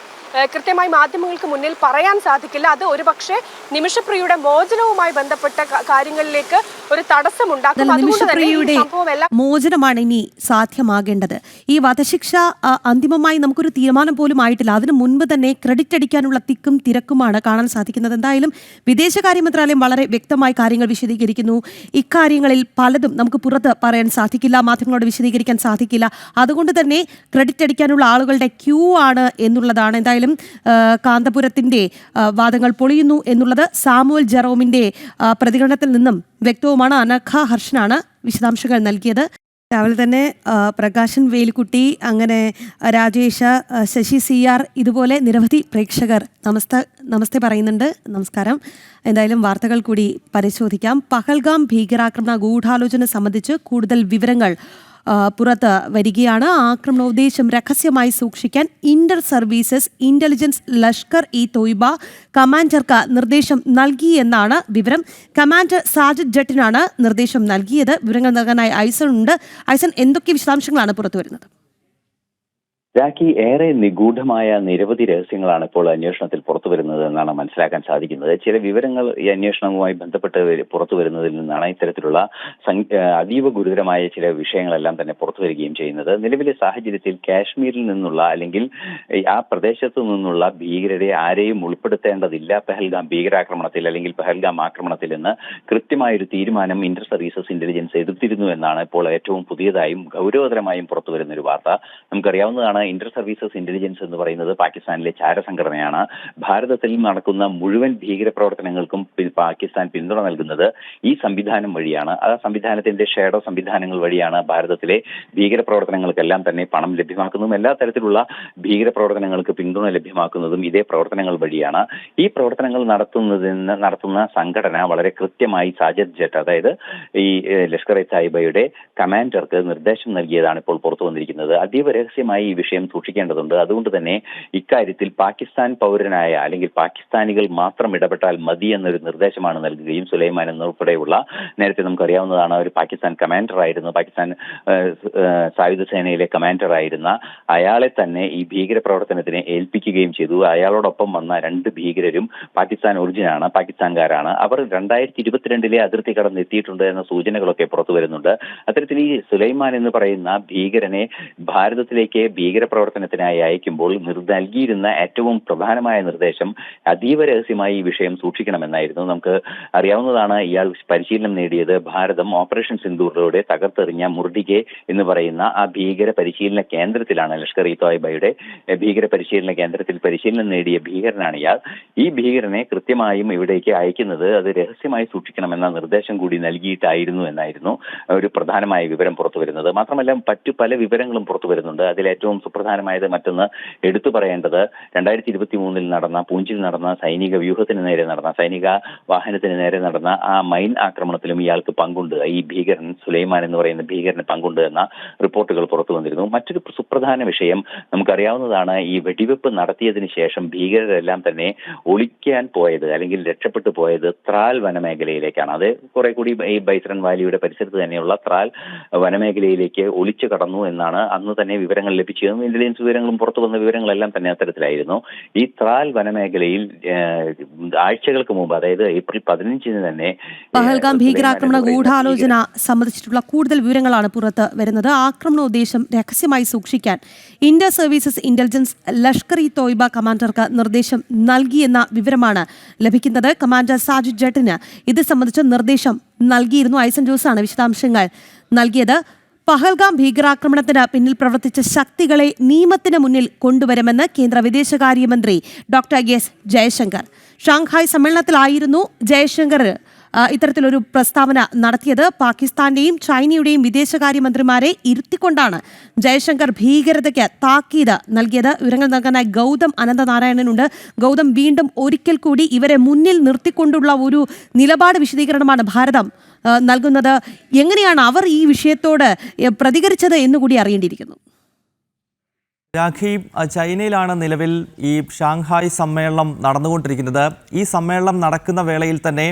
Speaker 7: കൃത്യമായി മാധ്യമങ്ങൾക്ക് മുന്നിൽ പറയാൻ സാധിക്കില്ല. അത് ഒരുപക്ഷെ നിമിഷപ്രിയയുടെ മോചനവുമായി ബന്ധപ്പെട്ട കാര്യങ്ങളിലേക്ക് ഒരു തടസ്സമുണ്ടാക്കും. അതുകൊണ്ട് തന്നെ ഈ സംഭവമെല്ലാം
Speaker 1: മോചനമാണ് ഇനി സാധ്യമാകേണ്ടത്. ഈ വധശിക്ഷ അന്തിമമായി നമുക്കൊരു തീരുമാനം പോലും ആയിട്ടില്ല. അതിനു മുൻപ് തന്നെ ക്രെഡിറ്റ് അടിക്കാനുള്ള തിക്കും തിരക്കുമാണ് കാണാൻ സാധിക്കുന്നത്. എന്തായാലും വിദേശകാര്യ മന്ത്രാലയം വളരെ വ്യക്തമായി കാര്യങ്ങൾ വിശദീകരിക്കുന്നു. ഇക്കാര്യങ്ങളിൽ പലതും നമുക്ക് പുറത്ത് പറയാൻ സാധിക്കില്ല, മാധ്യമങ്ങളോട് വിശദീകരിക്കാൻ സാധിക്കില്ല. അതുകൊണ്ട് തന്നെ ക്രെഡിറ്റ് അടിക്കാനുള്ള ആളുകളുടെ ക്യൂ ആണ് എന്നുള്ളതാണ്. എന്തായാലും കാന്തപുരത്തിന്റെ വാദങ്ങൾ പൊളിയുന്നു എന്നുള്ളത് സാമുവൽ ജെറോമിന്റെ പ്രതികരണത്തിൽ നിന്നും വ്യക്തവുമാണ്. അനഘ ഹർഷനാണ് വിശദാംശങ്ങൾ നൽകിയത്. രാവിലെ തന്നെ പ്രകാശൻ വേലിക്കുട്ടി, അങ്ങനെ രാജേഷ്, ശശി CR, ഇതുപോലെ നിരവധി പ്രേക്ഷകർ നമസ്തേ പറയുന്നുണ്ട്. നമസ്കാരം. എന്തായാലും വാർത്തകൾ കൂടി പരിശോധിക്കാം. പഹൽഗാം ഭീകരാക്രമണ ഗൂഢാലോചന സംബന്ധിച്ച് കൂടുതൽ വിവരങ്ങൾ പുറത്ത് വരികയാണ്. ആക്രമണോദ്ദേശം രഹസ്യമായി സൂക്ഷിക്കാൻ Inter Services Intelligence Lashkar e Taiba കമാൻഡർക്ക് നിർദ്ദേശം നൽകിയെന്നാണ് വിവരം. കമാൻഡർ സാജിദ് ജട്ടിനാണ് നിർദ്ദേശം നൽകിയത്. വിവരങ്ങൾ നൽകാനായി ഐസൺ ഉണ്ട്. ഐസൺ, എന്തൊക്കെ വിശദാംശങ്ങളാണ് പുറത്തു വരുന്നത്?
Speaker 8: രാഖി, ഏറെ നിഗൂഢമായ നിരവധി രഹസ്യങ്ങളാണ് ഇപ്പോൾ അന്വേഷണത്തിൽ പുറത്തു വരുന്നത് എന്നാണ് മനസ്സിലാക്കാൻ സാധിക്കുന്നത്. ചില വിവരങ്ങൾ ഈ അന്വേഷണവുമായി ബന്ധപ്പെട്ട് പുറത്തു വരുന്നതിൽ നിന്നാണ് ഇത്തരത്തിലുള്ള അതീവ ഗുരുതരമായ ചില വിഷയങ്ങളെല്ലാം തന്നെ പുറത്തു വരികയും ചെയ്യുന്നത്. നിലവിലെ സാഹചര്യത്തിൽ കാശ്മീരിൽ നിന്നുള്ള അല്ലെങ്കിൽ ആ പ്രദേശത്തു നിന്നുള്ള ഭീകരരെ ആരെയും ഉൾപ്പെടുത്തേണ്ടതില്ല പഹൽഗാം ഭീകരാക്രമണത്തിൽ അല്ലെങ്കിൽ പഹൽഗാം ആക്രമണത്തിൽ എന്ന് കൃത്യമായൊരു തീരുമാനം ഇന്റർ സർവീസസ് ഇന്റലിജൻസ് എടുത്തിരുന്നു എന്നാണ് ഇപ്പോൾ ഏറ്റവും പുതിയതായും ഗൗരവതരമായും പുറത്തു വരുന്ന ഒരു വാർത്ത. നമുക്കറിയാവുന്നതാണ്, ഇന്റർ സർവീസസ് ഇന്റലിജൻസ് എന്ന് പറയുന്നത് പാകിസ്ഥാനിലെ ചാരസംഘടനയാണ്. ഭാരതത്തിൽ നടക്കുന്ന മുഴുവൻ ഭീകരപ്രവർത്തനങ്ങൾക്കും പാകിസ്ഥാൻ പിന്തുണ നൽകുന്നത് ഈ സംവിധാനം വഴിയാണ്. ആ സംവിധാനത്തിന്റെ ഷേഡോ സംവിധാനങ്ങൾ വഴിയാണ് ഭാരതത്തിലെ ഭീകരപ്രവർത്തനങ്ങൾക്കെല്ലാം തന്നെ പണം ലഭ്യമാക്കുന്നതും എല്ലാ തരത്തിലുള്ള ഭീകരപ്രവർത്തനങ്ങൾക്ക് പിന്തുണ ലഭ്യമാക്കുന്നതും ഇതേ പ്രവർത്തനങ്ങൾ വഴിയാണ്. ഈ പ്രവർത്തനങ്ങൾ നടത്തുന്ന സംഘടന വളരെ കൃത്യമായി സാജിദ് ജട്ട്, അതായത് ഈ ലഷ്കർ എ തായിബയുടെ കമാൻഡർക്ക് നിർദ്ദേശം നൽകിയതാണ് ഇപ്പോൾ പുറത്തു വന്നിരിക്കുന്നത്. അതീവ രഹസ്യമായി ഈ വിഷയം സൂക്ഷിക്കേണ്ടതുണ്ട്. അതുകൊണ്ട് തന്നെ ഇക്കാര്യത്തിൽ പാകിസ്ഥാൻ പൗരനായ അല്ലെങ്കിൽ പാകിസ്ഥാനികൾ മാത്രം ഇടപെട്ടാൽ മതി എന്നൊരു നിർദ്ദേശമാണ് നൽകുകയും സുലൈമാൻ എന്നുൾപ്പെടെയുള്ള, നേരത്തെ നമുക്കറിയാവുന്നതാണ്, ഒരു പാകിസ്ഥാൻ കമാൻഡർ ആയിരുന്നു, പാകിസ്ഥാൻ സായുധ സേനയിലെ കമാൻഡർ ആയിരുന്ന അയാളെ തന്നെ ഈ ഭീകരപ്രവർത്തനത്തിന് ഏൽപ്പിക്കുകയും ചെയ്തു. അയാളോടൊപ്പം വന്ന 2 ഭീകരരും പാകിസ്ഥാൻ ഒറിജിനാണ്, പാകിസ്ഥാൻകാരാണ്. അവർ 2022 അതിർത്തി കടന്നെത്തിയിട്ടുണ്ട് എന്ന സൂചനകളൊക്കെ പുറത്തു വരുന്നുണ്ട്. അത്തരത്തിൽ ഈ സുലൈമാൻ എന്ന് പറയുന്ന ഭീകരനെ ഭാരതത്തിലേക്ക് ഭീകര ഭീകരപ്രവർത്തനത്തിനായി അയക്കുമ്പോൾ നൽകിയിരുന്ന ഏറ്റവും പ്രധാനമായ നിർദ്ദേശം അതീവ രഹസ്യമായി ഈ വിഷയം സൂക്ഷിക്കണമെന്നായിരുന്നു. നമുക്ക് അറിയാവുന്നതാണ്, ഇയാൾ പരിശീലനം നേടിയത് ഭാരതം ഓപ്പറേഷൻ സിന്ദൂറിലൂടെ തകർത്തെറിഞ്ഞ മുർഡിഗെ എന്ന് പറയുന്ന ആ ഭീകര പരിശീലന കേന്ദ്രത്തിലാണ്. ലഷ്കർ ഇ തോയ്ബയുടെ ഭീകര പരിശീലന കേന്ദ്രത്തിൽ പരിശീലനം നേടിയ ഭീകരനാണ് ഇയാൾ. ഈ ഭീകരനെ കൃത്യമായും ഇവിടേക്ക് അയക്കുന്നത് അത് രഹസ്യമായി സൂക്ഷിക്കണമെന്ന നിർദ്ദേശം കൂടി നൽകിയിട്ടായിരുന്നു എന്നായിരുന്നു ഒരു പ്രധാനമായ വിവരം പുറത്തു വരുന്നത്. മാത്രമല്ല മറ്റു പല വിവരങ്ങളും പുറത്തു വരുന്നുണ്ട്. അതിലേറ്റവും സുപ്രധാനമായത് മറ്റൊന്ന് എടുത്തു പറയേണ്ടത് 2023 നടന്ന പൂഞ്ചിൽ നടന്ന സൈനിക വ്യൂഹത്തിന് നേരെ നടന്ന സൈനിക വാഹനത്തിന് നേരെ നടന്ന ആ മൈൻ ആക്രമണത്തിലും ഇയാൾക്ക് പങ്കുണ്ട്. ഈ ഭീകരൻ സുലൈമാൻ എന്ന് പറയുന്ന ഭീകരന് പങ്കുണ്ട് എന്ന റിപ്പോർട്ടുകൾ പുറത്തു വന്നിരുന്നു. മറ്റൊരു സുപ്രധാന വിഷയം നമുക്കറിയാവുന്നതാണ്, ഈ വെടിവെപ്പ് നടത്തിയതിനു ശേഷം ഭീകരരെല്ലാം തന്നെ ഒളിക്കാൻ പോയത് അല്ലെങ്കിൽ രക്ഷപ്പെട്ടു പോയത് ത്രാൽ വനമേഖലയിലേക്കാണ്. അത് കുറെ കൂടി ഈ ബൈസറൻ വാലിയുടെ പരിസരത്ത് തന്നെയുള്ള ത്രാൽ വനമേഖലയിലേക്ക് ഒളിച്ചു കടന്നു എന്നാണ് അന്ന് തന്നെ വിവരങ്ങൾ ലഭിച്ചതും ഇന്റലിജൻസ് വിവരങ്ങളും പുറത്തു വന്ന വിവരങ്ങളെല്ലാം തന്നെ അത്തരത്തിലായിരുന്നു. ഈ ത്രാൽ വനമേഖലയിൽ ആഴ്ചകൾക്ക് മുമ്പ്, അതായത് ഏപ്രിൽ 15 തന്നെ
Speaker 1: പഹൽഗാം ഭീകരാക്രമണ ഗൂഢാലോചന സംബന്ധിച്ചിട്ടുള്ള കൂടുതൽ വിവരങ്ങളാണ് പുറത്ത് വരുന്നത്. ആക്രമണ ഉദ്ദേശം രഹസ്യമായി സൂക്ഷിക്കാൻ Inter Services Intelligence Lashkar e Taiba കമാൻഡർക്ക് നിർദ്ദേശം നൽകിയെന്ന വിവരമാണ് ലഭിക്കുന്നത്. കമാൻഡർ സാജിദ് ജട്ടിന് ഇത് സംബന്ധിച്ച നിർദ്ദേശം നൽകിയിരുന്നു. ഐസൻ ജോസാണ് വിശദാംശങ്ങൾ നൽകിയത്. പഹൽഗാം ഭീകരാക്രമണത്തിന് പിന്നിൽ പ്രവർത്തിച്ച ശക്തികളെ നിയമത്തിന് മുന്നിൽ കൊണ്ടുവരുമെന്ന് കേന്ദ്ര വിദേശകാര്യമന്ത്രി ഡോക്ടർ എസ് ജയശങ്കർ. ഷാങ്ഹായ് സമ്മേളനത്തിലായിരുന്നു ജയശങ്കർ ഇത്തരത്തിലൊരു പ്രസ്താവന നടത്തിയത്. പാകിസ്ഥാന്റെയും ചൈനയുടെയും വിദേശകാര്യമന്ത്രിമാരെ ഇരുത്തിക്കൊണ്ടാണ് ജയശങ്കർ ഭീകരതയ്ക്ക് താക്കീത് നൽകിയത്. വിവരങ്ങൾ നൽകാനായി ഗൗതം അനന്തനാരായണനുണ്ട്. ഗൗതം, വീണ്ടും ഒരിക്കൽ കൂടി ഇവരെ മുന്നിൽ നിർത്തിക്കൊണ്ടുള്ള ഒരു നിലപാട് വിശദീകരണമാണ് ഭാരതം നൽകുന്നത്. എങ്ങനെയാണ് അവർ ഈ വിഷയത്തോട് പ്രതികരിച്ചത് എന്നുകൂടി അറിയേണ്ടിയിരിക്കുന്നു.
Speaker 9: രാഖി, ചൈനയിലാണ് നിലവിൽ ഈ ഷാങ്ഹായ് സമ്മേളനം നടന്നുകൊണ്ടിരിക്കുന്നത്. ഈ സമ്മേളനം നടക്കുന്ന വേളയിൽ തന്നെ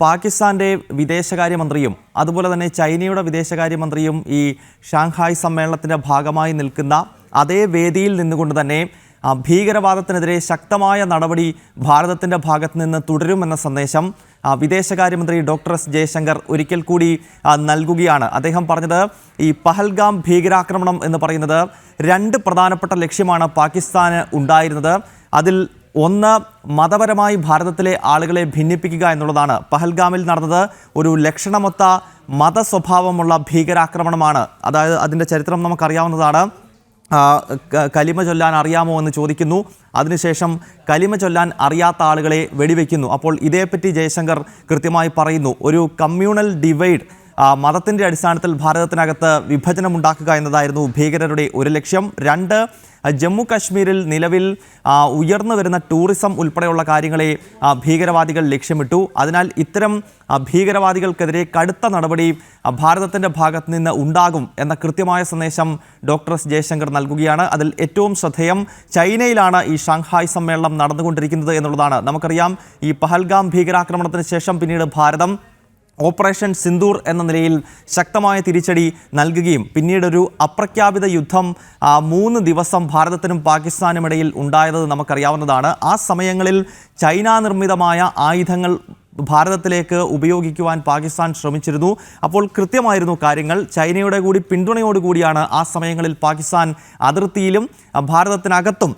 Speaker 9: പാകിസ്ഥാൻ്റെ വിദേശകാര്യമന്ത്രിയും അതുപോലെ തന്നെ ചൈനയുടെ വിദേശകാര്യമന്ത്രിയും ഈ ഷാങ്ഹായ് സമ്മേളനത്തിൻ്റെ ഭാഗമായി നിൽക്കുന്ന അതേ വേദിയിൽ നിന്നുകൊണ്ട് തന്നെ ഭീകരവാദത്തിനെതിരെ ശക്തമായ നടപടി ഭാരതത്തിൻ്റെ ഭാഗത്ത് നിന്ന് തുടരുമെന്ന സന്ദേശം വിദേശകാര്യമന്ത്രി ഡോക്ടർ എസ് ജയശങ്കർ ഒരിക്കൽ കൂടി നൽകുകയാണ്. അദ്ദേഹം പറഞ്ഞത്, ഈ പഹൽഗാം ഭീകരാക്രമണം എന്ന് പറയുന്നത് 2 പ്രധാനപ്പെട്ട ലക്ഷ്യമാണ് പാകിസ്ഥാന് ഉണ്ടായിരുന്നത്. അതിൽ ഒന്ന്, മതപരമായി ഭാരതത്തിലെ ആളുകളെ ഭിന്നിപ്പിക്കുക എന്നുള്ളതാണ്. പഹൽഗാമിൽ നടന്നത് ഒരു ലക്ഷണമൊത്ത മതസ്വഭാവമുള്ള ഭീകരാക്രമണമാണ്. അതായത് അതിൻ്റെ ചരിത്രം നമുക്കറിയാവുന്നതാണ്. കലിമ ചൊല്ലാൻ അറിയാമോ എന്ന് ചോദിക്കുന്നു. അതിനുശേഷം കലിമ ചൊല്ലാൻ അറിയാത്ത ആളുകളെ വെടിവെക്കുന്നു. അപ്പോൾ ഇതേപ്പറ്റി ജയശങ്കർ കൃത്യമായി പറയുന്നു, ഒരു കമ്മ്യൂണൽ ഡിവൈഡ്, മതത്തിൻ്റെ അടിസ്ഥാനത്തിൽ ഭാരതത്തിനകത്ത് വിഭജനമുണ്ടാക്കുക എന്നതായിരുന്നു ഭീകരരുടെ ഒരു ലക്ഷ്യം. 2, ജമ്മു കാശ്മീരിൽ നിലവിൽ ഉയർന്നു വരുന്ന ടൂറിസം ഉൾപ്പെടെയുള്ള കാര്യങ്ങളെ ഭീകരവാദികൾ ലക്ഷ്യമിട്ടു. അതിനാൽ ഇത്തരം ഭീകരവാദികൾക്കെതിരെ കടുത്ത നടപടി ഭാരതത്തിൻ്റെ ഭാഗത്ത് നിന്ന് ഉണ്ടാകും എന്ന കൃത്യമായ സന്ദേശം ഡോക്ടർ എസ് ജയശങ്കർ നൽകുകയാണ്. അതിൽ ഏറ്റവും ശ്രദ്ധേയം ചൈനയിലാണ് ഈ ഷാങ്ഹായ് സമ്മേളനം നടന്നുകൊണ്ടിരിക്കുന്നത് എന്നുള്ളതാണ്. നമുക്കറിയാം, ഈ പഹൽഗാം ഭീകരാക്രമണത്തിന് ശേഷം പിന്നീട് ഭാരതം ഓപ്പറേഷൻ സിന്ദൂർ എന്ന നിലയിൽ ശക്തമായ തിരിച്ചടി നൽകുകയും പിന്നീടൊരു അപ്രഖ്യാപിത യുദ്ധം 3 ദിവസം ഭാരതത്തിനും പാകിസ്ഥാനുമിടയിൽ ഉണ്ടായത് നമുക്കറിയാവുന്നതാണ്. ആ സമയങ്ങളിൽ ചൈന നിർമ്മിതമായ ആയുധങ്ങൾ ഭാരതത്തിലേക്ക് ഉപയോഗിക്കുവാൻ പാകിസ്ഥാൻ ശ്രമിച്ചിരുന്നു. അപ്പോൾ കൃത്യമായിരുന്നു കാര്യങ്ങൾ. ചൈനയുടെ കൂടി പിന്തുണയോടുകൂടിയാണ് ആ സമയങ്ങളിൽ പാകിസ്ഥാൻ അതിർത്തിയിലും ഭാരതത്തിനകത്തും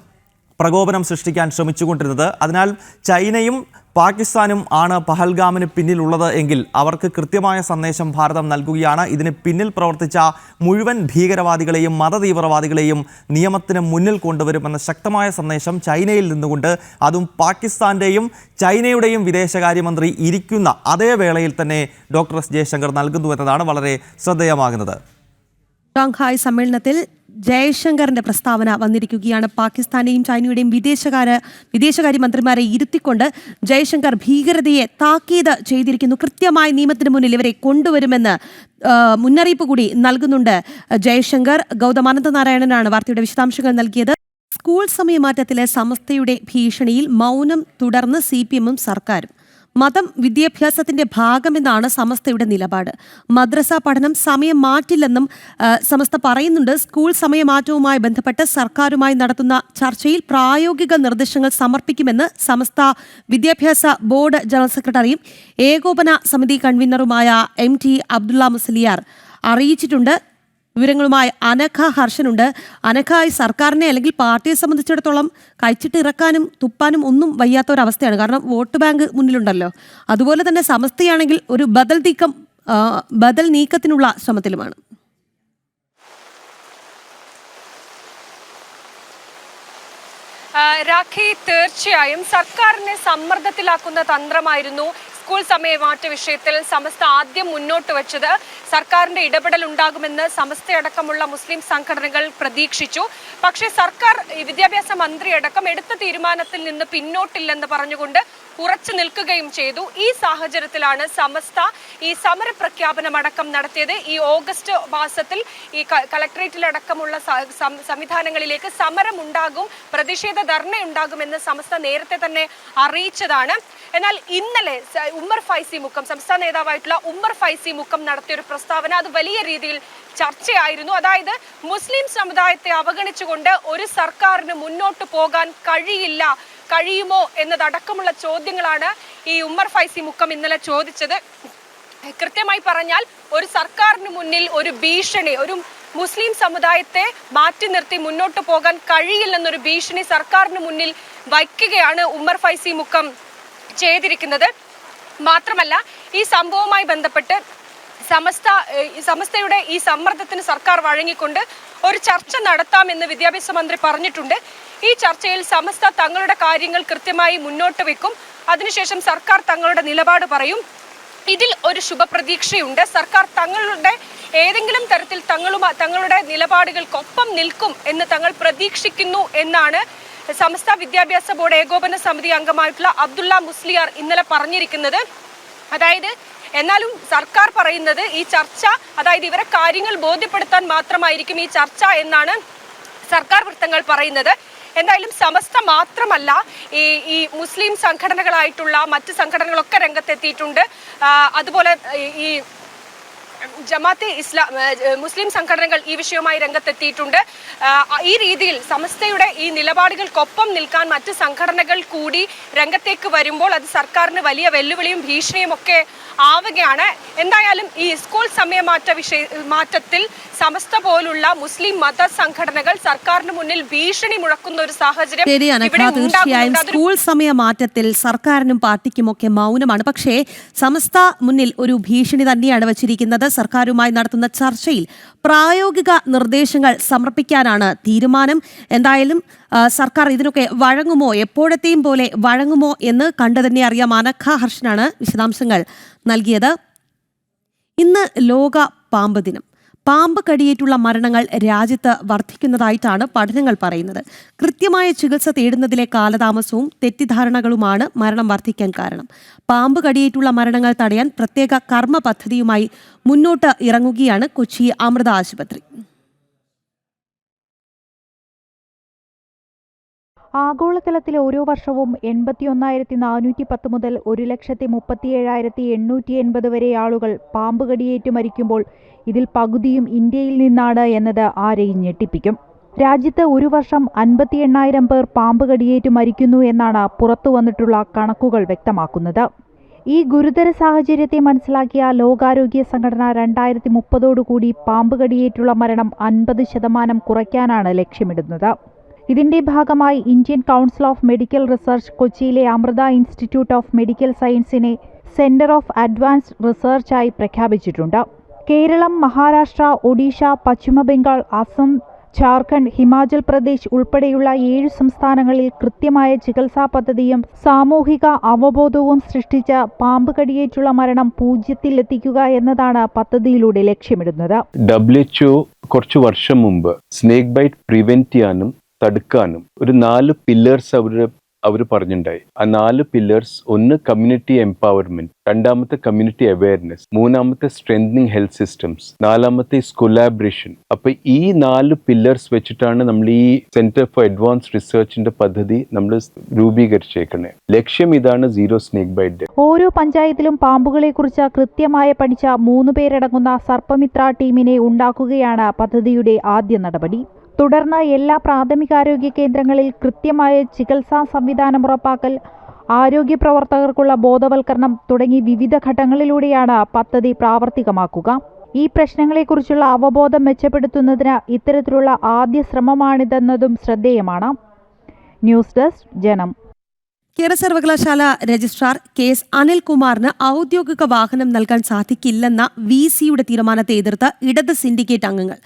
Speaker 9: പ്രകോപനം സൃഷ്ടിക്കാൻ ശ്രമിച്ചുകൊണ്ടിരുന്നത്. അതിനാൽ ചൈനയും പാകിസ്ഥാനും ആണ് പഹൽഗാമിന് പിന്നിലുള്ളത് എങ്കിൽ അവർക്ക് കൃത്യമായ സന്ദേശം ഭാരതം നൽകുകയാണ്. ഇതിന് പിന്നിൽ പ്രവർത്തിച്ച മുഴുവൻ ഭീകരവാദികളെയും മതതീവ്രവാദികളെയും നിയമത്തിന് മുന്നിൽ കൊണ്ടുവരുമെന്ന ശക്തമായ സന്ദേശം ചൈനയിൽ നിന്നുകൊണ്ട്, അതും പാകിസ്ഥാൻ്റെയും ചൈനയുടെയും വിദേശകാര്യമന്ത്രി ഇരിക്കുന്ന അതേ വേളയിൽ തന്നെ ഡോക്ടർ എസ് ജയശങ്കർ നൽകുന്നു എന്നതാണ് വളരെ ശ്രദ്ധേയമാകുന്നത്.
Speaker 1: ഷാങ്ഹായ് സമ്മേളനത്തിൽ ജയശങ്കറിന്റെ പ്രസ്താവന വന്നിരിക്കുകയാണ്. പാകിസ്ഥാന്റെയും ചൈനയുടെയും വിദേശകാര്യ മന്ത്രിമാരെ ഇരുത്തിക്കൊണ്ട് ജയശങ്കർ ഭീകരതയെ താക്കീത് ചെയ്തിരിക്കുന്നു. കൃത്യമായ നിയമത്തിന് മുന്നിൽ ഇവരെ കൊണ്ടുവരുമെന്ന് മുന്നറിയിപ്പ് കൂടി നൽകുന്നുണ്ട് ജയശങ്കർ. ഗൗതം അനന്തനാരായണനാണ് വാർത്തയുടെ വിശദാംശങ്ങൾ നൽകിയത്. സ്കൂൾ സമയമാറ്റത്തിലെ സമസ്തയുടെ ഭീഷണിയിൽ മൗനം തുടർന്ന് CPM-ഉം സർക്കാരും. മതം വിദ്യാഭ്യാസത്തിന്റെ ഭാഗമെന്നാണ് സമസ്തയുടെ നിലപാട്. മദ്രസ പഠനം സമയം മാറ്റില്ലെന്നും സമസ്ത പറയുന്നുണ്ട്. സ്കൂൾ സമയമാറ്റവുമായി ബന്ധപ്പെട്ട് സർക്കാരുമായി നടത്തുന്ന ചർച്ചയിൽ പ്രായോഗിക നിർദ്ദേശങ്ങൾ സമർപ്പിക്കുമെന്ന് സമസ്ത വിദ്യാഭ്യാസ ബോർഡ് ജനറൽ സെക്രട്ടറിയും ഏകോപന സമിതി കൺവീനറുമായ MT അബ്ദുള്ള മുസ്ലിയാർ അറിയിച്ചിട്ടുണ്ട്. വിവരങ്ങളുമായി അനഘ ഹർഷനുണ്ട്. അനഘ, ഈ സർക്കാരിനെ അല്ലെങ്കിൽ പാർട്ടിയെ സംബന്ധിച്ചിടത്തോളം കഴിച്ചിട്ട് ഇറക്കാനും തുപ്പാനും ഒന്നും വയ്യാത്ത ഒരവസ്ഥയാണ്. കാരണം വോട്ട് ബാങ്ക് മുന്നിലുണ്ടല്ലോ. അതുപോലെ തന്നെ സമസ്തയാണെങ്കിൽ ഒരു ബദൽ നീക്കത്തിനുള്ള ശ്രമത്തിലുമാണ്.
Speaker 7: രാഖി, തീർച്ചയായും സർക്കാരിനെ സമ്മർദ്ദത്തിലാക്കുന്ന തന്ത്രമായിരുന്നു സ്കൂൾ സമയമാറ്റ വിഷയത്തിൽ സമസ്ത ആദ്യം മുന്നോട്ട് വെച്ചത്. സർക്കാരിന്റെ ഇടപെടൽ ഉണ്ടാകുമെന്ന് സമസ്തയടക്കമുള്ള മുസ്ലിം സംഘടനകൾ പ്രതീക്ഷിച്ചു. പക്ഷേ സർക്കാർ വിദ്യാഭ്യാസ മന്ത്രിയടക്കം എടുത്ത തീരുമാനത്തിൽ നിന്ന് പിന്നോട്ടില്ലെന്ന് പറഞ്ഞുകൊണ്ട് ഉറച്ചു നിൽക്കുകയും ചെയ്തു. ഈ സാഹചര്യത്തിലാണ് സമസ്ത ഈ സമര പ്രഖ്യാപനമടക്കം നടത്തിയത്. ഈ ഓഗസ്റ്റ് മാസത്തിൽ ഈ കളക്ടറേറ്റിലടക്കമുള്ള സംവിധാനങ്ങളിലേക്ക് സമരമുണ്ടാകും, പ്രതിഷേധ ധർണയുണ്ടാകുമെന്ന് സമസ്ത നേരത്തെ തന്നെ അറിയിച്ചതാണ്. എന്നാൽ ഇന്നലെ ഉമ്മർ ഫൈസി മുക്കം, സംസ്ഥാന നേതാവായിട്ടുള്ള ഉമ്മർ ഫൈസി മുക്കം നടത്തിയൊരു പ്രസ്താവന അത് വലിയ രീതിയിൽ ചർച്ചയായിരുന്നു. അതായത് മുസ്ലിം സമുദായത്തെ അവഗണിച്ചുകൊണ്ട് ഒരു സർക്കാരിന് മുന്നോട്ട് പോകാൻ കഴിയുമോ എന്നതടക്കമുള്ള ചോദ്യങ്ങളാണ് ഈ ഉമ്മർ ഫൈസി മുക്കം ഇന്നലെ ചോദിച്ചത്. കൃത്യമായി പറഞ്ഞാൽ ഒരു സർക്കാരിന് മുന്നിൽ ഒരു ഭീഷണി, ഒരു മുസ്ലിം സമുദായത്തെ മാറ്റി നിർത്തി മുന്നോട്ട് പോകാൻ കഴിയില്ലെന്നൊരു ഭീഷണി സർക്കാരിന് മുന്നിൽ വയ്ക്കുകയാണ് ഉമ്മർ ഫൈസി മുക്കം ചെയ്തിരിക്കുന്നത്. മാത്രമല്ല ഈ സംഭവവുമായി ബന്ധപ്പെട്ട് സമസ്തയുടെ ഈ സമ്മർദ്ദത്തിന് സർക്കാർ വഴങ്ങിക്കൊണ്ട് ഒരു ചർച്ച നടത്താമെന്ന് വിദ്യാഭ്യാസ മന്ത്രി പറഞ്ഞിട്ടുണ്ട്. ഈ ചർച്ചയിൽ സമസ്ത തങ്ങളുടെ കാര്യങ്ങൾ കൃത്യമായി മുന്നോട്ട് വെക്കും. അതിനുശേഷം സർക്കാർ തങ്ങളുടെ നിലപാട് പറയും. ഇതിൽ ഒരു ശുഭപ്രതീക്ഷയുണ്ട്. സർക്കാർ തങ്ങളുടെ ഏതെങ്കിലും തരത്തിൽ തങ്ങളുടെ നിലപാടുകൾക്കൊപ്പം നിൽക്കും എന്ന് തങ്ങൾ പ്രതീക്ഷിക്കുന്നു എന്നാണ് സമസ്ത വിദ്യാഭ്യാസ ബോർഡ് ഏകോപന സമിതി അംഗമായിട്ടുള്ള അബ്ദുള്ള മുസ്ലിയാർ ഇന്നലെ പറഞ്ഞിരിക്കുന്നത്. അതായത് എന്നാലും സർക്കാർ പറയുന്നത് ഈ ചർച്ച, അതായത് ഇവരെ കാര്യങ്ങൾ ബോധ്യപ്പെടുത്താൻ മാത്രമായിരിക്കും ഈ ചർച്ച എന്നാണ് സർക്കാർ വൃത്തങ്ങൾ പറയുന്നത്. എന്തായാലും സമസ്ത മാത്രമല്ല, ഈ മുസ്ലിം സംഘടനകളായിട്ടുള്ള മറ്റ് സംഘടനകളൊക്കെ രംഗത്തെത്തിയിട്ടുണ്ട്. അതുപോലെ ഈ ജമാഅത്തെ ഇസ്ലാം, മുസ്ലിം സംഘടനകൾ ഈ വിഷയവുമായി രംഗത്തെത്തിയിട്ടുണ്ട്. ഈ രീതിയിൽ സമസ്തയുടെ ഈ നിലപാടുകൾക്കൊപ്പം നിൽക്കാൻ മറ്റ് സംഘടനകൾ കൂടി രംഗത്തേക്ക് വരുമ്പോൾ അത് സർക്കാരിന് വലിയ വെല്ലുവിളിയും ഭീഷണിയും ഒക്കെ ആവുകയാണ്. എന്തായാലും ഈ സ്കൂൾ സമയമാറ്റത്തിൽ സമസ്ത പോലുള്ള മുസ്ലിം മത സംഘടനകൾ സർക്കാരിന് മുന്നിൽ ഭീഷണി മുഴക്കുന്ന ഒരു സാഹചര്യം
Speaker 1: തീർച്ചയായും സ്കൂൾ സമയമാറ്റത്തിൽ സർക്കാരിനും പാർട്ടിക്കും ഒക്കെ മൗനമാണ്. പക്ഷേ സമസ്ത മുന്നിൽ ഒരു ഭീഷണി തന്നെയാണ് വച്ചിരിക്കുന്നത്. സർക്കാരുമായി നടത്തുന്ന ചർച്ചയിൽ പ്രായോഗിക നിർദ്ദേശങ്ങൾ സമർപ്പിക്കാനാണ് തീരുമാനം. എന്തായാലും സർക്കാർ ഇതിനൊക്കെ വഴങ്ങുമോ, എപ്പോഴത്തെയും പോലെ വഴങ്ങുമോ എന്ന് കണ്ടു തന്നെ അറിയാം. അനഘ ഹർഷനാണ് വിശദാംശങ്ങൾ നൽകിയത്. ഇന്ന് ലോക പാമ്പ് ദിനം. പാമ്പ് കടിയേറ്റുള്ള മരണങ്ങൾ രാജ്യത്ത് വർദ്ധിക്കുന്നതായിട്ടാണ് പഠനങ്ങൾ പറയുന്നത്. കൃത്യമായ ചികിത്സ തേടുന്നതിലെ കാലതാമസവും തെറ്റിദ്ധാരണകളുമാണ് മരണം വർദ്ധിക്കാൻ കാരണം. പാമ്പ് കടിയേറ്റുള്ള മരണങ്ങൾ തടയാൻ പ്രത്യേക കർമ്മ പദ്ധതിയുമായി മുന്നോട്ട് ഇറങ്ങുകയാണ് കൊച്ചി അമൃത ആശുപത്രി.
Speaker 10: ആഗോളതലത്തിൽ ഓരോ വർഷവും 81,410 മുതൽ 1,37,880 വരെ ആളുകൾ പാമ്പ് കടിയേറ്റ് മരിക്കുമ്പോൾ ഇതിൽ പകുതിയും ഇന്ത്യയിൽ നിന്നാണ് എന്നത് ആരെയും ഞെട്ടിപ്പിക്കും. രാജ്യത്ത് ഒരു വർഷം 58,000 പേർ പാമ്പ് കടിയേറ്റ് മരിക്കുന്നു എന്നാണ് പുറത്തു വന്നിട്ടുള്ള കണക്കുകൾ വ്യക്തമാക്കുന്നത്. ഈ ഗുരുതര സാഹചര്യത്തെ മനസ്സിലാക്കിയ ലോകാരോഗ്യ സംഘടന 2030 പാമ്പ് കടിയേറ്റുള്ള മരണം 50% കുറയ്ക്കാനാണ് ലക്ഷ്യമിടുന്നത്. ഇതിന്റെ ഭാഗമായി Indian Council of Medical Research കൊച്ചിയിലെ അമൃത ഇൻസ്റ്റിറ്റ്യൂട്ട് ഓഫ് മെഡിക്കൽ സയൻസിനെ സെന്റർ ഓഫ് അഡ്വാൻസ്ഡ് റിസർച്ചായി പ്രഖ്യാപിച്ചിട്ടുണ്ട്. കേരളം, മഹാരാഷ്ട്ര, ഒഡീഷ, പശ്ചിമ ബംഗാൾ, അസം, ജാർഖണ്ഡ്, ഹിമാചൽ പ്രദേശ് ഉൾപ്പെടെയുള്ള 7 സംസ്ഥാനങ്ങളിൽ കൃത്യമായ ചികിത്സാ പദ്ധതിയും സാമൂഹിക അവബോധവും സൃഷ്ടിച്ച് പാമ്പ് കടിയേറ്റുള്ള മരണം 0 എത്തിക്കുക എന്നതാണ് പദ്ധതിയിലൂടെ ലക്ഷ്യമിടുന്നത്.
Speaker 11: WHO കുറച്ചു വർഷം മുമ്പ് സ്നേക്ക് ബൈറ്റ് പ്രിവെന്റ് ചെയ്യാനും തടുക്കാനും ഒരു 4 പില്ലേഴ്സ് അവർ പറഞ്ഞിട്ടുണ്ടായി. ആ 4 പില്ലേഴ്സ്, ഒന്ന് കമ്മ്യൂണിറ്റി എംപവർമെന്റ്, രണ്ടാമത്തെ കമ്മ്യൂണിറ്റി അവയർനെസ്, മൂന്നാമത്തെ സ്ട്രെങ്തനിങ് ഹെൽത്ത് സിസ്റ്റംസ്, നാലാമത്തെ കൊലാബറേഷൻ. അപ്പൊ ഈ 4 പില്ലേഴ്സ് വെച്ചിട്ടാണ് നമ്മൾ ഈ സെന്റർ ഫോർ അഡ്വാൻസ്ഡ് റിസർച്ചിന്റെ പദ്ധതി നമ്മൾ രൂപീകരിച്ചേക്കുന്നത്. ലക്ഷ്യം ഇതാണ്, സീറോ സ്നേക്ക് ബൈറ്റ്.
Speaker 10: ഓരോ പഞ്ചായത്തിലും പാമ്പുകളെ കുറിച്ച് കൃത്യമായി പഠിച്ച 3 പേരടങ്ങുന്ന സർപ്പമിത്ര ടീമിനെ ഉണ്ടാക്കുകയാണ് പദ്ധതിയുടെ ആദ്യ നടപടി. തുടർന്ന് എല്ലാ പ്രാഥമികാരോഗ്യ കേന്ദ്രങ്ങളിൽ കൃത്യമായ ചികിത്സാ സംവിധാനം ഉറപ്പാക്കൽ, ആരോഗ്യ പ്രവർത്തകർക്കുള്ള ബോധവൽക്കരണം തുടങ്ങി വിവിധ ഘട്ടങ്ങളിലൂടെയാണ് പദ്ധതി പ്രാവർത്തികമാക്കുക. ഈ പ്രശ്നങ്ങളെക്കുറിച്ചുള്ള അവബോധം മെച്ചപ്പെടുത്തുന്നതിന് ഇത്തരത്തിലുള്ള ആദ്യ ശ്രമമാണിതെന്നതും ശ്രദ്ധേയമാണ്. ന്യൂസ് ഡെസ്ക് ജനം.
Speaker 1: കേരള സർവകലാശാല രജിസ്ട്രാർ KS അനിൽകുമാറിന് ഔദ്യോഗിക വാഹനം നൽകാൻ സാധിക്കില്ലെന്ന VC-യുടെ തീരുമാനത്തെ എതിർത്ത് ഇടത് സിൻഡിക്കേറ്റ് അംഗങ്ങൾ.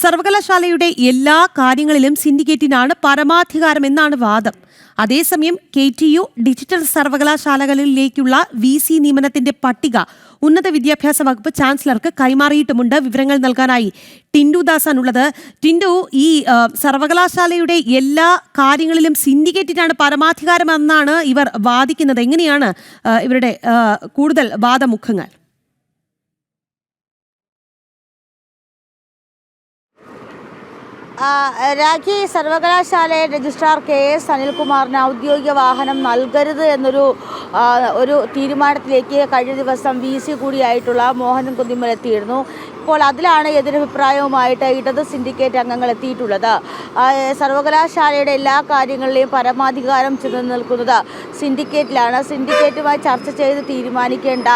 Speaker 1: സർവകലാശാലയുടെ എല്ലാ കാര്യങ്ങളിലും സിൻഡിക്കേറ്റിനാണ് പരമാധികാരം എന്നാണ് വാദം. അതേസമയം KTU ഡിജിറ്റൽ സർവകലാശാലകളിലേക്കുള്ള VC നിയമനത്തിന്റെ പട്ടിക ഉന്നത വിദ്യാഭ്യാസ വകുപ്പ് ചാൻസലർക്ക് കൈമാറിയിട്ടുമുണ്ട്. വിവരങ്ങൾ നൽകാനായി ടിൻഡു ദാസാണുള്ളത്. ടിൻഡു, ഈ സർവകലാശാലയുടെ എല്ലാ കാര്യങ്ങളിലും സിൻഡിക്കേറ്റിനാണ് പരമാധികാരമെന്നാണ് ഇവർ വാദിക്കുന്നത്. എങ്ങനെയാണ് ഇവരുടെ കൂടുതൽ വാദമുഖങ്ങൾ?
Speaker 12: രാഖി, സർവകലാശാലയെ രജിസ്ട്രാർ KS അനിൽകുമാറിന് ഔദ്യോഗിക വാഹനം നൽകരുത് എന്നൊരു തീരുമാനത്തിലേക്ക് കഴിഞ്ഞ ദിവസം VC കൂടിയായിട്ടുള്ള മോഹനൻ കുന്നിമ്മൽ എത്തിയിരുന്നു. ഇപ്പോൾ അതിലാണ് എതിരഭിപ്രായവുമായിട്ട് ഇടത് സിൻഡിക്കേറ്റ് അംഗങ്ങൾ എത്തിയിട്ടുള്ളത്. സർവകലാശാലയുടെ എല്ലാ കാര്യങ്ങളിലെയും പരമാധികാരം ചെന്ന് നിൽക്കുന്നത് സിൻഡിക്കേറ്റിലാണ്. സിൻഡിക്കേറ്റുമായി ചർച്ച ചെയ്ത് തീരുമാനിക്കേണ്ട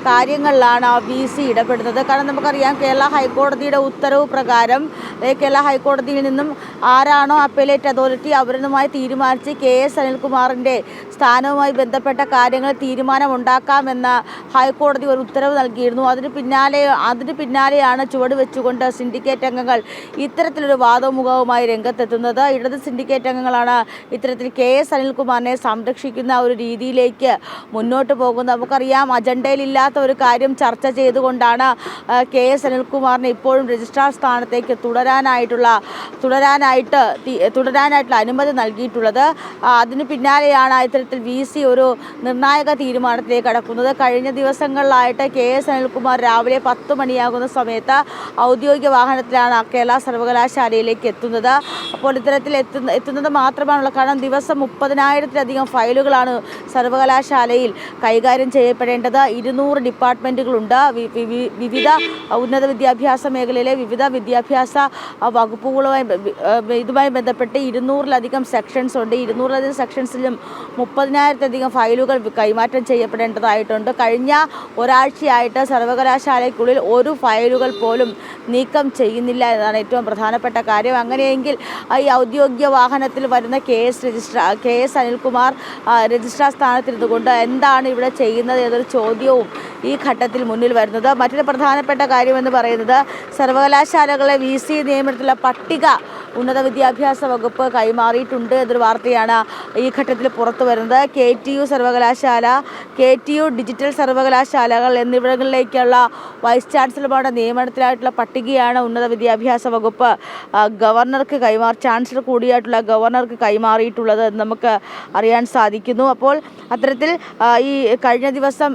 Speaker 12: കാര്യങ്ങളിലാണ് VC ഇടപെടുന്നത്. കാരണം നമുക്കറിയാം, കേരള ഹൈക്കോടതിയുടെ ഉത്തരവ് പ്രകാരം കേരള ഹൈക്കോടതിയിൽ നിന്നും ആരാണോ അപ്പലേറ്റ് അതോറിറ്റി അവരുമായി തീരുമാനിച്ച് KS അനിൽകുമാറിൻ്റെ സ്ഥാനവുമായി ബന്ധപ്പെട്ട കാര്യങ്ങൾ തീരുമാനമുണ്ടാക്കാമെന്ന ഹൈക്കോടതി ഒരു ഉത്തരവ് നൽകിയിരുന്നു. അതിന് പിന്നാലെയാണ് ചുവട് വെച്ചുകൊണ്ട് സിൻഡിക്കേറ്റ് അംഗങ്ങൾ ഇത്തരത്തിലൊരു വാദമുഖവുമായി രംഗത്തെത്തുന്നത്. ഇടത് സിൻഡിക്കേറ്റ് അംഗങ്ങളാണ് ഇത്തരത്തിൽ KS അനിൽകുമാറിനെ സംരക്ഷിക്കുന്ന ഒരു രീതിയിലേക്ക് മുന്നോട്ട് പോകുന്നത്. നമുക്കറിയാം, അജണ്ടയിലില്ലാത്ത ഒരു കാര്യം ചർച്ച ചെയ്തുകൊണ്ടാണ് KS അനിൽകുമാറിനെ ഇപ്പോഴും രജിസ്ട്രാർ സ്ഥാനത്തേക്ക് തുടരാനായിട്ടുള്ള അനുമതി നൽകിയിട്ടുള്ളത്. അതിന് പിന്നാലെയാണ് ഇത്തരത്തിൽ VC ഒരു നിർണായക തീരുമാനത്തിലേക്ക് കടക്കുന്നത്. കഴിഞ്ഞ ദിവസങ്ങളിലായിട്ട് KS അനിൽകുമാർ രാവിലെ 10 മണിയാകുന്ന സമയത്ത് ഔദ്യോഗിക വാഹനത്തിലാണ് കേരള സർവകലാശാലയിലേക്ക് എത്തുന്നത്. അപ്പോൾ ഇത്തരത്തിൽ എത്തുന്നത് മാത്രമാണുള്ളത്. കാരണം ദിവസം 30,000-ലധികം ഫയലുകളാണ് സർവകലാശാലയിൽ കൈകാര്യം ചെയ്യപ്പെടേണ്ടത്. 200 ഡിപ്പാർട്ട്മെൻറ്റുകളുണ്ട്. വിവിധ ഉന്നത വിദ്യാഭ്യാസ മേഖലയിലെ വിവിധ വിദ്യാഭ്യാസ ഇതുമായി ബന്ധപ്പെട്ട് 200-ലധികം സെക്ഷൻസ് ഉണ്ട്. 200-ലധികം സെക്ഷൻസിലും 30,000-ലധികം ഫയലുകൾ കൈമാറ്റം ചെയ്യപ്പെടേണ്ടതായിട്ടുണ്ട്. കഴിഞ്ഞ ഒരാഴ്ചയായിട്ട് സർവകലാശാലയ്ക്കുള്ളിൽ ഒരു ഫയലുകൾ പോലും നീക്കം ചെയ്യുന്നില്ല എന്നതാണ് ഏറ്റവും പ്രധാനപ്പെട്ട കാര്യം. അങ്ങനെയെങ്കിൽ ഈ ഔദ്യോഗിക വാഹനത്തിൽ വരുന്ന KS അനിൽകുമാർ രജിസ്ട്രാർ സ്ഥാനത്തിരുന്നുകൊണ്ട് എന്താണ് ഇവിടെ ചെയ്യുന്നത് എന്നൊരു ചോദ്യവും ഈ ഘട്ടത്തിൽ മുന്നിൽ വരുന്നത്. മറ്റൊരു പ്രധാനപ്പെട്ട കാര്യമെന്ന് പറയുന്നത്, സർവകലാശാലകളെ VC നിയമനത്തിലുള്ള പട്ടിക ഉന്നത വിദ്യാഭ്യാസ വകുപ്പ് കൈമാറിയിട്ടുണ്ട് എന്നൊരു വാർത്തയാണ് ഈ ഘട്ടത്തിൽ പുറത്തു വരുന്നത്. KTU സർവകലാശാല, KTU ഡിജിറ്റൽ സർവകലാശാലകൾ എന്നിവിടങ്ങളിലേക്കുള്ള വൈസ് ചാൻസലർമാരുടെ നിയമനത്തിലായിട്ടുള്ള പട്ടികയാണ് ഉന്നത വിദ്യാഭ്യാസ വകുപ്പ് ചാൻസലർ കൂടിയായിട്ടുള്ള ഗവർണർക്ക് കൈമാറിയിട്ടുള്ളത് എന്ന് നമുക്ക് അറിയാൻ സാധിക്കുന്നു. അപ്പോൾ അത്തരത്തിൽ ഈ കഴിഞ്ഞ ദിവസം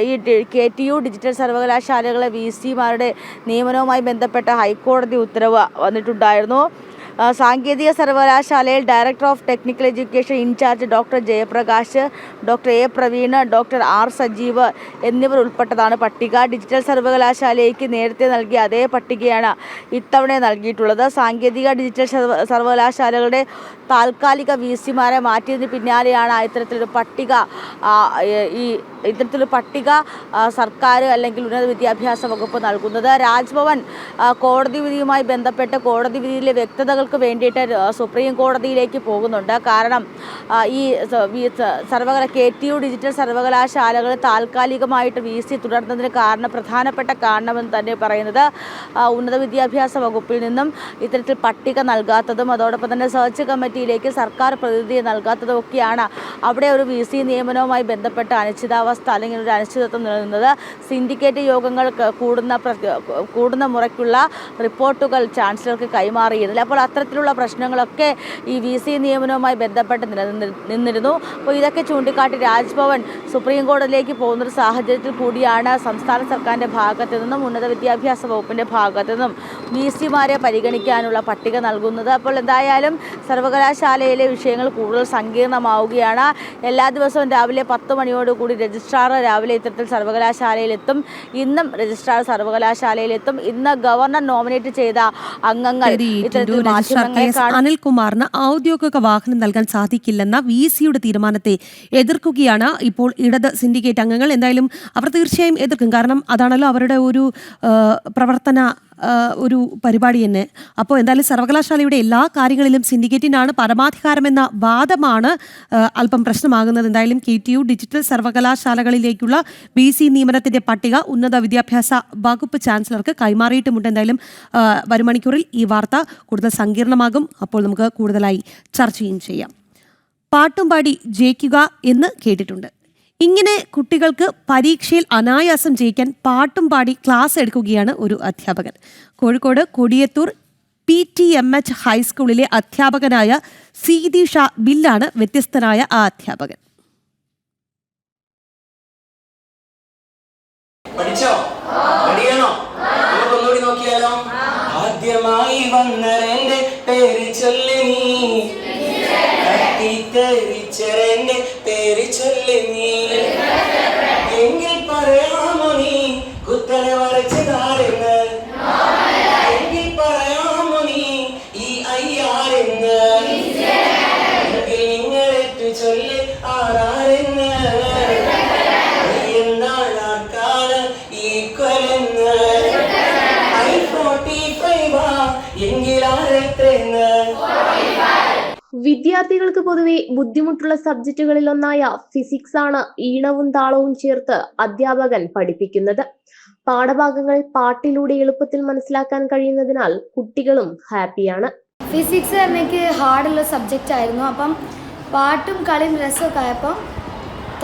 Speaker 12: ഈ KTU ഡിജിറ്റൽ സർവകലാശാലകളെ VC-മാരുടെ നിയമനവുമായി ബന്ധപ്പെട്ട ഹൈക്കോടതി ഉത്തരവ് വന്നിട്ടുണ്ടായിരുന്നു. സാങ്കേതിക സർവകലാശാലയിൽ director of technical education incharge doctor Jayaprakash, doctor A Praveen, doctor R Sajeev എന്നിവർ ഉൾപ്പെട്ടതാണ് പട്ടിക. ഡിജിറ്റൽ സർവകലാശാലയ്ക്ക് നേരത്തെ നൽകിയ അതേ പട്ടികയാണ് ഇത്തവണ നൽകിയിട്ടുള്ളത്. സാങ്കേതിക ഡിജിറ്റൽ സർവകലാശാലകളുടെ താൽക്കാലിക VC-മാരെ മാറ്റിയതിന് പിന്നാലെയാണ് ഇത്തരത്തിലൊരു പട്ടിക സർക്കാർ അല്ലെങ്കിൽ ഉന്നത വിദ്യാഭ്യാസ വകുപ്പ് നൽകുന്നത്. രാജ്ഭവൻ കോടതി വിധിയുമായി ബന്ധപ്പെട്ട് കോടതി വിധിയിലെ വ്യക്തതകൾക്ക് വേണ്ടിയിട്ട് സുപ്രീം കോടതിയിലേക്ക് പോകുന്നുണ്ട്. കാരണം ഈ KTU ഡിജിറ്റൽ സർവകലാശാലകൾ താൽക്കാലികമായിട്ട് VC തുടർന്നതിന് പ്രധാനപ്പെട്ട കാരണമെന്ന് തന്നെ പറയുന്നത് ഉന്നത വിദ്യാഭ്യാസ വകുപ്പിൽ നിന്നും ഇത്തരത്തിൽ പട്ടിക നൽകാത്തതും അതോടൊപ്പം തന്നെ സെർച്ച് കമ്മിറ്റിയിലേക്ക് സർക്കാർ പ്രതിനിധിയെ നൽകാത്തതും ഒക്കെയാണ്. അവിടെ ഒരു VC നിയമനവുമായി ബന്ധപ്പെട്ട അനിശ്ചിതാവസ്ഥ അല്ലെങ്കിൽ ഒരു അനിശ്ചിതത്വം നിലനിന്നത്. സിൻഡിക്കേറ്റ് യോഗങ്ങൾ കൂടുന്ന മുറയ്ക്കുള്ള റിപ്പോർട്ടുകൾ ചാൻസലർക്ക് കൈമാറിയിരുന്നില്ല. അപ്പോൾ അത്തരത്തിലുള്ള പ്രശ്നങ്ങളൊക്കെ ഈ VC നിയമനവുമായി ബന്ധപ്പെട്ട് നിന്നിരുന്നു. അപ്പോൾ ഇതൊക്കെ ചൂണ്ടിക്കാട്ടി രാജ്ഭവൻ സുപ്രീം കോടതിയിലേക്ക് പോകുന്നൊരു സാഹചര്യത്തിൽ കൂടിയാണ് സംസ്ഥാന സർക്കാരിൻ്റെ ഭാഗത്തു നിന്നും ഉന്നത വിദ്യാഭ്യാസ വകുപ്പിൻ്റെ ഭാഗത്തു നിന്നും VC-മാരെ പരിഗണിക്കാനുള്ള പട്ടിക നൽകുന്നത്. അപ്പോൾ എന്തായാലും സർവകലാശാലയിലെ വിഷയങ്ങൾ കൂടുതൽ സങ്കീർണമാവുകയാണ്. എല്ലാ ദിവസവും രാവിലെ 10 മണിയോടുകൂടി രജിസ്ട്രാർ രാവിലെ ഇത്തരത്തിൽ സർവകലാശാലയിലെത്തും. ഇന്നും രജിസ്ട്രാർ സർവകലാശാലയിലെത്തും. ഇന്ന് ഗവർണർ നോമിനേറ്റ് ചെയ്ത അംഗങ്ങൾ ഇത്തരത്തിൽ
Speaker 1: രജിസ്ട്രാർ KS അനിൽകുമാറിന് ഔദ്യോഗിക വാഹനം നൽകാൻ സാധിക്കില്ലെന്ന VC-യുടെ തീരുമാനത്തെ എതിർക്കുകയാണ് ഇപ്പോൾ ഇടത് സിൻഡിക്കേറ്റ് അംഗങ്ങൾ. എന്തായാലും അവർ തീർച്ചയായും എതിർക്കും. കാരണം അതാണല്ലോ അവരുടെ ഒരു പ്രവർത്തന ഒരു പരിപാടി തന്നെ. അപ്പോൾ എന്തായാലും സർവകലാശാലയുടെ എല്ലാ കാര്യങ്ങളിലും സിൻഡിക്കേറ്റിനാണ് പരമാധികാരമെന്ന വാദമാണ് അല്പം പ്രശ്നമാകുന്നത്. എന്തായാലും KTU ഡിജിറ്റൽ സർവകലാശാലകളിലേക്കുള്ള VC നിയമനത്തിന്റെ പട്ടിക ഉന്നത വിദ്യാഭ്യാസ വകുപ്പ് ചാൻസലർക്ക് കൈമാറിയിട്ടുമുണ്ട്. എന്തായാലും വരും മണിക്കൂറിൽ ഈ വാർത്ത കൂടുതൽ സങ്കീർണമാകും. അപ്പോൾ നമുക്ക് കൂടുതലായി ചർച്ചയും ചെയ്യാം. പാട്ടും പാടി ജയിക്കുക എന്ന് കേട്ടിട്ടുണ്ട്. ഇങ്ങനെ കുട്ടികൾക്ക് പരീക്ഷയിൽ അനായാസം ജയിക്കാൻ പാട്ടും പാടി ക്ലാസ് എടുക്കുകയാണ് ഒരു അധ്യാപകൻ. കോഴിക്കോട് കൊടിയത്തൂർ PTMH ഹൈസ്കൂളിലെ അധ്യാപകനായ സീതി ഷാ ബില്ലാണ് വ്യത്യസ്തനായ ആ അധ്യാപകൻ.
Speaker 13: ആദ്യമായി വന്നവന്റെ പേര് ചൊല്ലി നീ പേര് ചൊല്ലി നീ എങ്കിൽ പറയാമോ നീ കുത്തനെ വരച്ചതാരെന്ന് എങ്കിൽ പറയാമോ നീ ഈ അയ്യാരെന്ന് എങ്കിൽ നിങ്ങളെറ്റു ചൊല്ലി ആരാരെന്ന് എന്നാൽ ആർക്കാണ് ഈ കൊലെന്ന് I45 എങ്കിൽ ആരെത്രെന്ന്.
Speaker 14: വിദ്യാർത്ഥികൾക്ക് പൊതുവെ ബുദ്ധിമുട്ടുള്ള സബ്ജക്റ്റുകളിൽ ഒന്നായ ഫിസിക്സ് ആണ് ഈണവും താളവും ചേർത്ത് അധ്യാപകൻ പഠിപ്പിക്കുന്നത്. പാഠഭാഗങ്ങൾ പാട്ടിലൂടെ എളുപ്പത്തിൽ മനസ്സിലാക്കാൻ കഴിയുന്നതിനാൽ കുട്ടികളും ഹാപ്പിയാണ്.
Speaker 15: ഫിസിക്സ് എനിക്ക് ഹാർഡുള്ള സബ്ജക്റ്റ് ആയിരുന്നു. അപ്പം പാട്ടും കളിയും രസമൊക്കെ ആയപ്പം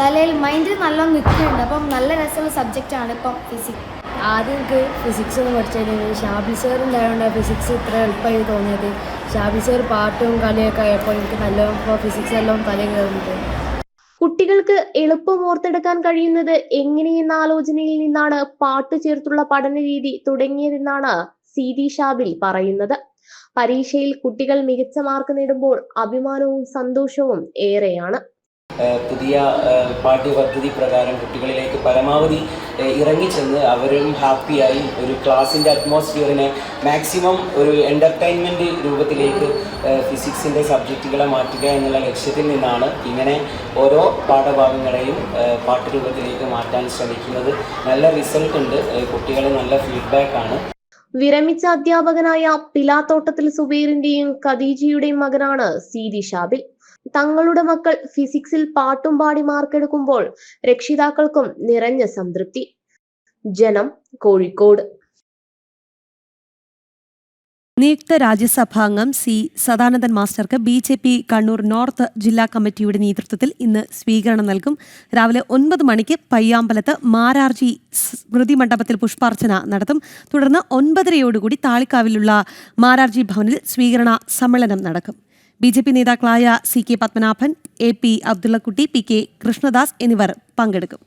Speaker 15: തലയിൽ മൈൻഡിൽ നല്ലോണം നിൽക്കുന്നുണ്ട്. അപ്പം നല്ല രസമുള്ള സബ്ജക്റ്റാണ് ഇപ്പം ഫിസിക്സ്.
Speaker 16: ആദ്യം എനിക്ക് ഫിസിക്സ് ഒന്നും പഠിച്ചത് ഷാബി സാർ ഉണ്ടായതുകൊണ്ട് ഫിസിക്സ് ഇത്ര എളുപ്പമായി തോന്നിയത്. ഷാബി സാർ പാട്ടും കളിയൊക്കെ ആയപ്പോൾ എനിക്ക് നല്ലോണം ഇപ്പോൾ ഫിസിക്സ് എല്ലാം തലയിൽ കയറുന്നുണ്ട്.
Speaker 14: കുട്ടികൾക്ക് എളുപ്പം ഓർത്തെടുക്കാൻ കഴിയുന്നത് എങ്ങനെയെന്ന ആലോചനയിൽ നിന്നാണ് പാട്ട് ചേർത്തുള്ള പഠന രീതി തുടങ്ങിയതെന്നാണ് സീതി ഷാബിൽ പറയുന്നത്. പരീക്ഷയിൽ കുട്ടികൾ മികച്ച മാർക്ക് നേടുമ്പോൾ അഭിമാനവും സന്തോഷവും ഏറെയാണ്.
Speaker 13: പുതിയ പാഠ്യപദ്ധതി പ്രകാരം കുട്ടികളിലേക്ക് പരമാവധി ഇറങ്ങിച്ചെന്ന് അവരും ഹാപ്പിയായി ഒരു ക്ലാസ്സിൻ്റെ അറ്റ്മോസ്ഫിയറിനെ മാക്സിമം ഒരു എൻ്റർടൈൻമെൻറ്റ് രൂപത്തിലേക്ക് ഫിസിക്സിൻ്റെ സബ്ജക്റ്റുകളെ മാറ്റുക എന്നുള്ള ലക്ഷ്യത്തിൽ നിന്നാണ് ഇങ്ങനെ ഓരോ പാഠഭാഗങ്ങളെയും പാഠ്യരൂപത്തിലേക്ക് മാറ്റാൻ ശ്രമിക്കുന്നത്. നല്ല റിസൾട്ട് ഉണ്ട്, കുട്ടികൾ നല്ല ഫീഡ്ബാക്കാണ്.
Speaker 14: വിരമിച്ച അധ്യാപകനായ പിലാത്തോട്ടത്തിൽ സുബൈറിന്റെയും ഖദീജയുടെയും മകനാണ് സീതി ഷാബിൽ. തങ്ങളുടെ മക്കൾ ഫിസിക്സിൽ പാട്ടും പാടി മാർക്കെടുക്കുമ്പോൾ രക്ഷിതാക്കൾക്കും നിറഞ്ഞ സംതൃപ്തി. ജനം, കോഴിക്കോട്.
Speaker 1: നിയുക്ത രാജ്യസഭാംഗം C. സദാനന്ദൻ മാസ്റ്റർക്ക് BJP കണ്ണൂർ നോർത്ത് ജില്ലാ കമ്മിറ്റിയുടെ നേതൃത്വത്തിൽ ഇന്ന് സ്വീകരണം നൽകും. രാവിലെ 9 മണിക്ക് പയ്യാമ്പലത്ത് മാരാർജി സ്മൃതി മണ്ഡപത്തിൽ പുഷ്പാർച്ചന നടത്തും. തുടർന്ന് 9:30 താളിക്കാവിലുള്ള മാരാർജി ഭവനിൽ സ്വീകരണ സമ്മേളനം നടക്കും. BJP നേതാക്കളായ CK Padmanabhan, AP Abdullakutty, PK Krishnadas എന്നിവർ പങ്കെടുക്കും.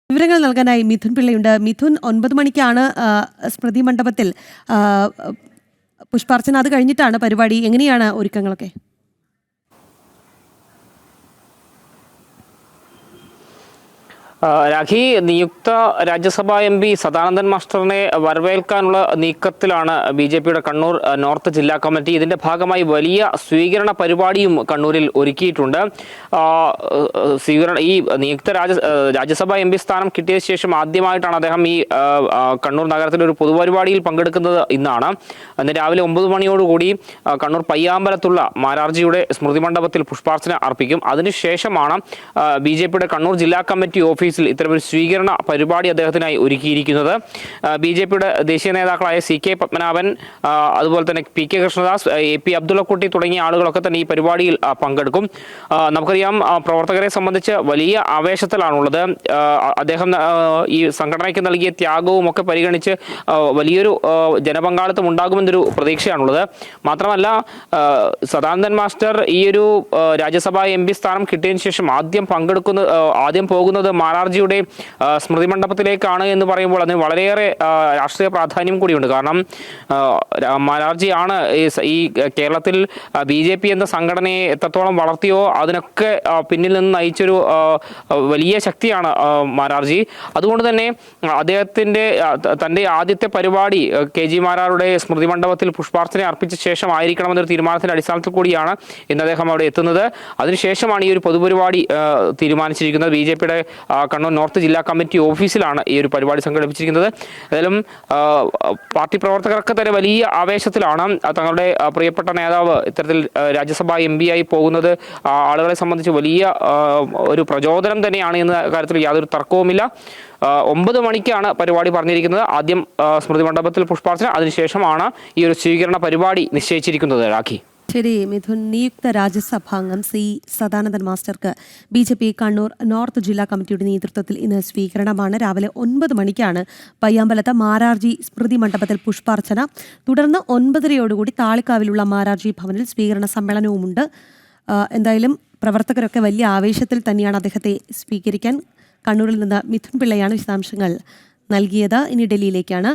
Speaker 1: വിവരങ്ങൾ നൽകാനായി മിഥുൻ പിള്ളയുണ്ട്. മിഥുൻ, 9 മണിക്കാണ് സ്മൃതി മണ്ഡപത്തിൽ പുഷ്പാർച്ചന, അത് കഴിഞ്ഞിട്ടാണ് പരിപാടി. എങ്ങനെയാണ് ഒരുക്കങ്ങളൊക്കെ?
Speaker 17: രാഖി, നിയുക്ത രാജ്യസഭാ MP സദാനന്ദൻ മാസ്റ്ററിനെ വരവേൽക്കാനുള്ള നീക്കത്തിലാണ് BJPയുടെ കണ്ണൂർ നോർത്ത് ജില്ലാ കമ്മിറ്റി. ഇതിന്റെ ഭാഗമായി വലിയ സ്വീകരണ പരിപാടിയും കണ്ണൂരിൽ ഒരുക്കിയിട്ടുണ്ട്. ഈ നിയുക്ത രാജ്യസഭാ MP സ്ഥാനം കിട്ടിയ ശേഷം ആദ്യമായിട്ടാണ് അദ്ദേഹം ഈ കണ്ണൂർ നഗരത്തിലെ ഒരു പൊതുപരിപാടിയിൽ പങ്കെടുക്കുന്നത്. ഇന്നാണ് ഇന്ന് രാവിലെ 9 മണിയോടുകൂടി കണ്ണൂർ പയ്യാമ്പലത്തുള്ള മാരാർജിയുടെ സ്മൃതി മണ്ഡപത്തിൽ പുഷ്പാർച്ചന അർപ്പിക്കും. അതിനുശേഷമാണ് BJPയുടെ കണ്ണൂർ ജില്ലാ കമ്മിറ്റി ഓഫീസിൽ ഇത്തരമൊരു സ്വീകരണ പരിപാടി അദ്ദേഹത്തിനായി ഒരുക്കിയിരിക്കുന്നത്. BJPയുടെ ദേശീയ നേതാക്കളായ CK പത്മനാഭൻ, അതുപോലെ തന്നെ PK കൃഷ്ണദാസ്, AP അബ്ദുള്ളക്കുട്ടി തുടങ്ങിയ ആളുകളൊക്കെ തന്നെ ഈ പരിപാടിയിൽ പങ്കെടുക്കും. നമുക്കറിയാം, പ്രവർത്തകരെ സംബന്ധിച്ച് വലിയ ആവേശത്തിലാണുള്ളത്. അദ്ദേഹം ഈ സംഘടനയ്ക്ക് നൽകിയ ത്യാഗവും ഒക്കെ പരിഗണിച്ച് വലിയൊരു ജനപങ്കാളിത്തം ഉണ്ടാകുമെന്നൊരു പ്രതീക്ഷയാണുള്ളത്. മാത്രമല്ല, സദാനന്ദൻ മാസ്റ്റർ ഈ ഒരു രാജ്യസഭാ MP സ്ഥാനം കിട്ടിയതിനു ശേഷം ആദ്യം പോകുന്നത് മാരാർജിയുടെ സ്മൃതി മണ്ഡപത്തിലേക്കാണ് എന്ന് പറയുമ്പോൾ അതിന് വളരെയേറെ രാഷ്ട്രീയ പ്രാധാന്യം കൂടിയുണ്ട്. കാരണം മാരാർജിയാണ് ഈ കേരളത്തിൽ BJP എന്ന സംഘടനയെ എത്രത്തോളം വളർത്തിയോ അതിനൊക്കെ പിന്നിൽ നിന്ന് നയിച്ചൊരു വലിയ ശക്തിയാണ് മാരാർജി. അതുകൊണ്ട് തന്നെ തൻ്റെ ആദ്യത്തെ പരിപാടി KG മാരാരുടെ സ്മൃതി മണ്ഡപത്തിൽ പുഷ്പാർച്ചന അർപ്പിച്ച ശേഷം ആയിരിക്കണമെന്നൊരു തീരുമാനത്തിന്റെ അടിസ്ഥാനത്തിൽ കൂടിയാണ് ഇന്ന് അദ്ദേഹം അവിടെ എത്തുന്നത്. അതിനുശേഷമാണ് ഈ ഒരു പൊതുപരിപാടി തീരുമാനിച്ചിരിക്കുന്നത്. BJPയുടെ കണ്ണൂർ നോർത്ത് ജില്ലാ കമ്മിറ്റി ഓഫീസിലാണ് ഈ ഒരു പരിപാടി സംഘടിപ്പിച്ചിരിക്കുന്നത്. ഏതായാലും പാർട്ടി പ്രവർത്തകരൊക്കെ തന്നെ വലിയ ആവേശത്തിലാണ്. തങ്ങളുടെ പ്രിയപ്പെട്ട നേതാവ് ഇത്തരത്തിൽ രാജ്യസഭാ MP ആയി പോകുന്നത് ആളുകളെ സംബന്ധിച്ച് വലിയ ഒരു പ്രചോദനം തന്നെയാണ് എന്ന കാര്യത്തിൽ യാതൊരു തർക്കവുമില്ല. 9 മണിക്കാണ് പരിപാടി പറഞ്ഞിരിക്കുന്നത്. ആദ്യം സ്മൃതി മണ്ഡപത്തിൽ പുഷ്പാർച്ചന, അതിനുശേഷമാണ് ഈ ഒരു സ്വീകരണ പരിപാടി നിശ്ചയിച്ചിരിക്കുന്നത്. രാഖി.
Speaker 1: ശരി മിഥുൻ, നിയുക്ത രാജ്യസഭാംഗം C സദാനന്ദൻ മാസ്റ്റർക്ക് BJP കണ്ണൂർ നോർത്ത് ജില്ലാ കമ്മിറ്റിയുടെ നേതൃത്വത്തിൽ ഇന്ന് സ്വീകരണമാണ്. രാവിലെ 9 മണിക്കാണ് പയ്യാമ്പലത്ത് മാരാർജി സ്മൃതി മണ്ഡപത്തിൽ പുഷ്പാർച്ചന. തുടർന്ന് 9:30 താളിക്കാവിലുള്ള മാരാർജി ഭവനിൽ സ്വീകരണ സമ്മേളനവുമുണ്ട്. എന്തായാലും പ്രവർത്തകരൊക്കെ വലിയ ആവേശത്തിൽ തന്നെയാണ് അദ്ദേഹത്തെ സ്വീകരിക്കാൻ. കണ്ണൂരിൽ നിന്ന് മിഥുൻ പിള്ളയാണ് വിശദാംശങ്ങൾ നൽകിയത്. ഇനി ഡൽഹിയിലേക്കാണ്.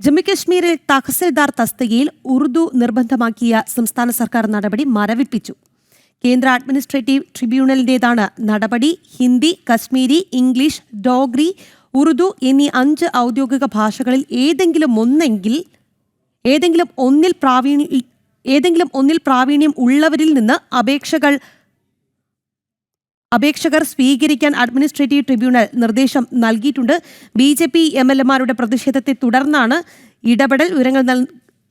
Speaker 1: ജമ്മുകശ്മീരിൽ തഹസിൽദാർ തസ്തികയിൽ ഉറുദു നിർബന്ധമാക്കിയ സംസ്ഥാന സർക്കാർ നടപടി മരവിപ്പിച്ചു. കേന്ദ്ര അഡ്മിനിസ്ട്രേറ്റീവ് ട്രിബ്യൂണലിൻ്റേതാണ് നടപടി. ഹിന്ദി, കശ്മീരി, ഇംഗ്ലീഷ്, ഡോഗ്രി, ഉറുദു എന്നീ 5 ഔദ്യോഗിക ഭാഷകളിൽ ഏതെങ്കിലും ഒന്നിൽ പ്രാവീണ്യം ഉള്ളവരിൽ നിന്ന് അപേക്ഷകർ സ്വീകരിക്കാൻ അഡ്മിനിസ്ട്രേറ്റീവ് ട്രിബ്യൂണൽ നിർദ്ദേശം നൽകിയിട്ടുണ്ട്. BJP MLA-മാരുടെ പ്രതിഷേധത്തെ തുടർന്നാണ് ഇടപെടൽ.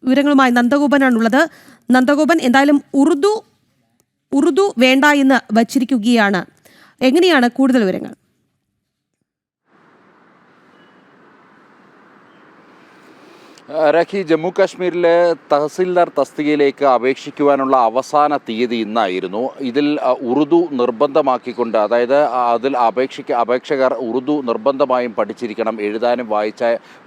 Speaker 1: വിവരങ്ങളുമായി നന്ദഗോപനാണുള്ളത്. നന്ദഗോപൻ, എന്തായാലും ഉറുദു വേണ്ട എന്ന് വച്ചിരിക്കുകയാണ്. എങ്ങനെയാണ് കൂടുതൽ വിവരങ്ങൾ?
Speaker 4: രാഖി, ജമ്മു കാശ്മീരിലെ തഹസിൽദാർ തസ്തികയിലേക്ക് അപേക്ഷിക്കുവാനുള്ള അവസാന തീയതി ഇന്നായിരുന്നു. ഇതിൽ ഉറുദു നിർബന്ധമാക്കിക്കൊണ്ട്, അതായത് അതിൽ അപേക്ഷകർ ഉറുദു നിർബന്ധമായും പഠിച്ചിരിക്കണം, എഴുതാനും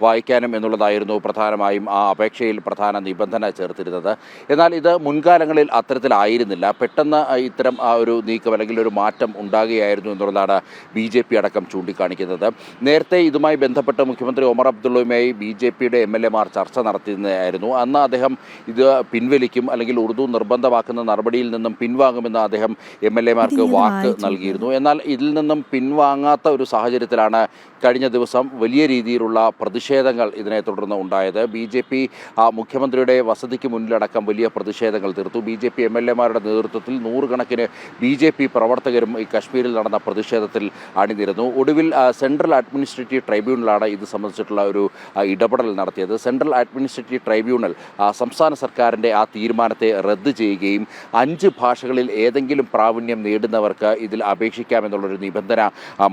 Speaker 4: വായിക്കാനും എന്നുള്ളതായിരുന്നു പ്രധാനമായും ആ അപേക്ഷയിൽ പ്രധാന നിബന്ധന ചേർത്തിരുന്നത്. എന്നാൽ ഇത് മുൻകാലങ്ങളിൽ അത്തരത്തിലായിരുന്നില്ല. പെട്ടെന്ന് ഇത്തരം ഒരു നീക്കം അല്ലെങ്കിൽ ഒരു മാറ്റം ഉണ്ടാകുകയായിരുന്നു എന്നുള്ളതാണ് BJP അടക്കം ചൂണ്ടിക്കാണിക്കുന്നത്. നേരത്തെ ഇതുമായി ബന്ധപ്പെട്ട് മുഖ്യമന്ത്രി ഒമർ അബ്ദുള്ളയുമായി BJPയുടെ MLA-മാർ ചർച്ച നടത്തുന്നതായിരുന്നു. അന്ന് അദ്ദേഹം ഇത് പിൻവലിക്കും, അല്ലെങ്കിൽ ഉറുദു നിർബന്ധമാക്കുന്ന നടപടിയിൽ നിന്നും പിൻവാങ്ങുമെന്ന് അദ്ദേഹം MLA-മാർക്ക് വാക്ക് നൽകിയിരുന്നു. എന്നാൽ ഇതിൽ നിന്നും പിൻവാങ്ങാത്ത ഒരു സാഹചര്യത്തിലാണ് കഴിഞ്ഞ ദിവസം വലിയ രീതിയിലുള്ള പ്രതിഷേധങ്ങൾ ഇതിനെ തുടർന്ന് ഉണ്ടായത്. BJP മുഖ്യമന്ത്രിയുടെ വസതിക്ക് മുന്നിലടക്കം വലിയ പ്രതിഷേധങ്ങൾ തീർത്തു. BJP MLA-മാരുടെ നേതൃത്വത്തിൽ 100 കണക്കിന് BJP പ്രവർത്തകരും ഈ കശ്മീരിൽ നടന്ന പ്രതിഷേധത്തിൽ അണിനിരന്നു. ഒടുവിൽ സെൻട്രൽ അഡ്മിനിസ്ട്രേറ്റീവ് ട്രൈബ്യൂണലാണ് ഇത് സംബന്ധിച്ചിട്ടുള്ള ഒരു ഇടപെടൽ നടത്തിയത്. സെൻട്രൽ അഡ്മിനിസ്ട്രേറ്റീവ് ട്രൈബ്യൂണൽ സംസ്ഥാന സർക്കാരിൻ്റെ ആ തീരുമാനത്തെ റദ്ദ് ചെയ്യുകയും 5 ഭാഷകളിൽ ഏതെങ്കിലും പ്രാവീണ്യം നേടുന്നവർക്ക് ഇതിൽ അപേക്ഷിക്കാമെന്നുള്ളൊരു നിബന്ധന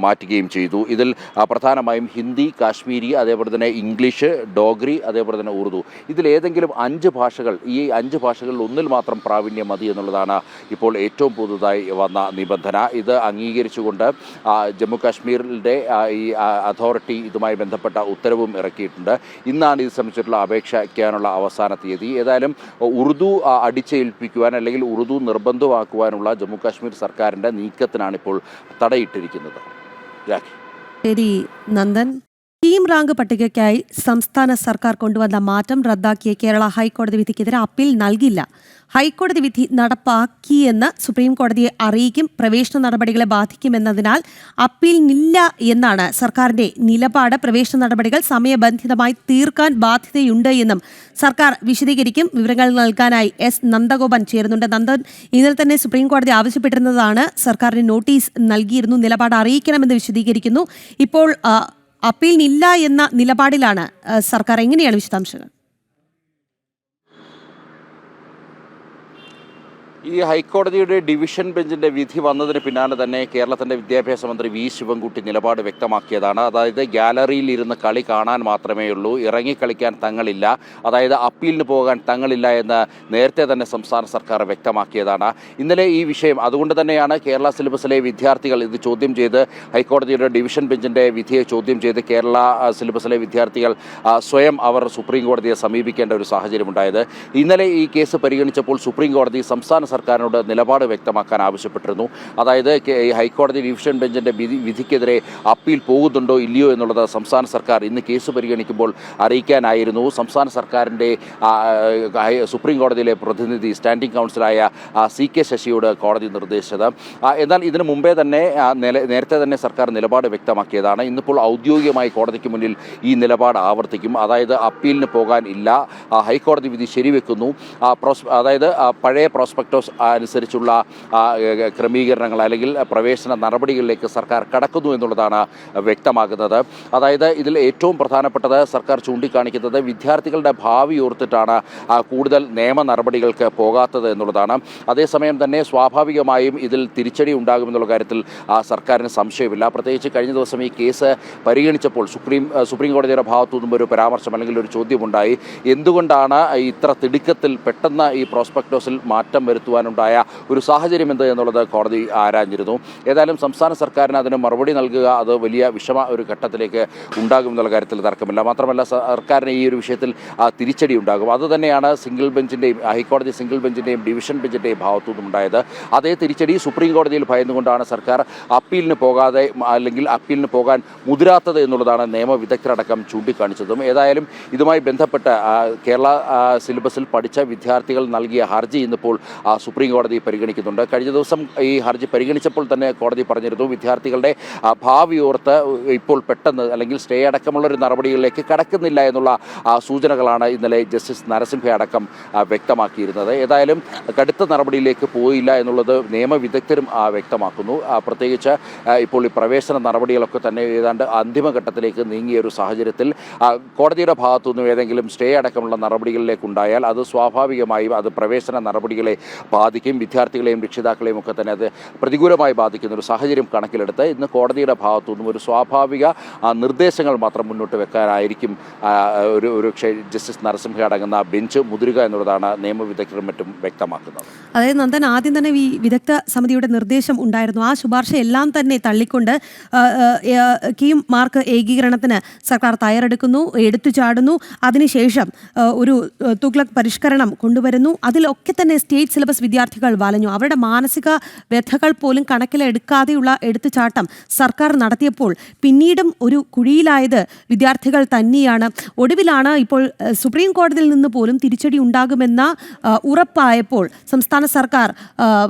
Speaker 4: മാറ്റുകയും ചെയ്തു. ഇതിൽ പ്രധാനമായും ഹിന്ദി, കാശ്മീരി, അതേപോലെ തന്നെ ഇംഗ്ലീഷ്, ഡോഗ്രി, അതേപോലെ തന്നെ ഉറുദു, ഇതിലേതെങ്കിലും 5 ഭാഷകൾ, ഈ 5 ഭാഷകളിൽ ഒന്നിൽ മാത്രം പ്രാവീണ്യം മതി എന്നുള്ളതാണ് ഇപ്പോൾ ഏറ്റവും പുതുതായി വന്ന നിബന്ധന. ഇത് അംഗീകരിച്ചുകൊണ്ട് ജമ്മു കാശ്മീരിൻ്റെ ഈ അതോറിറ്റി ഇതുമായി ബന്ധപ്പെട്ട ഉത്തരവും ഇറക്കിയിട്ടുണ്ട്. ഇന്നാണ് ഇത് സംബന്ധിച്ചിട്ടുള്ള അപേക്ഷിക്കാനുള്ള അവസാന തീയതി. ഏതായാലും ഉറുദു അടിച്ചേൽപ്പിക്കുവാൻ അല്ലെങ്കിൽ ഉറുദു നിർബന്ധമാക്കുവാനുള്ള ജമ്മു കാശ്മീർ സർക്കാരിൻ്റെ നീക്കത്തിനാണ് ഇപ്പോൾ തടയിട്ടിരിക്കുന്നത്.
Speaker 1: ശരി നന്ദൻ. ടീം റാങ്ക് പട്ടികയ്ക്കായി സംസ്ഥാന സർക്കാർ കൊണ്ടുവന്ന മാറ്റം റദ്ദാക്കിയ കേരള ഹൈക്കോടതി വിധിക്കെതിരെ അപ്പീൽ നൽകില്ല. ഹൈക്കോടതി വിധി നടപ്പാക്കിയെന്ന് സുപ്രീം കോടതിയെ അറിയിക്കും. പ്രവേശന നടപടികളെ ബാധിക്കുമെന്നതിനാൽ അപ്പീലിനില്ല എന്നാണ് സർക്കാരിന്റെ നിലപാട്. പ്രവേശന നടപടികൾ സമയബന്ധിതമായി തീർക്കാൻ ബാധ്യതയുണ്ട് എന്നും സർക്കാർ വിശദീകരിക്കും. വിവരങ്ങൾ നൽകാനായി S നന്ദഗോപൻ ചേരുന്നുണ്ട്. നന്ദൻ, ഇന്നലെ തന്നെ സുപ്രീം കോടതി ആവശ്യപ്പെട്ടിരുന്നതാണ്, സർക്കാരിന് നോട്ടീസ് നൽകിയിരുന്നു, നിലപാട് അറിയിക്കണമെന്ന് വിശദീകരിക്കുന്നു. ഇപ്പോൾ അപ്പീലിനില്ല എന്ന നിലപാടിലാണ് സർക്കാർ. എങ്ങനെയാണ് വിശദാംശങ്ങൾ?
Speaker 4: ഈ ഹൈക്കോടതിയുടെ ഡിവിഷൻ ബെഞ്ചിൻ്റെ വിധി വന്നതിന് പിന്നാലെ തന്നെ കേരളത്തിൻ്റെ വിദ്യാഭ്യാസ മന്ത്രി V ശിവൻകുട്ടി നിലപാട് വ്യക്തമാക്കിയതാണ്. അതായത് ഗ്യാലറിയിൽ ഇരുന്ന് കളി കാണാൻ മാത്രമേ ഉള്ളൂ, ഇറങ്ങിക്കളിക്കാൻ തങ്ങളില്ല, അതായത് അപ്പീലിന് പോകാൻ തങ്ങളില്ല എന്ന് നേരത്തെ തന്നെ സംസ്ഥാന സർക്കാർ വ്യക്തമാക്കിയതാണ്. ഇന്നലെ ഈ വിഷയം, അതുകൊണ്ട് തന്നെയാണ് കേരള സിലബസിലെ വിദ്യാർത്ഥികൾ ഇത് ചോദ്യം ചെയ്ത്, ഹൈക്കോടതിയുടെ ഡിവിഷൻ ബെഞ്ചിൻ്റെ വിധിയെ ചോദ്യം ചെയ്ത് കേരള സിലബസിലെ വിദ്യാർത്ഥികൾ സ്വയം അവർ സുപ്രീം കോടതിയെ സമീപിക്കേണ്ട ഒരു സാഹചര്യമുണ്ടായത്. ഇന്നലെ ഈ കേസ് പരിഗണിച്ചപ്പോൾ സുപ്രീം കോടതി സംസ്ഥാന സർക്കാരിനോട് നിലപാട് വ്യക്തമാക്കാൻ ആവശ്യപ്പെട്ടിരുന്നു. അതായത് ഹൈക്കോടതി ഡിവിഷൻ ബെഞ്ചിൻ്റെ വിധിക്കെതിരെ അപ്പീൽ പോകുന്നുണ്ടോ ഇല്ലയോ എന്നുള്ളത് സംസ്ഥാന സർക്കാർ ഇന്ന് കേസ് പരിഗണിക്കുമ്പോൾ അറിയിക്കാനായിരുന്നു സംസ്ഥാന സർക്കാരിൻ്റെ സുപ്രീം കോടതിയിലെ പ്രതിനിധി സ്റ്റാൻഡിംഗ് കൗൺസിലായ CK ശശിയോട് കോടതി നിർദ്ദേശിച്ചത്. എന്നാൽ ഇതിനു മുമ്പേ തന്നെ നേരത്തെ തന്നെ സർക്കാർ നിലപാട് വ്യക്തമാക്കിയതാണ്. ഇന്നിപ്പോൾ ഔദ്യോഗികമായി കോടതിക്ക് മുന്നിൽ ഈ നിലപാട് ആവർത്തിക്കും. അതായത് അപ്പീലിന് പോകാൻ ഇല്ല, ഹൈക്കോടതി വിധി ശരിവെക്കുന്നു. അതായത് പഴയ പ്രോസ്പെക്ടോസ് അനുസരിച്ചുള്ള ക്രമീകരണങ്ങൾ അല്ലെങ്കിൽ പ്രവേശന നടപടികളിലേക്ക് സർക്കാർ കടക്കുന്നു എന്നുള്ളതാണ് വ്യക്തമാകുന്നത്. അതായത് ഇതിൽ ഏറ്റവും പ്രധാനപ്പെട്ടത് സർക്കാർ ചൂണ്ടിക്കാണിക്കുന്നത് വിദ്യാർത്ഥികളുടെ ഭാവി ഓർത്തിട്ടാണ് കൂടുതൽ നിയമ നടപടികൾക്ക് പോകാത്തത് എന്നുള്ളതാണ്. അതേസമയം തന്നെ സ്വാഭാവികമായും ഇതിൽ തിരിച്ചടി ഉണ്ടാകുമെന്നുള്ള കാര്യത്തിൽ സർക്കാരിന് സംശയമില്ല. പ്രത്യേകിച്ച് കഴിഞ്ഞ ദിവസം ഈ കേസ് പരിഗണിച്ചപ്പോൾ സുപ്രീം കോടതിയുടെ ഭാഗത്തു നിന്നും ഒരു പരാമർശം അല്ലെങ്കിൽ ഒരു ചോദ്യമുണ്ടായി. എന്തുകൊണ്ടാണ് ഇത്ര തിടുക്കത്തിൽ പെട്ടെന്ന് ഈ പ്രോസ്പെക്ടോസിൽ മാറ്റം വരുത്തുവാനുണ്ടായ ഒരു സാഹചര്യം എന്ത് എന്നുള്ളത് കോടതി ആരാഞ്ഞിരുന്നു. ഏതായാലും സംസ്ഥാന സർക്കാരിന് അതിന് മറുപടി നൽകുക അത് വലിയ ഒരു ഘട്ടത്തിലേക്ക് ഉണ്ടാകുമെന്നുള്ള കാര്യത്തിൽ തർക്കമില്ല. മാത്രമല്ല സർക്കാരിന് ഈ ഒരു വിഷയത്തിൽ തിരിച്ചടി ഉണ്ടാകും. അതുതന്നെയാണ് സിംഗിൾ ബെഞ്ചിൻ്റെയും ഹൈക്കോടതി സിംഗിൾ ബെഞ്ചിൻ്റെയും ഡിവിഷൻ ബെഞ്ചിൻ്റെയും ഭാഗത്തു നിന്നുണ്ടായത്. അതേ തിരിച്ചടി സുപ്രീം കോടതിയിൽ ഭയന്നുകൊണ്ടാണ് സർക്കാർ അപ്പീലിന് പോകാതെ അല്ലെങ്കിൽ അപ്പീലിന് പോകാൻ മുതിരാത്തത് എന്നുള്ളതാണ് നിയമവിദഗ്ധരടക്കം ചൂണ്ടിക്കാണിച്ചതും. ഏതായാലും ഇതുമായി ബന്ധപ്പെട്ട് കേരള സിലബസിൽ പഠിച്ച വിദ്യാർത്ഥികൾ നൽകിയ ഹർജി ഇന്നിപ്പോൾ സുപ്രീം കോടതി പരിഗണിക്കുന്നുണ്ട്. കഴിഞ്ഞ ദിവസം ഈ ഹർജി പരിഗണിച്ചപ്പോൾ തന്നെ കോടതി പറഞ്ഞിരുന്നു വിദ്യാർത്ഥികളുടെ ഭാവി ഓർത്ത് ഇപ്പോൾ പെട്ടെന്ന് അല്ലെങ്കിൽ സ്റ്റേ അടക്കമുള്ളൊരു നടപടികളിലേക്ക് കടക്കുന്നില്ല എന്നുള്ള സൂചനകളാണ് ഇന്നലെ ജസ്റ്റിസ് നരസിംഹ അടക്കം വ്യക്തമാക്കിയിരുന്നത്. ഏതായാലും കടുത്ത നടപടിയിലേക്ക് പോയില്ല എന്നുള്ളത് നിയമവിദഗ്ധരും വ്യക്തമാക്കുന്നു. പ്രത്യേകിച്ച് ഇപ്പോൾ ഈ പ്രവേശന നടപടികളൊക്കെ തന്നെ ഏതാണ്ട് അന്തിമഘട്ടത്തിലേക്ക് നീങ്ങിയ ഒരു സാഹചര്യത്തിൽ കോടതിയുടെ ഭാഗത്തുനിന്നും ഏതെങ്കിലും സ്റ്റേ അടക്കമുള്ള നടപടികളിലേക്കുണ്ടായാൽ അത് സ്വാഭാവികമായും അത് പ്രവേശന നടപടികളെ ബാധിക്കും. വിദ്യാർത്ഥികളെയും രക്ഷിതാക്കളെയും ഒക്കെ തന്നെ അത് പ്രതികൂലമായി ബാധിക്കുന്ന ഒരു സാഹചര്യം കണക്കിലെടുത്ത് ഇന്ന് കോടതിയുടെ ഭാഗത്തുനിന്നും ഒരു സ്വാഭാവിക നിർദ്ദേശങ്ങൾ മാത്രം മുന്നോട്ട് വെക്കാനായിരിക്കും ഒരു ജസ്റ്റിസ് നരസിംഹ അടങ്ങുന്ന ബെഞ്ച് മുതിരുക എന്നുള്ളതാണ് നിയമവിദഗ്ധരും മറ്റും വ്യക്തമാക്കുന്നത്.
Speaker 1: അതായത് നന്ദൻ, ആദ്യം തന്നെ ഈ വിദഗ്ധ സമിതിയുടെ നിർദ്ദേശം ഉണ്ടായിരുന്നു. ആ ശുപാർശ എല്ലാം തന്നെ തള്ളിക്കൊണ്ട് കീം മാർക്ക് ഏകീകരണത്തിന് സർക്കാർ തയ്യാറെടുക്കുന്നു, എടുത്തുചാടുന്നു. അതിനുശേഷം ഒരു തുഗ്ലക് പരിഷ്കരണം കൊണ്ടുവരുന്നു. അതിലൊക്കെ തന്നെ സ്റ്റേറ്റ് സിലബസ് വിദ്യാർത്ഥികൾ വലഞ്ഞു. അവരുടെ മാനസിക വ്യഥകൾ പോലും കണക്കിലെടുക്കാതെയുള്ള എടുത്തുചാട്ടം സർക്കാർ നടത്തിയപ്പോൾ പിന്നീടും ഒരു കുഴിയിലായത് വിദ്യാർത്ഥികൾ തന്നെയാണ്. ഒടുവിലാണ് ഇപ്പോൾ സുപ്രീം കോടതിയിൽ നിന്ന് പോലും തിരിച്ചടി ഉണ്ടാകുമെന്ന ഉറപ്പായപ്പോൾ സംസ്ഥാന സർക്കാർ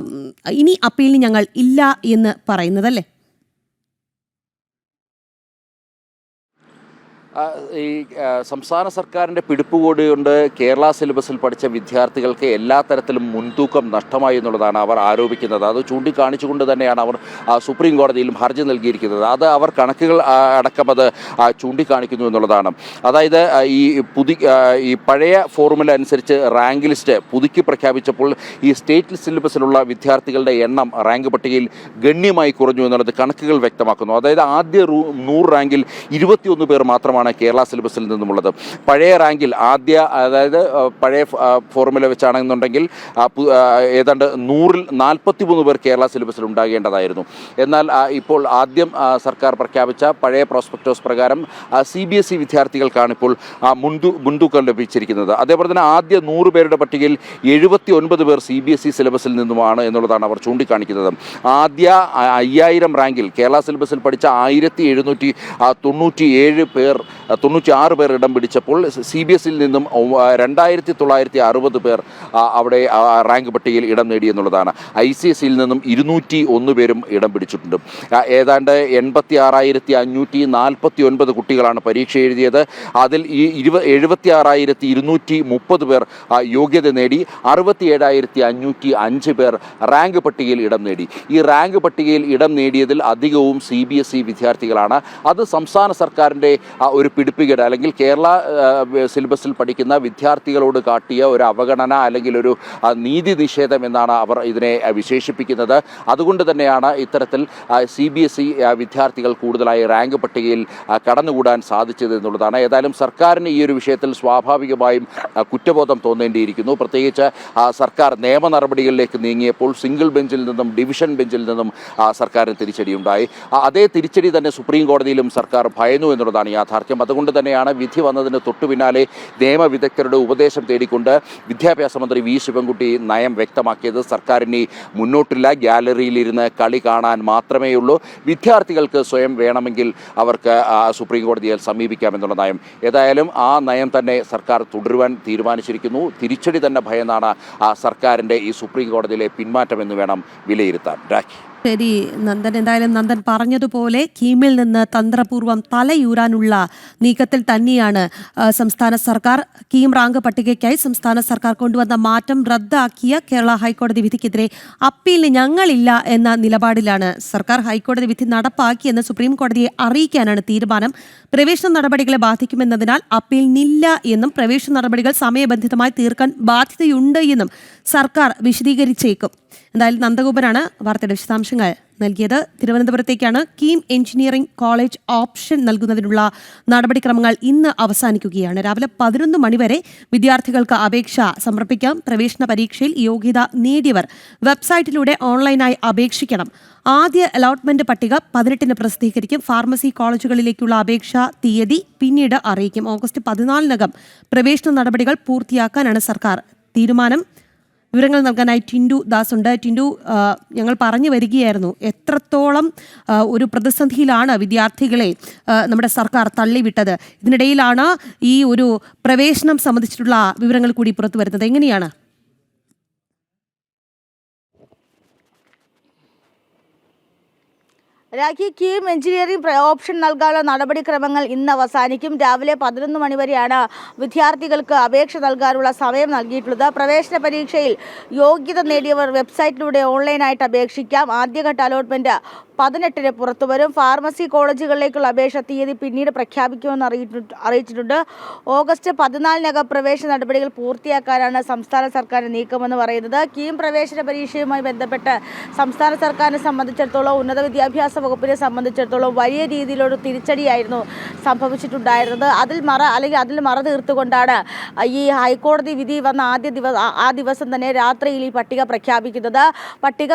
Speaker 1: ഇനി അപ്പീലിന് ഞങ്ങൾ ഇല്ല എന്ന് പറയുന്നതല്ലേ?
Speaker 4: ഈ സംസ്ഥാന സർക്കാരിൻ്റെ പിടിപ്പുകോട് കൊണ്ട് കേരള സിലബസിൽ പഠിച്ച വിദ്യാർത്ഥികൾക്ക് എല്ലാ തരത്തിലും മുൻതൂക്കം നഷ്ടമായി എന്നുള്ളതാണ് അവർ ആരോപിക്കുന്നത്. അത് ചൂണ്ടിക്കാണിച്ചുകൊണ്ട് തന്നെയാണ് അവർ സുപ്രീം കോടതിയിലും ഹർജി നൽകിയിരിക്കുന്നത്. അത് അവർ കണക്കുകൾ അടക്കം അത് ചൂണ്ടിക്കാണിക്കുന്നു എന്നുള്ളതാണ്. അതായത് ഈ പഴയ ഫോർമുല അനുസരിച്ച് റാങ്ക് ലിസ്റ്റ് പുതുക്കി പ്രഖ്യാപിച്ചപ്പോൾ ഈ സ്റ്റേറ്റ് സിലബസിലുള്ള വിദ്യാർത്ഥികളുടെ എണ്ണം റാങ്ക് പട്ടികയിൽ ഗണ്യമായി കുറഞ്ഞു എന്നുള്ളത് കണക്കുകൾ വ്യക്തമാക്കുന്നു. അതായത് ആദ്യ 100 റാങ്കിൽ 21 പേർ മാത്രമാണ് കേരള സിലബസിൽ നിന്നുമുള്ളത്. പഴയ റാങ്കിൽ അതായത് പഴയ ഫോർമുല വെച്ചാണെന്നുണ്ടെങ്കിൽ ഏതാണ്ട് 100-ൽ 43 പേർ കേരള സിലബസിൽ ഉണ്ടാകേണ്ടതായിരുന്നു. എന്നാൽ ഇപ്പോൾ ആദ്യം സർക്കാർ പ്രഖ്യാപിച്ച പഴയ പ്രോസ്പെക്ടോസ് പ്രകാരം CBSE വിദ്യാർത്ഥികൾക്കാണ് ഇപ്പോൾ മുൻതൂക്കം ലഭിച്ചിരിക്കുന്നത്. അതേപോലെ തന്നെ ആദ്യ 100 പേരുടെ പട്ടികയിൽ 79 പേർ CBSE സിലബസിൽ നിന്നുമാണ് എന്നുള്ളതാണ് അവർ ചൂണ്ടിക്കാണിക്കുന്നത്. ആദ്യ 5000 റാങ്കിൽ കേരള സിലബസിൽ പഠിച്ച 1796 പേർ ഇടം പിടിച്ചപ്പോൾ CBSEയിൽ നിന്നും 2960 പേർ അവിടെ റാങ്ക് പട്ടികയിൽ ഇടം നേടി എന്നുള്ളതാണ്. ICSEയിൽ നിന്നും 201 പേരും ഇടം പിടിച്ചിട്ടുണ്ട്. ഏതാണ്ട് 86,549 കുട്ടികളാണ് പരീക്ഷ എഴുതിയത്. അതിൽ 76,230 പേർ യോഗ്യത നേടി. 67,505 പേർ റാങ്ക് പട്ടികയിൽ ഇടം നേടി. ഈ റാങ്ക് പട്ടികയിൽ ഇടം നേടിയതിൽ അധികവും CBSE വിദ്യാർത്ഥികളാണ്. അത് സംസ്ഥാന സർക്കാരിൻ്റെ ഒരു പിടിപ്പുകേട് അല്ലെങ്കിൽ കേരള സിലബസിൽ പഠിക്കുന്ന വിദ്യാർത്ഥികളോട് കാട്ടിയ ഒരു അവഗണന അല്ലെങ്കിൽ ഒരു നീതി നിഷേധം എന്നാണ് അവർ ഇതിനെ വിശേഷിപ്പിക്കുന്നത്. അതുകൊണ്ട് തന്നെയാണ് ഇത്തരത്തിൽ CBSE വിദ്യാർത്ഥികൾ കൂടുതലായി റാങ്ക് പട്ടികയിൽ കടന്നുകൂടാൻ സാധിച്ചത് എന്നുള്ളതാണ്. ഏതായാലും സർക്കാരിന് ഈ ഒരു വിഷയത്തിൽ സ്വാഭാവികമായും കുറ്റബോധം തോന്നേണ്ടിയിരിക്കുന്നു. പ്രത്യേകിച്ച് സർക്കാർ നിയമ നടപടികളിലേക്ക് നീങ്ങിയപ്പോൾ സിംഗിൾ ബെഞ്ചിൽ നിന്നും ഡിവിഷൻ ബെഞ്ചിൽ നിന്നും സർക്കാരിന് തിരിച്ചടിയുണ്ടായി. അതേ തിരിച്ചടി തന്നെ സുപ്രീം കോടതിയിലും സർക്കാർ ഭയന്നു എന്നുള്ളതാണ് യാഥാർത്ഥ്യം. യാഥാർത്ഥ്യം. അതുകൊണ്ട് തന്നെയാണ് വിധി വന്നതിന് തൊട്ടു പിന്നാലെ നിയമവിദഗ്ധരുടെ ഉപദേശം തേടിക്കൊണ്ട് വിദ്യാഭ്യാസ മന്ത്രി വി ശിവൻകുട്ടി നയം വ്യക്തമാക്കിയത്. സർക്കാരിനി മുന്നോട്ടില്ല, ഗ്യാലറിയിലിരുന്ന് കളി കാണാൻ മാത്രമേ ഉള്ളൂ. വിദ്യാർത്ഥികൾക്ക് സ്വയം വേണമെങ്കിൽ അവർക്ക് സുപ്രീം കോടതിയെ സമീപിക്കാമെന്നുള്ള നയം. ഏതായാലും ആ നയം തന്നെ സർക്കാർ തുടരുവാൻ തീരുമാനിച്ചിരിക്കുന്നു. തിരിച്ചടി തന്നെ ഭയന്നാണ് സർക്കാരിൻ്റെ ഈ സുപ്രീം കോടതിയിലെ പിന്മാറ്റമെന്ന് വേണം വിലയിരുത്താൻ. രാഖി.
Speaker 1: ശരി നന്ദൻ, എന്തായാലും നന്ദൻ പറഞ്ഞതുപോലെ കീമിൽ നിന്ന് തന്ത്രപൂർവ്വം തലയൂരാനുള്ള നീക്കത്തിൽ തന്നെയാണ് സംസ്ഥാന സർക്കാർ. കീം റാങ്ക് പട്ടികയ്ക്കായി സംസ്ഥാന സർക്കാർ കൊണ്ടുവന്ന മാറ്റം റദ്ദാക്കിയ കേരള ഹൈക്കോടതി വിധിക്കെതിരെ അപ്പീലിന് ഞങ്ങളില്ല എന്ന നിലപാടിലാണ് സർക്കാർ. ഹൈക്കോടതി വിധി നടപ്പാക്കിയെന്ന് സുപ്രീം കോടതിയെ അറിയിക്കാനാണ് തീരുമാനം. പ്രവേശന നടപടികളെ ബാധിക്കുമെന്നതിനാൽ അപ്പീലിനില്ല എന്നും പ്രവേശന നടപടികൾ സമയബന്ധിതമായി തീർക്കാൻ ബാധ്യതയുണ്ട് എന്നും സർക്കാർ വിശദീകരിച്ചേക്കും. എന്തായാലും നന്ദഗോപനാണ് വാർത്തയുടെ വിശദാംശങ്ങൾ നൽകിയത്. തിരുവനന്തപുരത്തേക്കാണ്. കീം എഞ്ചിനീയറിംഗ് കോളേജ് ഓപ്ഷൻ നൽകുന്നതിനുള്ള നടപടിക്രമങ്ങൾ ഇന്ന് അവസാനിക്കുകയാണ്. രാവിലെ 11 മണിവരെ വിദ്യാർത്ഥികൾക്ക് അപേക്ഷ സമർപ്പിക്കാം. പ്രവേശന പരീക്ഷയിൽ യോഗ്യത നേടിയവർ വെബ്സൈറ്റിലൂടെ ഓൺലൈനായി അപേക്ഷിക്കണം. ആദ്യ അലോട്ട്മെന്റ് പട്ടിക 18-ന് പ്രസിദ്ധീകരിക്കും. ഫാർമസി കോളേജുകളിലേക്കുള്ള അപേക്ഷാ തീയതി പിന്നീട് അറിയിക്കും. ഓഗസ്റ്റ് 14-നകം പ്രവേശന നടപടികൾ പൂർത്തിയാക്കാനാണ് സർക്കാർ തീരുമാനം. വിവരങ്ങൾ നൽകാനായി ടിൻഡു ദാസ് ഉണ്ട്. ടിൻഡു, ഞങ്ങൾ പറഞ്ഞു വരികയായിരുന്നു എത്രത്തോളം ഒരു പ്രതിസന്ധിയിലാണ് വിദ്യാർത്ഥികളെ നമ്മുടെ സർക്കാർ തള്ളിവിട്ടത്. ഇതിനിടയിലാണ് ഈ ഒരു പ്രവേശനം സംബന്ധിച്ചിട്ടുള്ള വിവരങ്ങൾ കൂടി പുറത്തു വരുന്നത്. എങ്ങനെയാണ്?
Speaker 12: രാഖി, കീം എഞ്ചിനീയറിംഗ് ഓപ്ഷൻ നൽകാനുള്ള നടപടിക്രമങ്ങൾ ഇന്ന് അവസാനിക്കും. രാവിലെ 11 മണിവരെയാണ് വിദ്യാർത്ഥികൾക്ക് അപേക്ഷ നൽകാനുള്ള സമയം നൽകിയിട്ടുള്ളത്. പ്രവേശന പരീക്ഷയിൽ യോഗ്യത നേടിയവർ വെബ്സൈറ്റിലൂടെ ഓൺലൈനായിട്ട് അപേക്ഷിക്കാം. ആദ്യഘട്ട അലോട്ട്മെന്റ് 18-ന് പുറത്തു വരും. ഫാർമസി കോളേജുകളിലേക്കുള്ള അപേക്ഷ തീയതി പിന്നീട് പ്രഖ്യാപിക്കുമെന്ന് അറിയിച്ചിട്ടുണ്ട്. ഓഗസ്റ്റ് 14-നകം പ്രവേശന നടപടികൾ പൂർത്തിയാക്കാനാണ് സംസ്ഥാന സർക്കാരിന്റെ നീക്കമെന്ന് പറയുന്നത്. കീം പ്രവേശന പരീക്ഷയുമായി ബന്ധപ്പെട്ട് സംസ്ഥാന സർക്കാരിനെ സംബന്ധിച്ചിടത്തോളം, ഉന്നത വിദ്യാഭ്യാസ വകുപ്പിനെ സംബന്ധിച്ചിടത്തോളം വലിയ രീതിയിലൊരു തിരിച്ചടിയായിരുന്നു സംഭവിച്ചിട്ടുണ്ടായിരുന്നത്. അതിൽ മറ തീർത്തുകൊണ്ടാണ് ഈ ഹൈക്കോടതി വിധി വന്ന ആ ദിവസം തന്നെ രാത്രിയിൽ ഈ പട്ടിക പ്രഖ്യാപിക്കുന്നത്. പട്ടിക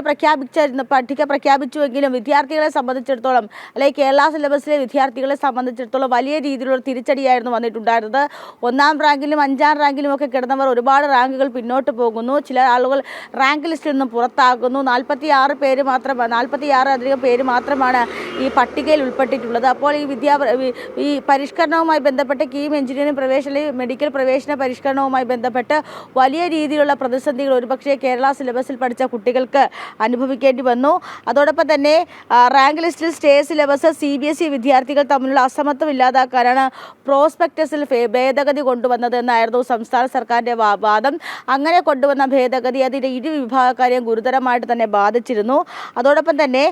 Speaker 12: പ്രഖ്യാപിച്ചുവെങ്കിലും വിദ്യാർത്ഥികളെ സംബന്ധിച്ചിടത്തോളം, അല്ലെങ്കിൽ കേരള സിലബസിലെ വിദ്യാർത്ഥികളെ സംബന്ധിച്ചിടത്തോളം വലിയ രീതിയിലുള്ള തിരിച്ചടിയായിരുന്നു വന്നിട്ടുണ്ടായിരുന്നത്. 1-ാം റാങ്കിലും 5-ാം റാങ്കിലും ഒക്കെ കിടന്നവർ ഒരുപാട് റാങ്കുകൾ പിന്നോട്ട് പോകുന്നു. ചില ആളുകൾ റാങ്ക് ലിസ്റ്റിൽ നിന്നും പുറത്താകുന്നു. 46 അധികം പേര് മാത്രമാണ് ഈ പട്ടികയിൽ ഉൾപ്പെട്ടിട്ടുള്ളത്. അപ്പോൾ ഈ പരിഷ്കരണവുമായി ബന്ധപ്പെട്ട് കീം എഞ്ചിനീയറിംഗ് മെഡിക്കൽ പ്രവേശന പരിഷ്കരണവുമായി ബന്ധപ്പെട്ട് വലിയ രീതിയിലുള്ള പ്രതിസന്ധികൾ ഒരുപക്ഷെ കേരള സിലബസിൽ പഠിച്ച കുട്ടികൾക്ക് അനുഭവിക്കേണ്ടി വന്നു. അതോടൊപ്പം തന്നെ റാങ്ക് ലിസ്റ്റിൽ സ്റ്റേറ്റ് സിലബസ് CBSE വിദ്യാർത്ഥികൾ തമ്മിലുള്ള അസമത്വം ഇല്ലാതാക്കാനാണ് പ്രോസ്പെക്ടസിൽ ഭേദഗതി കൊണ്ടുവന്നത് എന്നായിരുന്നു സംസ്ഥാന സർക്കാരിൻ്റെ വാദം. അങ്ങനെ കൊണ്ടുവന്ന ഭേദഗതി അതിൻ്റെ ഇരുവിഭാഗക്കാരെയും ഗുരുതരമായിട്ട് തന്നെ ബാധിച്ചിരുന്നു. അതോടൊപ്പം തന്നെ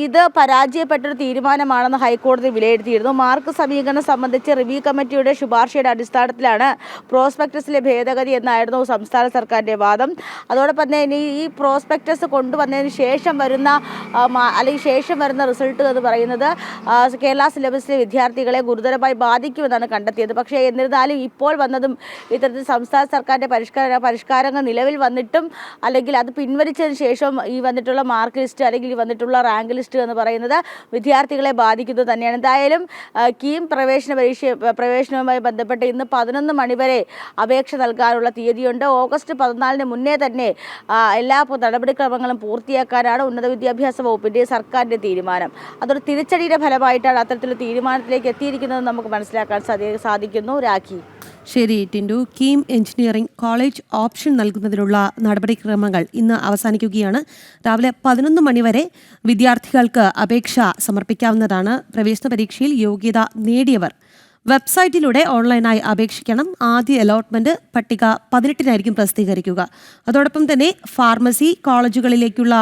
Speaker 12: ഇത് പരാജയപ്പെട്ടൊരു തീരുമാനമാണെന്ന് ഹൈക്കോടതി വിലയിരുത്തിയിരുന്നു. മാർക്ക് സമീകരണം സംബന്ധിച്ച് റിവ്യൂ കമ്മിറ്റിയുടെ ശുപാർശയുടെ അടിസ്ഥാനത്തിലാണ് പ്രോസ്പെക്ടസിലെ ഭേദഗതി എന്നായിരുന്നു സംസ്ഥാന സർക്കാരിൻ്റെ വാദം. അതോടൊപ്പം തന്നെ ഈ പ്രോസ്പെക്ടസ് കൊണ്ടുവന്നതിന് ശേഷം വരുന്ന റിസൾട്ട് എന്ന് പറയുന്നത് കേരള സിലബസിലെ വിദ്യാർത്ഥികളെ ഗുരുതരമായി ബാധിക്കുമെന്നാണ് കണ്ടെത്തിയത്. പക്ഷേ എന്നിരുന്നാലും ഇപ്പോൾ വന്നതും ഇത്തരത്തിൽ സംസ്ഥാന സർക്കാരിൻ്റെ പരിഷ്കാരങ്ങൾ നിലവിൽ വന്നിട്ടും, അല്ലെങ്കിൽ അത് പിൻവലിച്ചതിന് ശേഷം ഈ വന്നിട്ടുള്ള മാർക്ക് ലിസ്റ്റ് അല്ലെങ്കിൽ ഈ വന്നിട്ടുള്ള റാങ്ക് ലിസ്റ്റ് എന്ന് പറയുന്നത് വിദ്യാർത്ഥികളെ ബാധിക്കുന്നത് തന്നെയാണ്. എന്തായാലും കീം പ്രവേശനവുമായി ബന്ധപ്പെട്ട് ഇന്ന് 11 മണിവരെ അപേക്ഷ നൽകാനുള്ള തീയതിയുണ്ട്. ഓഗസ്റ്റ് 14-ന് മുന്നേ തന്നെ എല്ലാ നടപടിക്രമങ്ങളും പൂർത്തിയാക്കാനാണ് ഉന്നത വിദ്യാഭ്യാസ വകുപ്പിൻ്റെ സർക്കാരിൻ്റെ തീരുമാനം. അതൊരു തിരിച്ചടിയുടെ ഫലമായിട്ടാണ് അത്തരത്തിലുള്ള തീരുമാനത്തിലേക്ക് എത്തിയിരിക്കുന്നതെന്ന് നമുക്ക് മനസ്സിലാക്കാൻ സാധിക്കുന്നു. രാഖി.
Speaker 1: ശരി Tindu. KEAM engineering college option നൽകുന്നതിനുള്ള നടപടിക്രമങ്ങൾ ഇന്ന് അവസാനിക്കുകയാണ്. രാവിലെ 11 മണിവരെ വിദ്യാർത്ഥികൾക്ക് അപേക്ഷ സമർപ്പിക്കാവുന്നതാണ്. പ്രവേശന പരീക്ഷയിൽ യോഗ്യത നേടിയവർ വെബ്സൈറ്റിലൂടെ ഓൺലൈനായി അപേക്ഷിക്കണം. ആദ്യ അലോട്ട്മെന്റ് പട്ടിക 18-നായിരിക്കും പ്രസിദ്ധീകരിക്കുക. അതോടൊപ്പം തന്നെ ഫാർമസി കോളേജുകളിലേക്കുള്ള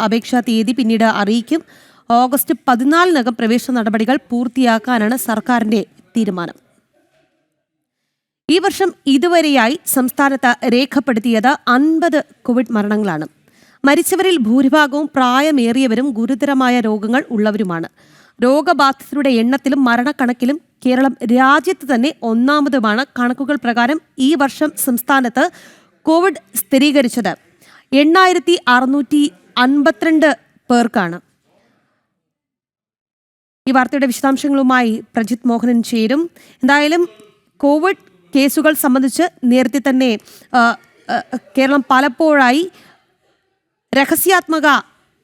Speaker 1: അപേക്ഷാ തീയതി പിന്നീട് അറിയിക്കും. ഓഗസ്റ്റ് 14-നകം പ്രവേശന നടപടികൾ പൂർത്തിയാക്കാനാണ് സർക്കാരിൻ്റെ തീരുമാനം. ഈ വർഷം ഇതുവരെയായി സംസ്ഥാനത്ത് രേഖപ്പെടുത്തിയത് 50 കോവിഡ് മരണങ്ങളാണ്. മരിച്ചവരിൽ ഭൂരിഭാഗവും പ്രായമേറിയവരും ഗുരുതരമായ രോഗങ്ങൾ ഉള്ളവരുമാണ്. രോഗബാധിതരുടെ എണ്ണത്തിലും മരണക്കണക്കിലും കേരളം രാജ്യത്ത് തന്നെ ഒന്നാമതുമാണ്. കണക്കുകൾ പ്രകാരം ഈ വർഷം സംസ്ഥാനത്ത് കോവിഡ് സ്ഥിരീകരിച്ചത് 8652 പേർക്കാണ്. ഈ വാർത്തയുടെ വിശദാംശങ്ങളുമായി പ്രജിത് മോഹനൻ ചേരും. എന്തായാലും കോവിഡ് കേസുകൾ സംബന്ധിച്ച് നേരത്തെ തന്നെ കേരളം പലപ്പോഴായി രഹസ്യാത്മക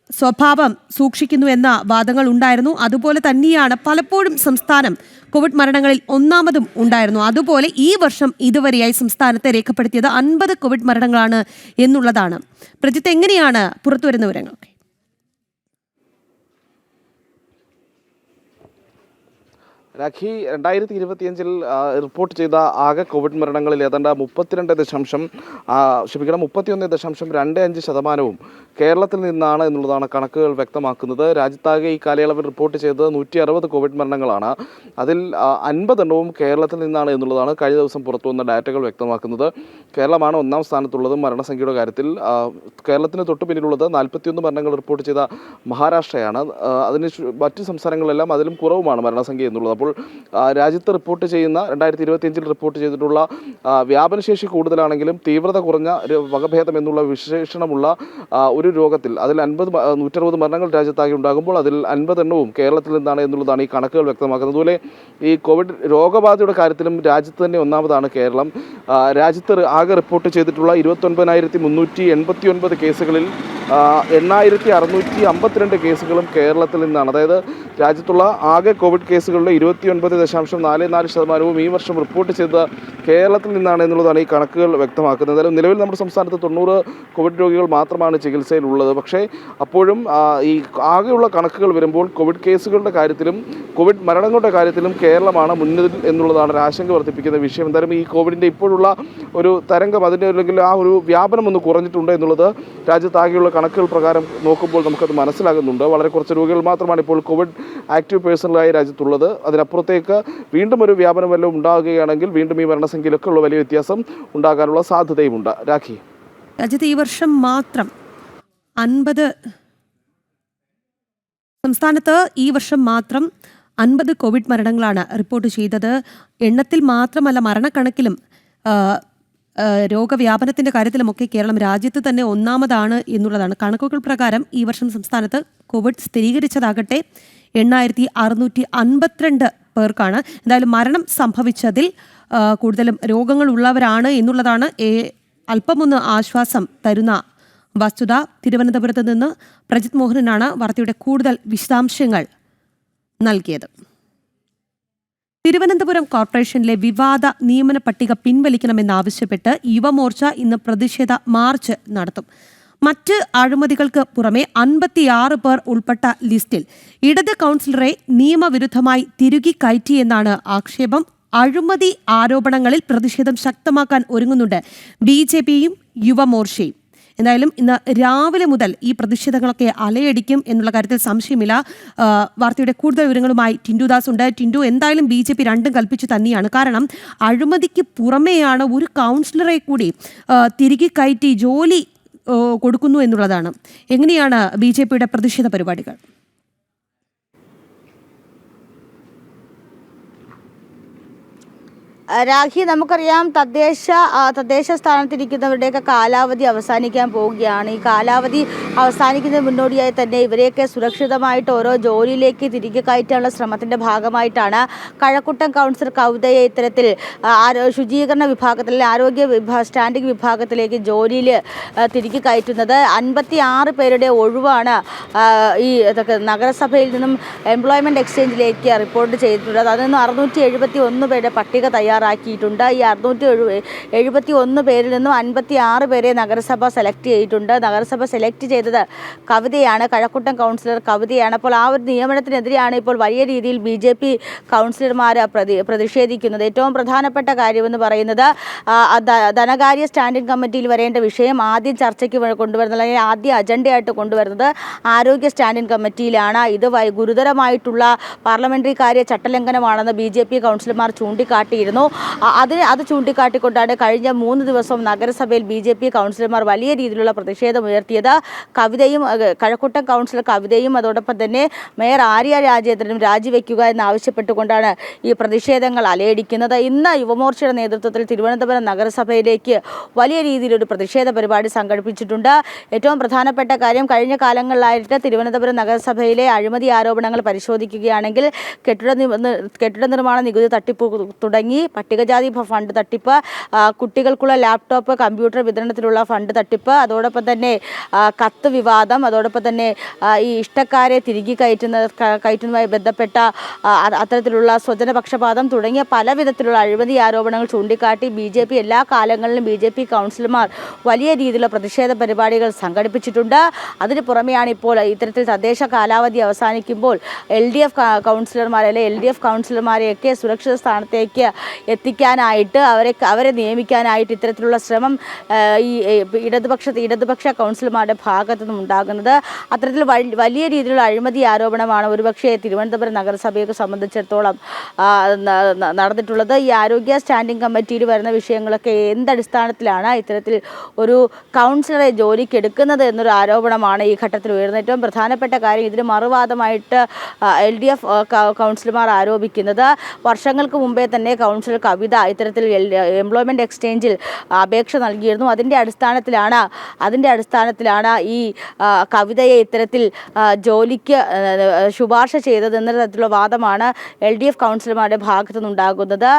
Speaker 1: സ്വഭാവം സൂക്ഷിക്കുന്നു എന്ന വാദങ്ങൾ ഉണ്ടായിരുന്നു. അതുപോലെ തന്നെയാണ് പലപ്പോഴും സംസ്ഥാനം കോവിഡ് മരണങ്ങളിൽ ഒന്നാമതും ഉണ്ടായിരുന്നു. അതുപോലെ ഈ വർഷം ഇതുവരെയായി സംസ്ഥാനത്തെ രേഖപ്പെടുത്തിയത് 50 കോവിഡ് മരണങ്ങളാണ് എന്നുള്ളതാണ്. പ്രജിത്ത്, എങ്ങനെയാണ് പുറത്തുവരുന്ന വിവരങ്ങളൊക്കെ?
Speaker 2: രാഖി, 2025 റിപ്പോർട്ട് ചെയ്ത ആകെ കോവിഡ് മരണങ്ങളിൽ ഏതാണ്ട് 31.25% കേരളത്തിൽ നിന്നാണ് എന്നുള്ളതാണ് കണക്കുകൾ വ്യക്തമാക്കുന്നത്. രാജ്യത്താകെ ഈ കാലയളവിൽ റിപ്പോർട്ട് ചെയ്തത് 160 കോവിഡ് മരണങ്ങളാണ്. അതിൽ 50 എണ്ണവും കേരളത്തിൽ നിന്നാണ് എന്നുള്ളതാണ് കഴിഞ്ഞ ദിവസം പുറത്തു വന്ന ഡാറ്റകൾ വ്യക്തമാക്കുന്നത്. കേരളമാണ് ഒന്നാം സ്ഥാനത്തുള്ളത് മരണസംഖ്യയുടെ കാര്യത്തിൽ. കേരളത്തിന് തൊട്ടു പിന്നിലുള്ളത് 41 മരണങ്ങൾ റിപ്പോർട്ട് ചെയ്ത മഹാരാഷ്ട്രയാണ്. അതിന് മറ്റ് സംസ്ഥാനങ്ങളെല്ലാം അതിലും കുറവുമാണ് മരണസംഖ്യ എന്നുള്ളത്. അപ്പോൾ രാജ്യത്ത് റിപ്പോർട്ട് ചെയ്യുന്ന 2025 റിപ്പോർട്ട് ചെയ്തിട്ടുള്ള വ്യാപനശേഷി കൂടുതലാണെങ്കിലും തീവ്രത കുറഞ്ഞ വകഭേദം എന്നുള്ള വിശേഷണമുള്ള ഒരു രോഗത്തിൽ അതിൽ 160 മരണങ്ങൾ രാജ്യത്താകെ ഉണ്ടാകുമ്പോൾ അതിൽ 50 എണ്ണവും കേരളത്തിൽ നിന്നാണ് എന്നുള്ളതാണ് ഈ കണക്കുകൾ വ്യക്തമാക്കുന്നത്. അതുപോലെ ഈ കോവിഡ് രോഗബാധയുടെ കാര്യത്തിലും രാജ്യത്ത് തന്നെ ഒന്നാമതാണ് കേരളം. രാജ്യത്ത് ആകെ റിപ്പോർട്ട് ചെയ്തിട്ടുള്ള 29,389 കേസുകളിൽ 8,652 കേസുകളും കേരളത്തിൽ നിന്നാണ്. അതായത് രാജ്യത്തുള്ള ആകെ കോവിഡ് കേസുകളുടെ 29.44% ഈ വർഷം റിപ്പോർട്ട് ചെയ്ത കേരളത്തിൽ നിന്നാണ് എന്നുള്ളതാണ് ഈ കണക്കുകൾ വ്യക്തമാക്കുന്നത്. എന്തായാലും നിലവിൽ നമ്മുടെ സംസ്ഥാനത്ത് 90 കോവിഡ് രോഗികൾ മാത്രമാണ് ചികിത്സയിലുള്ളത്. പക്ഷേ അപ്പോഴും ഈ ആകെയുള്ള കണക്കുകൾ വരുമ്പോൾ കോവിഡ് കേസുകളുടെ കാര്യത്തിലും കോവിഡ് മരണങ്ങളുടെ കാര്യത്തിലും കേരളമാണ് മുന്നിൽ എന്നുള്ളതാണ് ഒരു ആശങ്ക വർദ്ധിപ്പിക്കുന്ന വിഷയം. എന്തായാലും ഈ കോവിഡിൻ്റെ ഇപ്പോഴുള്ള ഒരു തരംഗം അതിൻ്റെ അല്ലെങ്കിൽ ആ ഒരു വ്യാപനം ഒന്ന് കുറഞ്ഞിട്ടുണ്ട് എന്നുള്ളത് രാജ്യത്താകെയുള്ള കണക്കുകൾ പ്രകാരം നോക്കുമ്പോൾ നമുക്കത് മനസ്സിലാകുന്നുണ്ട്. വളരെ കുറച്ച് രോഗികൾ മാത്രമാണ് ഇപ്പോൾ കോവിഡ് ആക്റ്റീവ് പേഴ്സണലായി രാജ്യത്തുള്ളത്. അതിനപ്പുറത്തേക്ക് വീണ്ടും ഒരു വ്യാപനം വല്ലതും ഉണ്ടാകുകയാണെങ്കിൽ വീണ്ടും ഈ മരണസംഖ്യയിലൊക്കെ ഉള്ള വലിയ വ്യത്യാസം ഉണ്ടാകാനുള്ള സാധ്യതയുമുണ്ട്. രാഖി,
Speaker 1: രാജ്യത്ത് ഈ വർഷം മാത്രം 50 സംസ്ഥാനത്ത് ഈ വർഷം മാത്രം 50 കോവിഡ് മരണങ്ങളാണ് റിപ്പോർട്ട് ചെയ്തത്. എണ്ണത്തിൽ മാത്രമല്ല മരണക്കണക്കിലും രോഗവ്യാപനത്തിൻ്റെ കാര്യത്തിലുമൊക്കെ കേരളം രാജ്യത്ത് തന്നെ ഒന്നാമതാണ് എന്നുള്ളതാണ്. കണക്കുകൾ പ്രകാരം ഈ വർഷം സംസ്ഥാനത്ത് കോവിഡ് സ്ഥിരീകരിച്ചതാകട്ടെ 8,652 പേർക്കാണ്. എന്തായാലും മരണം സംഭവിച്ചതിൽ കൂടുതലും രോഗങ്ങളുള്ളവരാണ് എന്നുള്ളതാണ് അല്പമൊന്ന് ആശ്വാസം തരുന്ന വസ്തുത. തിരുവനന്തപുരത്ത് നിന്ന് പ്രജിത് മോഹനനാണ് വാർത്തയുടെ കൂടുതൽ വിശദാംശങ്ങൾ നൽകിയത്. തിരുവനന്തപുരം കോർപ്പറേഷനിലെ വിവാദ നിയമന പട്ടിക പിൻവലിക്കണമെന്നാവശ്യപ്പെട്ട് യുവമോർച്ച ഇന്ന് പ്രതിഷേധ മാർച്ച് നടത്തും. മറ്റ് അഴിമതികൾക്ക് പുറമെ 56 പേർ ഉൾപ്പെട്ട ലിസ്റ്റിൽ ഇടത് കൗൺസിലറെ നിയമവിരുദ്ധമായി തിരുകി കയറ്റിയെന്നാണ് ആക്ഷേപം. അഴിമതി ആരോപണങ്ങളിൽ പ്രതിഷേധം ശക്തമാക്കാൻ ഒരുങ്ങുന്നുണ്ട് BJPയും യുവമോർച്ചയും. എന്തായാലും ഇന്ന് രാവിലെ മുതൽ ഈ പ്രതിഷേധങ്ങളൊക്കെ അലയടിക്കും എന്നുള്ള കാര്യത്തിൽ സംശയമില്ല. വാർത്തയുടെ കൂടുതൽ വിവരങ്ങളുമായി ടിൻഡു ദാസ് ഉണ്ട്. ടിൻഡു, എന്തായാലും BJP രണ്ടും കൽപ്പിച്ചു തന്നെയാണ്. കാരണം അഴിമതിക്ക് പുറമെയാണ് ഒരു കൗൺസിലറെ കൂടി തിരികെ കയറ്റി ജോലി കൊടുക്കുന്നു എന്നുള്ളതാണ്. എങ്ങനെയാണ് BJPയുടെ പ്രതിഷേധ പരിപാടികൾ?
Speaker 12: രാഖി, നമുക്കറിയാം തദ്ദേശ സ്ഥാനത്തിരിക്കുന്നവരുടെയൊക്കെ കാലാവധി അവസാനിക്കാൻ പോവുകയാണ്. ഈ കാലാവധി അവസാനിക്കുന്നതിന് മുന്നോടിയായി തന്നെ ഇവരെയൊക്കെ സുരക്ഷിതമായിട്ട് ഓരോ ജോലിയിലേക്ക് തിരികെ കയറ്റാനുള്ള ശ്രമത്തിൻ്റെ ഭാഗമായിട്ടാണ് കഴക്കൂട്ടം കൗൺസിലർ കവിതയെ ഇത്തരത്തിൽ ശുചീകരണ വിഭാഗത്തിൽ ആരോഗ്യ സ്റ്റാൻഡിംഗ് വിഭാഗത്തിലേക്ക് ജോലിയിൽ തിരികെ കയറ്റുന്നത്. 56 പേരുടെ ഒഴിവാണ് ഈ നഗരസഭയിൽ നിന്നും എംപ്ലോയ്മെൻറ്റ് എക്സ്ചേഞ്ചിലേക്ക് റിപ്പോർട്ട് ചെയ്തിട്ടുള്ളത്. അതിൽ നിന്ന് 671 പേരുടെ പട്ടിക തയ്യാറാക്കിയിട്ടുണ്ട്. ഈ 671 പേരിൽ നിന്നും 56 പേരെ നഗരസഭ സെലക്ട് ചെയ്തിട്ടുണ്ട്. നഗരസഭ സെലക്ട് ചെയ്തത് കവിതയാണ്, കഴക്കൂട്ടം കൗൺസിലർ കവിതയാണ്. അപ്പോൾ ആ ഒരു നിയമനത്തിനെതിരെയാണ് ഇപ്പോൾ വലിയ രീതിയിൽ BJP കൗൺസിലർമാർ പ്രതിഷേധിക്കുന്നത്. ഏറ്റവും പ്രധാനപ്പെട്ട കാര്യമെന്ന് പറയുന്നത് ധനകാര്യ സ്റ്റാൻഡിംഗ് കമ്മിറ്റിയിൽ വരേണ്ട വിഷയം ആദ്യം ചർച്ചയ്ക്ക് കൊണ്ടുവരുന്നത് അല്ലെങ്കിൽ ആദ്യ അജണ്ടയായിട്ട് കൊണ്ടുവരുന്നത് ആരോഗ്യ സ്റ്റാൻഡിംഗ് കമ്മിറ്റിയിലാണ്. ഇത് ഗുരുതരമായിട്ടുള്ള പാർലമെന്ററി കാര്യ ചട്ടലംഘനമാണെന്ന് BJP കൗൺസിലർമാർ ചൂണ്ടിക്കാട്ടിയിരുന്നു. പറയുന്നു. അത് ചൂണ്ടിക്കാട്ടിക്കൊണ്ടാണ് കഴിഞ്ഞ 3 ദിവസം നഗരസഭയിൽ BJP കൗൺസിലർമാർ വലിയ രീതിയിലുള്ള പ്രതിഷേധമുയർത്തിയത്. കവിതയും കഴക്കൂട്ടം കൗൺസിലർ കവിതയും അതോടൊപ്പം തന്നെ മേയർ ആര്യ രാജേന്ദ്രനും രാജിവെക്കുക എന്നാവശ്യപ്പെട്ടുകൊണ്ടാണ് ഈ പ്രതിഷേധങ്ങൾ അലയടിക്കുന്നത്. ഇന്ന് യുവമോർച്ചയുടെ നേതൃത്വത്തിൽ തിരുവനന്തപുരം നഗരസഭയിലേക്ക് വലിയ രീതിയിലൊരു പ്രതിഷേധ പരിപാടി സംഘടിപ്പിച്ചിട്ടുണ്ട്. ഏറ്റവും പ്രധാനപ്പെട്ട കാര്യം, കഴിഞ്ഞ കാലങ്ങളിലായിട്ട് തിരുവനന്തപുരം നഗരസഭയിലെ അഴിമതി ആരോപണങ്ങൾ പരിശോധിക്കുകയാണെങ്കിൽ കെട്ടിട നിർമ്മാണ നികുതി തട്ടിപ്പ് തുടങ്ങി പട്ടികജാതി ഫണ്ട് തട്ടിപ്പ്, കുട്ടികൾക്കുള്ള ലാപ്ടോപ്പ് കമ്പ്യൂട്ടർ വിതരണത്തിലുള്ള ഫണ്ട് തട്ടിപ്പ്, അതോടൊപ്പം തന്നെ കത്ത് വിവാദം, അതോടൊപ്പം തന്നെ ഈ ഇഷ്ടക്കാരെ തിരികെ കയറ്റുന്നതുമായി ബന്ധപ്പെട്ട അത്തരത്തിലുള്ള സ്വജനപക്ഷപാതം തുടങ്ങിയ പല വിധത്തിലുള്ള അഴിമതി ആരോപണങ്ങൾ ചൂണ്ടിക്കാട്ടി BJP എല്ലാ കാലങ്ങളിലും BJP കൗൺസിലർമാർ വലിയ രീതിയിലുള്ള പ്രതിഷേധ പരിപാടികൾ സംഘടിപ്പിച്ചിട്ടുണ്ട്. അതിന് പുറമെയാണ് ഇപ്പോൾ ഇത്തരത്തിൽ തദ്ദേശ കാലാവധി അവസാനിക്കുമ്പോൾ LDF കൗൺസിലർമാരെ അല്ലെങ്കിൽ LDF കൗൺസിലർമാരെയൊക്കെ സുരക്ഷിത സ്ഥാനത്തേക്ക് എത്തിക്കാനായിട്ട് അവരെ നിയമിക്കാനായിട്ട് ഇത്തരത്തിലുള്ള ശ്രമം ഈ ഇടതുപക്ഷ കൗൺസിലർമാരുടെ ഭാഗത്തു നിന്നും ഉണ്ടാകുന്നത്. അത്തരത്തിൽ വലിയ രീതിയിലുള്ള അഴിമതി ആരോപണമാണ് ഒരുപക്ഷെ തിരുവനന്തപുരം നഗരസഭയെ സംബന്ധിച്ചിടത്തോളം നടന്നിട്ടുള്ളത്. ഈ ആരോഗ്യ സ്റ്റാൻഡിംഗ് കമ്മിറ്റിയിൽ വരുന്ന വിഷയങ്ങളൊക്കെ എന്തടിസ്ഥാനത്തിലാണ് ഇത്തരത്തിൽ ഒരു കൗൺസിലറെ ജോലിക്ക് എടുക്കുന്നത് എന്നൊരു ആരോപണമാണ് ഈ ഘട്ടത്തിൽ ഉയർന്നത്. ഏറ്റവും പ്രധാനപ്പെട്ട കാര്യം, ഇതിന് മറുവാദമായിട്ട് LDF കൗൺസിലർമാർ ആരോപിക്കുന്നത് വർഷങ്ങൾക്ക് മുമ്പേ തന്നെ കൗൺസിലർ കവിത ഇത്തരത്തിൽ എംപ്ലോയ്മെൻറ്റ് എക്സ്ചേഞ്ചിൽ അപേക്ഷ നൽകിയിരുന്നു. അതിൻ്റെ അടിസ്ഥാനത്തിലാണ് ഈ കവിതയെ ഇത്തരത്തിൽ ജോലിക്ക് ശുപാർശ ചെയ്തതെന്ന തരത്തിലുള്ള വാദമാണ് LDF കൗൺസിലർമാരുടെ ഭാഗത്തു നിന്നുണ്ടാകുന്നത്.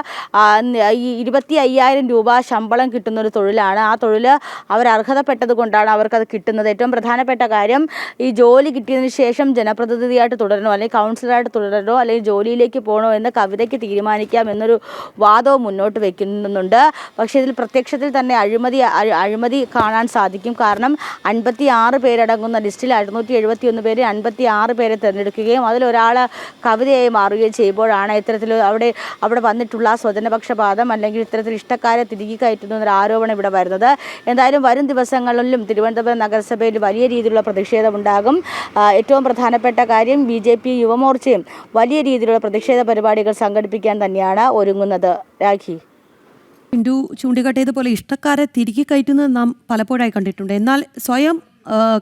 Speaker 12: ഈ 25,000 രൂപ ശമ്പളം കിട്ടുന്ന ഒരു തൊഴിലാണ്. ആ തൊഴിൽ അവർ അർഹതപ്പെട്ടത് കൊണ്ടാണ് അവർക്കത് കിട്ടുന്നത്. ഏറ്റവും പ്രധാനപ്പെട്ട കാര്യം, ഈ ജോലി കിട്ടിയതിന് ശേഷം ജനപ്രതിനിധിയായിട്ട് തുടരണോ അല്ലെങ്കിൽ കൗൺസിലറായിട്ട് തുടരണോ അല്ലെങ്കിൽ ജോലിയിലേക്ക് പോകണോ എന്ന് കവിതയ്ക്ക് തീരുമാനിക്കാം എന്നൊരു വാദവും മുന്നോട്ട് വയ്ക്കുന്നുണ്ട്. പക്ഷേ ഇതിൽ പ്രത്യക്ഷത്തിൽ തന്നെ അഴിമതി കാണാൻ സാധിക്കും. കാരണം 56 പേരടങ്ങുന്ന ലിസ്റ്റിൽ 671 പേര് 56 പേരെ തിരഞ്ഞെടുക്കുകയും അതിലൊരാൾ കവിതയായി മാറുകയും ചെയ്യുമ്പോഴാണ് ഇത്തരത്തിൽ അവിടെ വന്നിട്ടുള്ള സ്വജനപക്ഷപാതം അല്ലെങ്കിൽ ഇത്തരത്തിൽ ഇഷ്ടക്കാരെ തിരികെ കയറ്റുന്ന ഒരു ആരോപണം ഇവിടെ വരുന്നത്. എന്തായാലും വരും ദിവസങ്ങളിലും തിരുവനന്തപുരം നഗരസഭയിൽ വലിയ രീതിയിലുള്ള പ്രതിഷേധമുണ്ടാകും. ഏറ്റവും പ്രധാനപ്പെട്ട കാര്യം, BJP യുവമോർച്ചയും വലിയ രീതിയിലുള്ള പ്രതിഷേധ പരിപാടികൾ സംഘടിപ്പിക്കാൻ തന്നെയാണ് ഒരുങ്ങുന്നത്. രാഖി,
Speaker 1: ചൂണ്ടിക്കാട്ടിയതുപോലെ ഇഷ്ടക്കാരെ തിരികെ കയറ്റുന്നത് നാം പലപ്പോഴായി കണ്ടിട്ടുണ്ട്. എന്നാൽ സ്വയം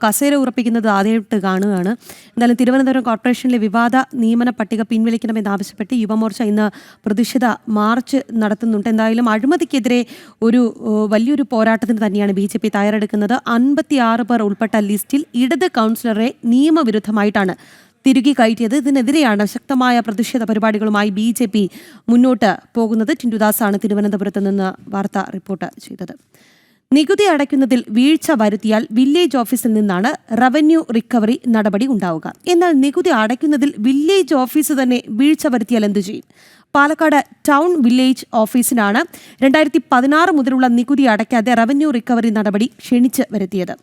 Speaker 1: കസേര ഉറപ്പിക്കുന്നത് ആദ്യമായിട്ട് കാണുകയാണ്. എന്തായാലും തിരുവനന്തപുരം കോർപ്പറേഷനിലെ വിവാദ നിയമന പട്ടിക പിൻവലിക്കണമെന്നാവശ്യപ്പെട്ട് യുവമോർച്ച ഇന്ന് പ്രതിഷേധ മാർച്ച് നടത്തുന്നുണ്ട്. എന്തായാലും അഴിമതിക്കെതിരെ വലിയൊരു പോരാട്ടത്തിന് തന്നെയാണ് BJP തയ്യാറെടുക്കുന്നത്. 56 പേർ ഉൾപ്പെട്ട ലിസ്റ്റിൽ ഇടത് കൗൺസിലറെ നിയമവിരുദ്ധമായിട്ടാണ് തിരികെ കയറ്റിയത്. ഇതിനെതിരെയാണ് ശക്തമായ പ്രതിഷേധ പരിപാടികളുമായി BJP മുന്നോട്ട് പോകുന്നത്. ടിൻഡുദാസാണ് തിരുവനന്തപുരത്ത് നിന്ന് വാർത്ത റിപ്പോർട്ട് ചെയ്തത്. നികുതി അടയ്ക്കുന്നതിൽ വീഴ്ച വരുത്തിയാൽ വില്ലേജ് ഓഫീസിൽ നിന്നാണ് റവന്യൂ റിക്കവറി നടപടി ഉണ്ടാവുക. എന്നാൽ നികുതി അടയ്ക്കുന്നതിൽ വില്ലേജ് ഓഫീസ് തന്നെ വീഴ്ച വരുത്തിയാൽ എന്തു ചെയ്യും? പാലക്കാട് ടൗൺ വില്ലേജ് ഓഫീസിനാണ് 2016 മുതലുള്ള നികുതി അടയ്ക്കാതെ റവന്യൂ റിക്കവറി നടപടി ക്ഷണിച്ച് വരുത്തിയത്.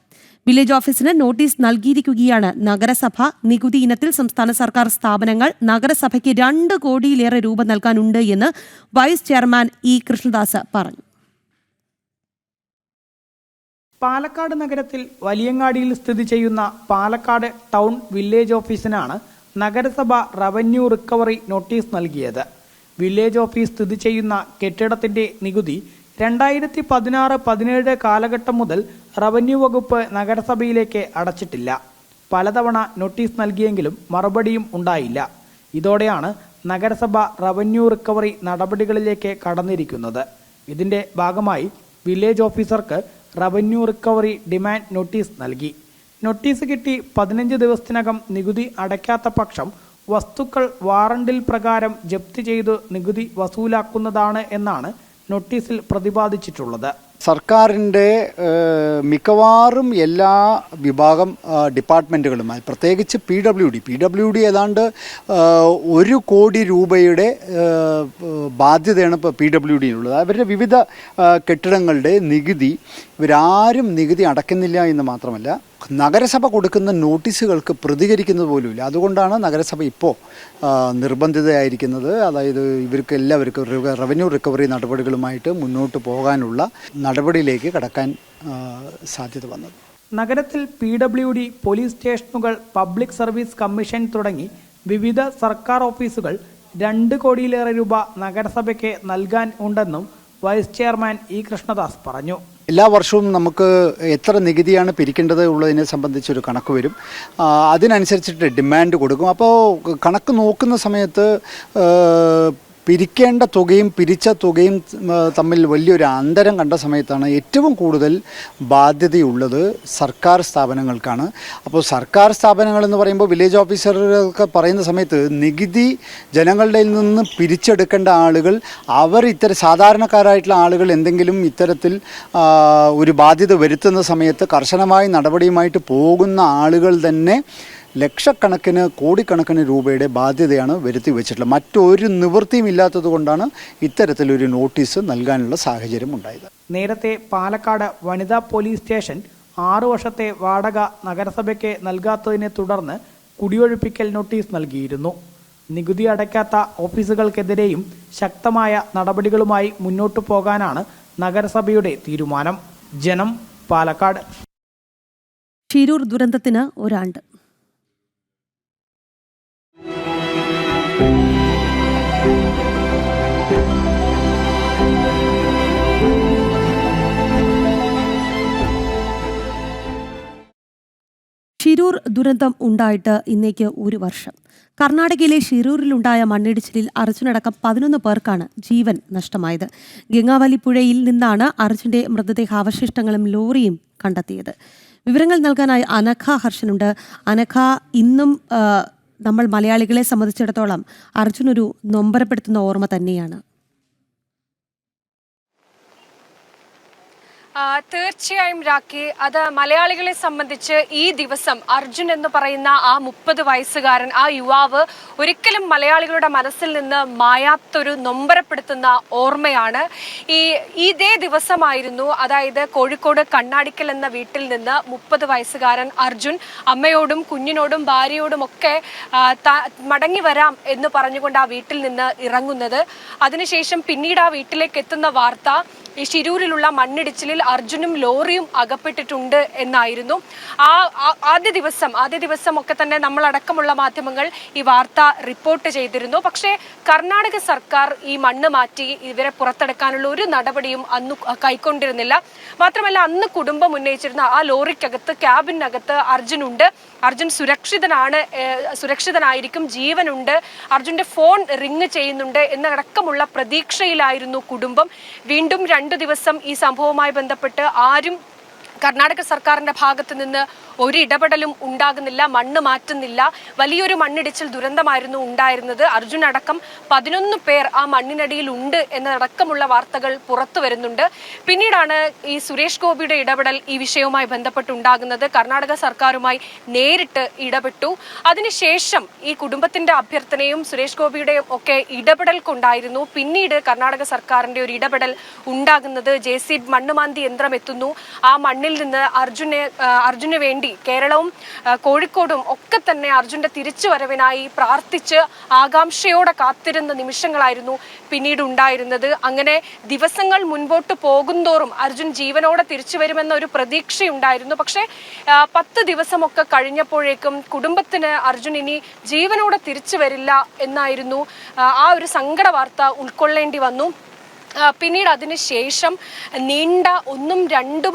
Speaker 1: വില്ലേജ് ഓഫീസിന് നോട്ടീസ് നൽകിയിരിക്കുകയാണ് നഗരസഭ. നികുതി ഇനത്തിൽ സംസ്ഥാന സർക്കാർ സ്ഥാപനങ്ങൾ നഗരസഭയ്ക്ക് 2 കോടിയിലേറെ രൂപ നൽകാനുണ്ട് എന്ന് വൈസ് ചെയർമാൻ E. കൃഷ്ണദാസ് പറഞ്ഞു.
Speaker 18: പാലക്കാട് നഗരത്തിൽ വലിയങ്ങാടിയിൽ സ്ഥിതി ചെയ്യുന്ന പാലക്കാട് ടൗൺ വില്ലേജ് ഓഫീസിനാണ് നഗരസഭ റവന്യൂ റിക്കവറി നോട്ടീസ് നൽകിയത്. വില്ലേജ് ഓഫീസ് സ്ഥിതി ചെയ്യുന്ന കെട്ടിടത്തിന്റെ നികുതി 2016-17 കാലഘട്ടം മുതൽ റവന്യൂ വകുപ്പ് നഗരസഭയിലേക്ക് അടച്ചിട്ടില്ല. പലതവണ നോട്ടീസ് നൽകിയെങ്കിലും മറുപടിയും ഉണ്ടായില്ല. ഇതോടെയാണ് നഗരസഭ റവന്യൂ റിക്കവറി നടപടികളിലേക്ക് കടന്നിരിക്കുന്നത്. ഇതിന്റെ ഭാഗമായി വില്ലേജ് ഓഫീസർക്ക് റവന്യൂ റിക്കവറി ഡിമാൻഡ് നോട്ടീസ് നൽകി. നോട്ടീസ് കിട്ടി 15 ദിവസത്തിനകം നികുതി അടയ്ക്കാത്ത പക്ഷം വസ്തുക്കൾ വാറണ്ടിൽ പ്രകാരം ജപ്തി ചെയ്ത് നികുതി വസൂലാക്കുന്നതാണ് എന്നാണ് നോട്ടീസിൽ പ്രതിപാദിച്ചിട്ടുള്ളത്.
Speaker 19: സർക്കാരിൻ്റെ മിക്കവാറും എല്ലാ വിഭാഗം ഡിപ്പാർട്ട്മെൻറ്റുകളുമായി പ്രത്യേകിച്ച് PWD ഏതാണ്ട് 1 കോടി രൂപയുടെ ബാധ്യതയാണ് ഇപ്പോൾ PWDയിലുള്ളത്. അവരുടെ വിവിധ കെട്ടിടങ്ങളുടെ നികുതി ഇവരാരും നികുതി അടയ്ക്കുന്നില്ല എന്ന് മാത്രമല്ല, നഗരസഭ കൊടുക്കുന്ന നോട്ടീസുകൾക്ക് പ്രതികരിക്കുന്നത് പോലുമില്ല. അതുകൊണ്ടാണ് നഗരസഭ ഇപ്പോൾ നിർബന്ധിതയായിരിക്കുന്നത്. അതായത് ഇവർക്ക് എല്ലാവർക്കും റവന്യൂ റിക്കവറി നടപടികളുമായിട്ട് മുന്നോട്ട് പോകാനുള്ള നടപടിയിലേക്ക് കടക്കാൻ സാധ്യത വന്നത്.
Speaker 18: നഗരത്തിൽ PWD, പോലീസ് സ്റ്റേഷനുകൾ, പബ്ലിക് സർവീസ് കമ്മീഷൻ തുടങ്ങി വിവിധ സർക്കാർ ഓഫീസുകൾ 2 കോടിയിലേറെ രൂപ നഗരസഭയ്ക്ക് നൽകാൻ ഉണ്ടെന്നും വൈസ് ചെയർമാൻ ഇ കൃഷ്ണദാസ് പറഞ്ഞു.
Speaker 19: എല്ലാ വർഷവും നമുക്ക് എത്ര നികുതിയാണ് പിരിക്കേണ്ടത് ഉള്ളതിനെ സംബന്ധിച്ചൊരു കണക്ക് വരും. അതിനനുസരിച്ചിട്ട് ഡിമാൻഡ് കൊടുക്കും. അപ്പോൾ കണക്ക് നോക്കുന്ന സമയത്ത് പിരിക്കേണ്ട തുകയും പിരിച്ച തുകയും തമ്മിൽ വലിയൊരു അന്തരം കണ്ട സമയത്താണ് ഏറ്റവും കൂടുതൽ ബാധ്യതയുള്ളത് സർക്കാർ സ്ഥാപനങ്ങൾക്കാണ്. അപ്പോൾ സർക്കാർ സ്ഥാപനങ്ങൾ എന്ന് പറയുമ്പോൾ വില്ലേജ് ഓഫീസറൊക്കെ പറയുന്ന സമയത്ത് നികുതി ജനങ്ങളുടെ നിന്ന് പിരിച്ചെടുക്കേണ്ട ആളുകൾ, അവർ സാധാരണക്കാരായിട്ടുള്ള ആളുകൾ എന്തെങ്കിലും ഇത്തരത്തിൽ ഒരു ബാധ്യത വരുത്തുന്ന സമയത്ത് കർശനമായ നടപടിയുമായിട്ട് പോകുന്ന ആളുകൾ തന്നെ ലക്ഷക്കണക്കിന് കോടിക്കണക്കിന് രൂപയുടെ ബാധ്യതയാണ് വരുത്തി വെച്ചിട്ടുള്ളത്. മറ്റൊരു നിവൃത്തിയും ഇല്ലാത്തത് കൊണ്ടാണ് ഇത്തരത്തിലൊരു നോട്ടീസ് നൽകാനുള്ള സാഹചര്യം ഉണ്ടായത്.
Speaker 18: നേരത്തെ പാലക്കാട് വനിതാ പോലീസ് സ്റ്റേഷൻ 6 വർഷത്തെ വാടക നഗരസഭയ്ക്ക് നൽകാത്തതിനെ തുടർന്ന് കുടിയൊഴിപ്പിക്കൽ നോട്ടീസ് നൽകിയിരുന്നു. നികുതി അടയ്ക്കാത്ത ഓഫീസുകൾക്കെതിരെയും ശക്തമായ നടപടികളുമായി മുന്നോട്ടു പോകാനാണ് നഗരസഭയുടെ തീരുമാനം. ജനം, പാലക്കാട്.
Speaker 1: ഷിരൂർ ദുരന്തത്തിന് 1 ആണ്ട്. ഷിരൂർ ദുരന്തം ഉണ്ടായിട്ട് ഇന്നേക്ക് 1 വർഷം. കർണാടകയിലെ ഷിരൂരിലുണ്ടായ മണ്ണിടിച്ചിലിൽ അർജുനടക്കം 11 പേർക്കാണ് ജീവൻ നഷ്ടമായത്. ഗംഗാവലി പുഴയിൽ നിന്നാണ് അർജുന്റെ മൃതദേഹാവശിഷ്ടങ്ങളും ലോറിയും കണ്ടെത്തിയത്. വിവരങ്ങൾ നൽകാനായി അനഘ ഹർഷനുണ്ട്. അനഘ, ഇന്നും നമ്മൾ മലയാളികളെ സംബന്ധിച്ചിടത്തോളം അർജുൻ ഒരു നൊമ്പരപ്പെടുത്തുന്ന ഓർമ്മ തന്നെയാണ്.
Speaker 7: തീർച്ചയായും രാഖി, അത് മലയാളികളെ സംബന്ധിച്ച് ഈ ദിവസം അർജുൻ എന്ന് പറയുന്ന ആ 30 വയസ്സുകാരൻ, ആ യുവാവ് ഒരിക്കലും മലയാളികളുടെ മനസ്സിൽ നിന്ന് മായാത്തൊരു നൊമ്പരപ്പെടുത്തുന്ന ഓർമ്മയാണ്. ഇതേ ദിവസമായിരുന്നു, അതായത് കോഴിക്കോട് കണ്ണാടിക്കൽ എന്ന വീട്ടിൽ നിന്ന് 30 വയസ്സുകാരൻ അർജുൻ അമ്മയോടും കുഞ്ഞിനോടും ഭാര്യയോടും ഒക്കെ മടങ്ങി വരാം എന്ന് പറഞ്ഞുകൊണ്ട് ആ വീട്ടിൽ നിന്ന് ഇറങ്ങുന്നത്. അതിനുശേഷം പിന്നീട് ആ വീട്ടിലേക്ക് എത്തുന്ന വാർത്ത ഈ ഷിരൂരിലുള്ള മണ്ണിടിച്ചിലിൽ അർജുനും ലോറിയും അകപ്പെട്ടിട്ടുണ്ട് എന്നായിരുന്നു. ആദ്യ ദിവസം ഒക്കെ തന്നെ നമ്മളടക്കമുള്ള മാധ്യമങ്ങൾ ഈ വാർത്ത റിപ്പോർട്ട് ചെയ്തിരുന്നു. പക്ഷേ കർണാടക സർക്കാർ ഈ മണ്ണ് മാറ്റി ഇവരെ പുറത്തെടുക്കാനുള്ള ഒരു നടപടിയും അന്ന് കൈക്കൊണ്ടിരുന്നില്ല. മാത്രമല്ല, അന്ന് കുടുംബം ഉന്നയിച്ചിരുന്ന ആ ലോറിക്കകത്ത്, ക്യാബിനകത്ത് അർജുനുണ്ട്. അർജുൻ സുരക്ഷിതനായിരിക്കും, ജീവനുണ്ട്, അർജുന്റെ ഫോൺ റിങ് ചെയ്യുന്നുണ്ട് എന്നടക്കമുള്ള പ്രതീക്ഷയിലായിരുന്നു കുടുംബം. വീണ്ടും 2 ദിവസം ഈ സംഭവവുമായി ബന്ധപ്പെട്ട് ആരും കർണാടക സർക്കാരിന്റെ ഭാഗത്ത് നിന്ന് ഒരു ഇടപെടലും ഉണ്ടാകുന്നില്ല, മണ്ണ് മാറ്റുന്നില്ല. വലിയൊരു മണ്ണിടിച്ചിൽ ദുരന്തമായിരുന്നു ഉണ്ടായിരുന്നത്. അർജുൻ അടക്കം 11 പേർ ആ മണ്ണിനടിയിൽ ഉണ്ട് എന്നടക്കമുള്ള വാർത്തകൾ പുറത്തു വരുന്നുണ്ട്. പിന്നീടാണ് ഈ സുരേഷ് ഗോപിയുടെ ഇടപെടൽ ഈ വിഷയവുമായി ബന്ധപ്പെട്ടുണ്ടാകുന്നത്. കർണാടക സർക്കാരുമായി നേരിട്ട് ഇടപെട്ടു. അതിനുശേഷം ഈ കുടുംബത്തിന്റെ അഭ്യർത്ഥനയും സുരേഷ് ഗോപിയുടെയും ഒക്കെ ഇടപെടൽ കൊണ്ടായിരുന്നു പിന്നീട് കർണാടക സർക്കാരിന്റെ ഒരു ഇടപെടൽ ഉണ്ടാകുന്നത്. JCB മണ്ണുമാന്തി യന്ത്രം എത്തുന്നു. ആ മണ്ണിൽ നിന്ന് അർജുന് വേണ്ടി കേരളവും കോഴിക്കോടും ഒക്കെ തന്നെ അർജുന്റെ തിരിച്ചുവരവിനായി പ്രാർത്ഥിച്ച് ആകാംക്ഷയോടെ കാത്തിരുന്ന നിമിഷങ്ങളായിരുന്നു പിന്നീട് ഉണ്ടായിരുന്നത്. അങ്ങനെ ദിവസങ്ങൾ മുൻപോട്ട് പോകുന്തോറും അർജുൻ ജീവനോടെ തിരിച്ചു വരുമെന്ന ഒരു പ്രതീക്ഷയുണ്ടായിരുന്നു. പക്ഷേ 10 ദിവസമൊക്കെ കഴിഞ്ഞപ്പോഴേക്കും കുടുംബത്തിന് അർജുൻ ഇനി ജീവനോടെ തിരിച്ചു വരില്ല എന്നായിരുന്നു ആ ഒരു സങ്കട വാർത്ത ഉൾക്കൊള്ളേണ്ടി വന്നു. പിന്നീട് അതിനുശേഷം നീണ്ട 1, 2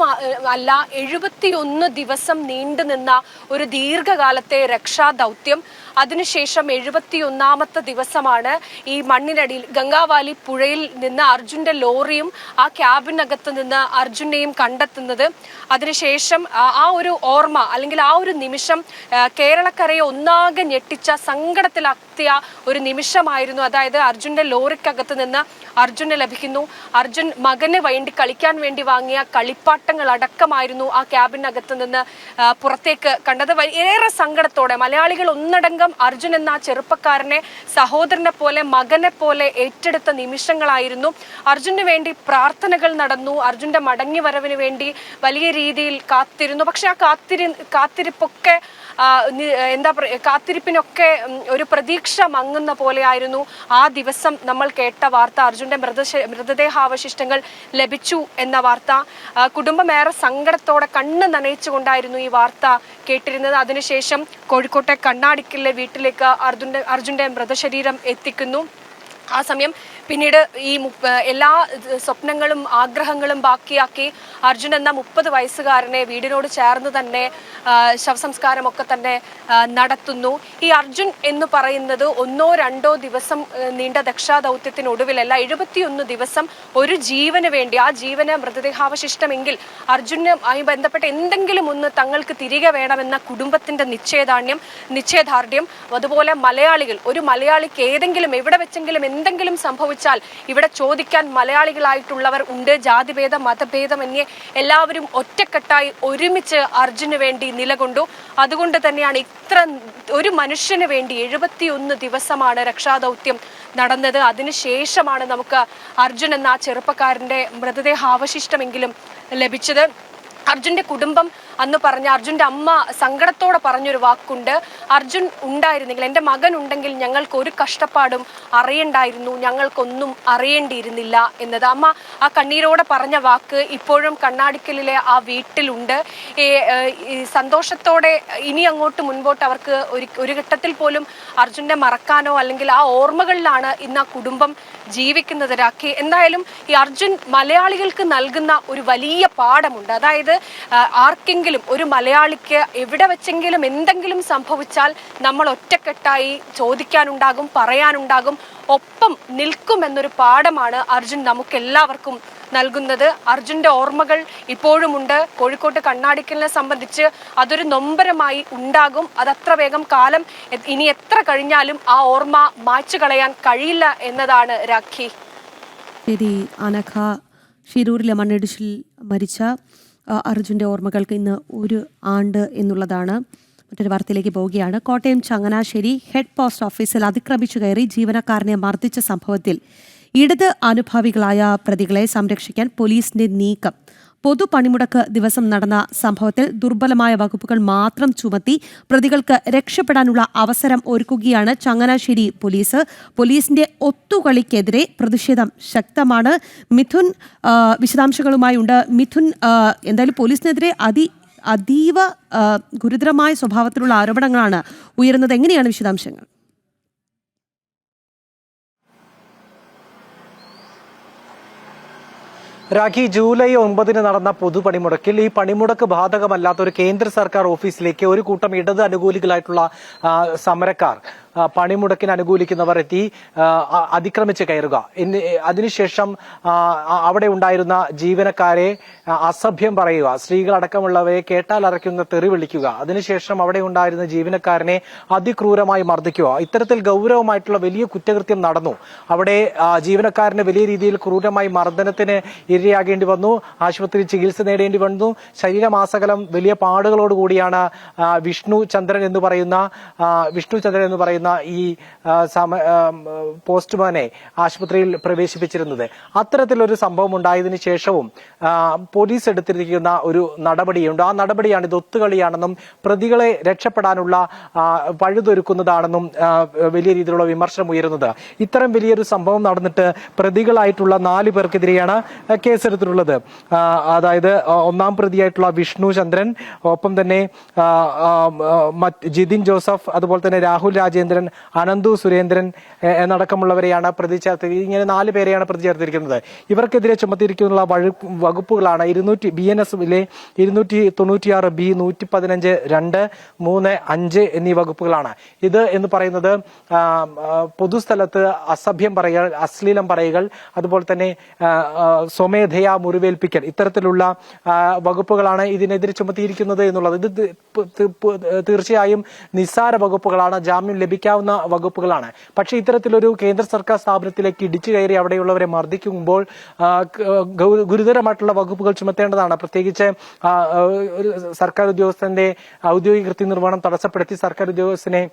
Speaker 7: അല്ല 71 ദിവസം നീണ്ടുനിന്ന ഒരു ദീർഘകാലത്തെ രക്ഷാദൗത്യം. അതിനുശേഷം 71ാമത്തെ ദിവസമാണ് ഈ മണ്ണിനടിയിൽ ഗംഗാവാലി പുഴയിൽ നിന്ന് അർജുന്റെ ലോറിയും ആ ക്യാബിനകത്ത് നിന്ന് അർജുനെയും കണ്ടെത്തുന്നത്. അതിനുശേഷം ആ ഒരു ഓർമ്മ, അല്ലെങ്കിൽ ആ ഒരു നിമിഷം കേരളക്കരയെ ഒന്നാകെ ഞെട്ടിച്ച, സങ്കടത്തിലാക്കിയ ഒരു നിമിഷമായിരുന്നു. അതായത് അർജുന്റെ ലോറിക്കകത്ത് നിന്ന് അർജുനെ ലഭിക്കുന്നു. അർജുൻ മകന് വേണ്ടി കളിക്കാൻ വേണ്ടി വാങ്ങിയ കളിപ്പാട്ടങ്ങൾ അടക്കമായിരുന്നു ആ ക്യാബിനകത്ത് നിന്ന് പുറത്തേക്ക് കണ്ടത്. ഏറെ സങ്കടത്തോടെ മലയാളികൾ ഒന്നടങ്കം അർജുൻ എന്ന ആ ചെറുപ്പക്കാരനെ സഹോദരനെ പോലെ, മകനെ പോലെ ഏറ്റെടുത്ത നിമിഷങ്ങളായിരുന്നു. അർജുന് വേണ്ടി പ്രാർത്ഥനകൾ നടന്നു. അർജുന്റെ മടങ്ങി വരവിന് വേണ്ടി വലിയ രീതിയിൽ കാത്തിരുന്നു. പക്ഷെ ആ കാത്തിരിപ്പൊക്കെ കാത്തിരിപ്പിനൊക്കെ ഒരു പ്രതീക്ഷ മങ്ങുന്ന പോലെയായിരുന്നു ആ ദിവസം നമ്മൾ കേട്ട വാർത്ത. അർജുന്റെ മൃതദേഹാവശിഷ്ടങ്ങൾ ലഭിച്ചു എന്ന വാർത്ത. കുടുംബം ഏറെ സങ്കടത്തോടെ കണ്ണ് നനയിച്ചുകൊണ്ടായിരുന്നു ഈ വാർത്ത കേട്ടിരുന്നത്. അതിനുശേഷം കോഴിക്കോട്ടെ കണ്ണാടിക്കലിലെ വീട്ടിലേക്ക് അർജുന്റെ മൃതശരീരം എത്തിക്കുന്നു. ആ സമയം പിന്നീട് ഈ എല്ലാ സ്വപ്നങ്ങളും ആഗ്രഹങ്ങളും ബാക്കിയാക്കി അർജുൻ എന്ന 30 വയസ്സുകാരനെ വീടിനോട് ചേർന്ന് തന്നെ ശവസംസ്കാരമൊക്കെ തന്നെ നടത്തുന്നു. ഈ അർജുൻ എന്ന് പറയുന്നത് 1-2 ദിവസം നീണ്ട രക്ഷാദൗത്യത്തിനൊടുവിലല്ല, 71 ദിവസം ഒരു ജീവന് വേണ്ടി, ആ ജീവന് മൃതദേഹാവശിഷ്ടമെങ്കിൽ അർജുനുമായി ബന്ധപ്പെട്ട എന്തെങ്കിലും ഒന്ന് തങ്ങൾക്ക് തിരികെ വേണമെന്ന കുടുംബത്തിന്റെ നിശ്ചയദാർഢ്യം, അതുപോലെ മലയാളികൾ, ഒരു മലയാളിക്ക് ഏതെങ്കിലും എവിടെ വെച്ചെങ്കിലും എന്തെങ്കിലും സംഭവിച്ചാൽ ഇവിടെ ചോദിക്കാൻ മലയാളികളായിട്ടുള്ളവർ ഉണ്ട്. ജാതിഭേദം മതഭേദമന്യേ എല്ലാവരും ഒറ്റക്കെട്ടായി ഒരുമിച്ച് അർജുന് വേണ്ടി നിലകൊണ്ടു. അതുകൊണ്ട് തന്നെയാണ് ഇത്ര ഒരു മനുഷ്യന് വേണ്ടി 71 ദിവസമാണ് രക്ഷാദൗത്യം നടന്നത്. അതിനുശേഷമാണ് നമുക്ക് അർജുൻ എന്ന ആ ചെറുപ്പക്കാരന്റെ മൃതദേഹാവശിഷ്ടമെങ്കിലും ലഭിച്ചത്. അർജുന്റെ കുടുംബം അന്ന് പറഞ്ഞ, അർജുന്റെ അമ്മ സങ്കടത്തോടെ പറഞ്ഞൊരു വാക്കുണ്ട്, അർജുൻ ഉണ്ടായിരുന്നെങ്കിൽ, എൻ്റെ മകൻ ഉണ്ടെങ്കിൽ ഞങ്ങൾക്ക് ഒരു കഷ്ടപ്പാടും അറിയണ്ടായിരുന്നു, ഞങ്ങൾക്കൊന്നും അറിയേണ്ടിയിരുന്നില്ല എന്നത്. അമ്മ ആ കണ്ണീരോടെ പറഞ്ഞ വാക്ക് ഇപ്പോഴും കണ്ണാടിക്കലിലെ ആ വീട്ടിലുണ്ട്. സന്തോഷത്തോടെ ഇനി അങ്ങോട്ട് മുൻപോട്ട് അവർക്ക് ഒരു ഘട്ടത്തിൽ പോലും അർജുനെ മറക്കാനോ അല്ലെങ്കിൽ ആ ഓർമ്മകളിലാണ് ഇന്ന് ആ കുടുംബം ജീവിക്കുന്നത്. രാഖി, എന്തായാലും ഈ അർജുൻ മലയാളികൾക്ക് നൽകുന്ന ഒരു വലിയ പാഠമുണ്ട്. അതായത് ആർക്കെങ്കിലും, ഒരു മലയാളിക്ക് എവിടെ വെച്ചെങ്കിലും എന്തെങ്കിലും സംഭവിച്ചാൽ നമ്മൾ ഒറ്റക്കെട്ടായി ചോദിക്കാനുണ്ടാകും, പറയാനുണ്ടാകും, ഒപ്പം നിൽക്കുമെന്നൊരു പാഠമാണ് അർജുൻ നമുക്കെല്ലാവർക്കും നൽകുന്നത്. അർജുന്റെ ഓർമ്മകൾ ഇപ്പോഴുമുണ്ട്. കോഴിക്കോട്ട് കണ്ണാടിക്കലിനെ സംബന്ധിച്ച് അതൊരു നൊമ്പരമായി ഉണ്ടാകും. അതത്ര വേഗം കാലം ഇനി എത്ര കഴിഞ്ഞാലും ആ ഓർമ്മ മായ്ച്ചു കളയാൻ കഴിയില്ല എന്നതാണ് രാഖി.
Speaker 1: ശരി അനഘ, ഷിരൂരിലെ മണ്ണിടിച്ചിൽ മരിച്ച അർജുൻ്റെ ഓർമ്മകൾക്ക് ഇന്ന് 1 ആണ്ട് എന്നുള്ളതാണ്. മറ്റൊരു വാർത്തയിലേക്ക് പോവുകയാണ്. കോട്ടയം ചങ്ങനാശ്ശേരി ഹെഡ് പോസ്റ്റ് ഓഫീസിൽ അതിക്രമിച്ചു കയറി ജീവനക്കാരനെ മർദ്ദിച്ച സംഭവത്തിൽ ഇടത് അനുഭാവികളായ പ്രതികളെ സംരക്ഷിക്കാൻ പോലീസിന്റെ നീക്കം. പൊതുപണിമുടക്ക് ദിവസം നടന്ന സംഭവത്തിൽ ദുർബലമായ വകുപ്പുകൾ മാത്രം ചുമത്തി പ്രതികൾക്ക് രക്ഷപ്പെടാനുള്ള അവസരം ഒരുക്കുകയാണ് ചങ്ങനാശ്ശേരി പോലീസ്. പോലീസിന്റെ ഒത്തുകളിക്കെതിരെ പ്രതിഷേധം ശക്തമാണ്. മിഥുൻ വിശദാംശങ്ങളുമായി ഉണ്ട്. മിഥുൻ, എന്തായാലും പോലീസിനെതിരെ അതീവ ഗുരുതരമായ സ്വഭാവത്തിലുള്ള ആരോപണങ്ങളാണ് ഉയരുന്നത്. എങ്ങനെയാണ് വിശദാംശങ്ങൾ?
Speaker 20: രാഖി, ജൂലൈ 9 നടന്ന പൊതുപണിമുടക്കിൽ ഈ പണിമുടക്ക് ബാധകമല്ലാത്ത ഒരു കേന്ദ്ര സർക്കാർ ഓഫീസിലേക്ക് ഒരു കൂട്ടം ഇടത് അനുകൂലികളായിട്ടുള്ള സമരക്കാർ, പണിമുടക്കിന് അനുകൂലിക്കുന്നവർ എത്തി അതിക്രമിച്ച് കയറുക. അതിനുശേഷം അവിടെ ഉണ്ടായിരുന്ന ജീവനക്കാരെ അസഭ്യം പറയുക, സ്ത്രീകളടക്കമുള്ളവരെ കേട്ടാൽ അറയ്ക്കുന്ന തെറി വിളിക്കുക. അതിനുശേഷം അവിടെ ഉണ്ടായിരുന്ന ജീവനക്കാരനെ അതിക്രൂരമായി മർദ്ദിക്കുക. ഇത്തരത്തിൽ ഗൗരവമായിട്ടുള്ള വലിയ കുറ്റകൃത്യം നടന്നു. അവിടെ ജീവനക്കാരന് വലിയ രീതിയിൽ ക്രൂരമായി മർദ്ദനത്തിന് ഇരയാകേണ്ടി വന്നു. ആശുപത്രിയിൽ ചികിത്സ നേടേണ്ടി വന്നു. ശരീരമാസകലം വലിയ പാടുകളോടുകൂടിയാണ് വിഷ്ണു ചന്ദ്രൻ എന്ന് പറയുന്ന ഈ പോസ്റ്റ്മാനെ ആശുപത്രിയിൽ പ്രവേശിപ്പിച്ചിരുന്നത്. അത്തരത്തിലൊരു സംഭവം ഉണ്ടായതിനു ശേഷവും പോലീസ് എടുത്തിരിക്കുന്ന ഒരു നടപടിയുണ്ട്. ആ നടപടിയാണ് ഇത് ഒത്തുകളിയാണെന്നും പ്രതികളെ രക്ഷപ്പെടാനുള്ള പഴുതൊരുക്കുന്നതാണെന്നും വലിയ രീതിയിലുള്ള വിമർശനം ഉയരുന്നത്. ഇത്തരം വലിയൊരു സംഭവം നടന്നിട്ട് പ്രതികളായിട്ടുള്ള 4 പേർക്കെതിരെയാണ് കേസെടുത്തിട്ടുള്ളത്. അതായത് 1ാം പ്രതിയായിട്ടുള്ള വിഷ്ണു ചന്ദ്രൻ, ഒപ്പം തന്നെ ജിതിൻ ജോസഫ്, അതുപോലെ തന്നെ രാഹുൽ രാജേന്ദ്രൻ, അനന്തു സുരേന്ദ്രൻ എന്നടക്കമുള്ളവരെയാണ് പ്രതി ചേർത്ത്. ഇങ്ങനെ 4 പേരെയാണ് പ്രതി ചേർത്തിരിക്കുന്നത്. ഇവർക്കെതിരെ ചുമത്തിയിരിക്കുന്ന വകുപ്പുകളാണ് BNS-ലെ 296B, 115, 2, 3, 5 എന്നീ വകുപ്പുകളാണ്. ഇത് എന്ന് പറയുന്നത് പൊതുസ്ഥലത്ത് അസഭ്യം പറയുക, അശ്ലീലം പറയുകൾ, അതുപോലെ തന്നെ സ്വമേധയാ മുറിവേൽപ്പിക്കൽ, ഇത്തരത്തിലുള്ള വകുപ്പുകളാണ് ഇതിനെതിരെ ചുമത്തിയിരിക്കുന്നത് എന്നുള്ളത്. ഇത് തീർച്ചയായും നിസ്സാര വകുപ്പുകളാണ്, ജാമ്യം ലഭിക്കാവുന്ന വകുപ്പുകളാണ്. പക്ഷേ ഇത്തരത്തിലൊരു കേന്ദ്ര സർക്കാർ സ്ഥാപനത്തിലേക്ക് ഇടിച്ചു കയറി അവിടെയുള്ളവരെ മർദ്ദിക്കുമ്പോൾ ഗുരുതരമായിട്ടുള്ള വകുപ്പുകൾ ചുമത്തേണ്ടതാണ്. പ്രത്യേകിച്ച് ഒരു സർക്കാർ ഉദ്യോഗസ്ഥന്റെ ഔദ്യോഗിക കൃത്യനിർവഹണം തടസ്സപ്പെടുത്തി സർക്കാർ ഉദ്യോഗസ്ഥനെ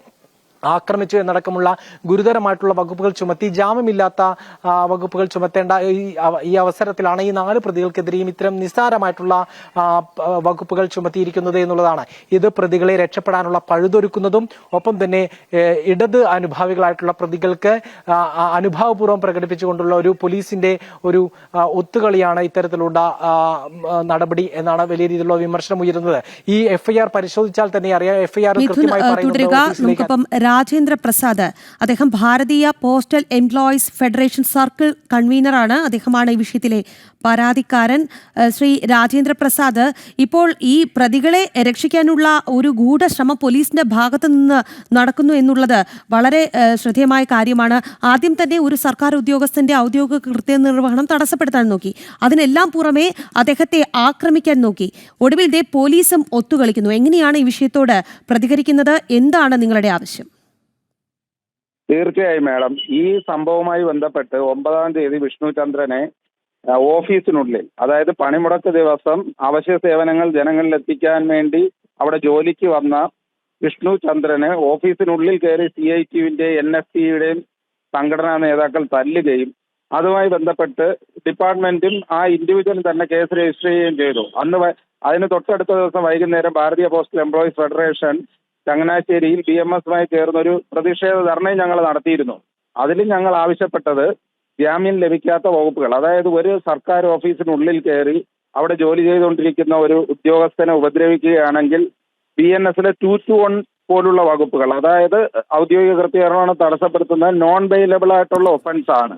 Speaker 20: ആക്രമിച്ചു എന്നടക്കമുള്ള ഗുരുതരമായിട്ടുള്ള വകുപ്പുകൾ ചുമത്തി ജാമ്യമില്ലാത്ത വകുപ്പുകൾ ചുമത്തേണ്ട ഈ അവസരത്തിലാണ് ഈ 4 പ്രതികൾക്കെതിരെയും ഇത്തരം നിസ്സാരമായിട്ടുള്ള വകുപ്പുകൾ ചുമത്തിയിരിക്കുന്നത് എന്നുള്ളതാണ്. ഇത് പ്രതികളെ രക്ഷപ്പെടാനുള്ള പഴുതൊരുക്കുന്നതും ഒപ്പം തന്നെ ഇടത് അനുഭാവികളായിട്ടുള്ള പ്രതികൾക്ക് അനുഭാവപൂർവ്വം പ്രകടിപ്പിച്ചുകൊണ്ടുള്ള ഒരു പോലീസിന്റെ ഒരു ഒത്തുകളിയാണ് ഇത്തരത്തിലുള്ള നടപടി എന്നാണ് വലിയ രീതിയിലുള്ള വിമർശനം ഉയരുന്നത്. ഈ FIR പരിശോധിച്ചാൽ തന്നെ അറിയാം. FIR കൃത്യമായി പറയുന്നത്
Speaker 1: രാജേന്ദ്ര പ്രസാദ്. അദ്ദേഹം ഭാരതീയ പോസ്റ്റൽ എംപ്ലോയീസ് ഫെഡറേഷൻ സർക്കിൾ കൺവീനറാണ്. അദ്ദേഹമാണ് ഈ വിഷയത്തിലെ പരാതിക്കാരൻ. ശ്രീ രാജേന്ദ്ര പ്രസാദ്, ഇപ്പോൾ ഈ പ്രതികളെ രക്ഷിക്കാനുള്ള ഒരു ഗൂഢശ്രമം പോലീസിന്റെ ഭാഗത്തു നിന്ന് നടക്കുന്നു എന്നുള്ളത് വളരെ ശ്രദ്ധേയമായ കാര്യമാണ്. ആദ്യം തന്നെ ഒരു സർക്കാർ ഉദ്യോഗസ്ഥന്റെ ഔദ്യോഗിക കൃത്യനിർവഹണം തടസ്സപ്പെടുത്താൻ നോക്കി. അതിനെല്ലാം പുറമെ അദ്ദേഹത്തെ ആക്രമിക്കാൻ നോക്കി. ഒടുവിൽ ദേ പോലീസും ഒത്തുകളിക്കുന്നു. എങ്ങനെയാണ് ഈ വിഷയത്തോട് പ്രതികരിക്കുന്നത്? എന്താണ് നിങ്ങളുടെ ആവശ്യം?
Speaker 21: തീർച്ചയായും മാഡം, ഈ സംഭവവുമായി ബന്ധപ്പെട്ട് 9-ാം തീയതി വിഷ്ണു ചന്ദ്രനെ ഓഫീസിനുള്ളിൽ, അതായത് പണിമുടക്ക് ദിവസം അവശ്യ സേവനങ്ങൾ ജനങ്ങളിൽ എത്തിക്കാൻ വേണ്ടി അവിടെ ജോലിക്ക് വന്ന വിഷ്ണു ചന്ദ്രന് ഓഫീസിനുള്ളിൽ കയറി CITUവിന്റെയും NFTയുടെയും സംഘടനാ നേതാക്കൾ തല്ലുകയും അതുമായി ബന്ധപ്പെട്ട് ഡിപ്പാർട്ട്മെന്റും ആ ഇൻഡിവിജ്വലും തന്നെ കേസ് രജിസ്റ്റർ ചെയ്യുകയും ചെയ്തു. അതിന് തൊട്ടടുത്ത ദിവസം വൈകുന്നേരം ഭാരതീയ പോസ്റ്റൽ എംപ്ലോയീസ് ഫെഡറേഷൻ ചങ്ങനാശ്ശേരിയിൽ BMSമായി ചേർന്നൊരു പ്രതിഷേധ ധർണയും ഞങ്ങൾ നടത്തിയിരുന്നു. അതിലും ഞങ്ങൾ ആവശ്യപ്പെട്ടത് ജാമ്യം ലഭിക്കാത്ത വകുപ്പുകൾ, അതായത് ഒരു സർക്കാർ ഓഫീസിനുള്ളിൽ കയറി അവിടെ ജോലി ചെയ്തുകൊണ്ടിരിക്കുന്ന ഒരു ഉദ്യോഗസ്ഥനെ ഉപദ്രവിക്കുകയാണെങ്കിൽ BNSലെ 221 പോലുള്ള വകുപ്പുകൾ, അതായത് ഔദ്യോഗിക കൃത്യനിർവഹണം തടസ്സപ്പെടുത്തുന്ന നോൺ ബെയിലബിൾ ആയിട്ടുള്ള ഒഫൻസ് ആണ്.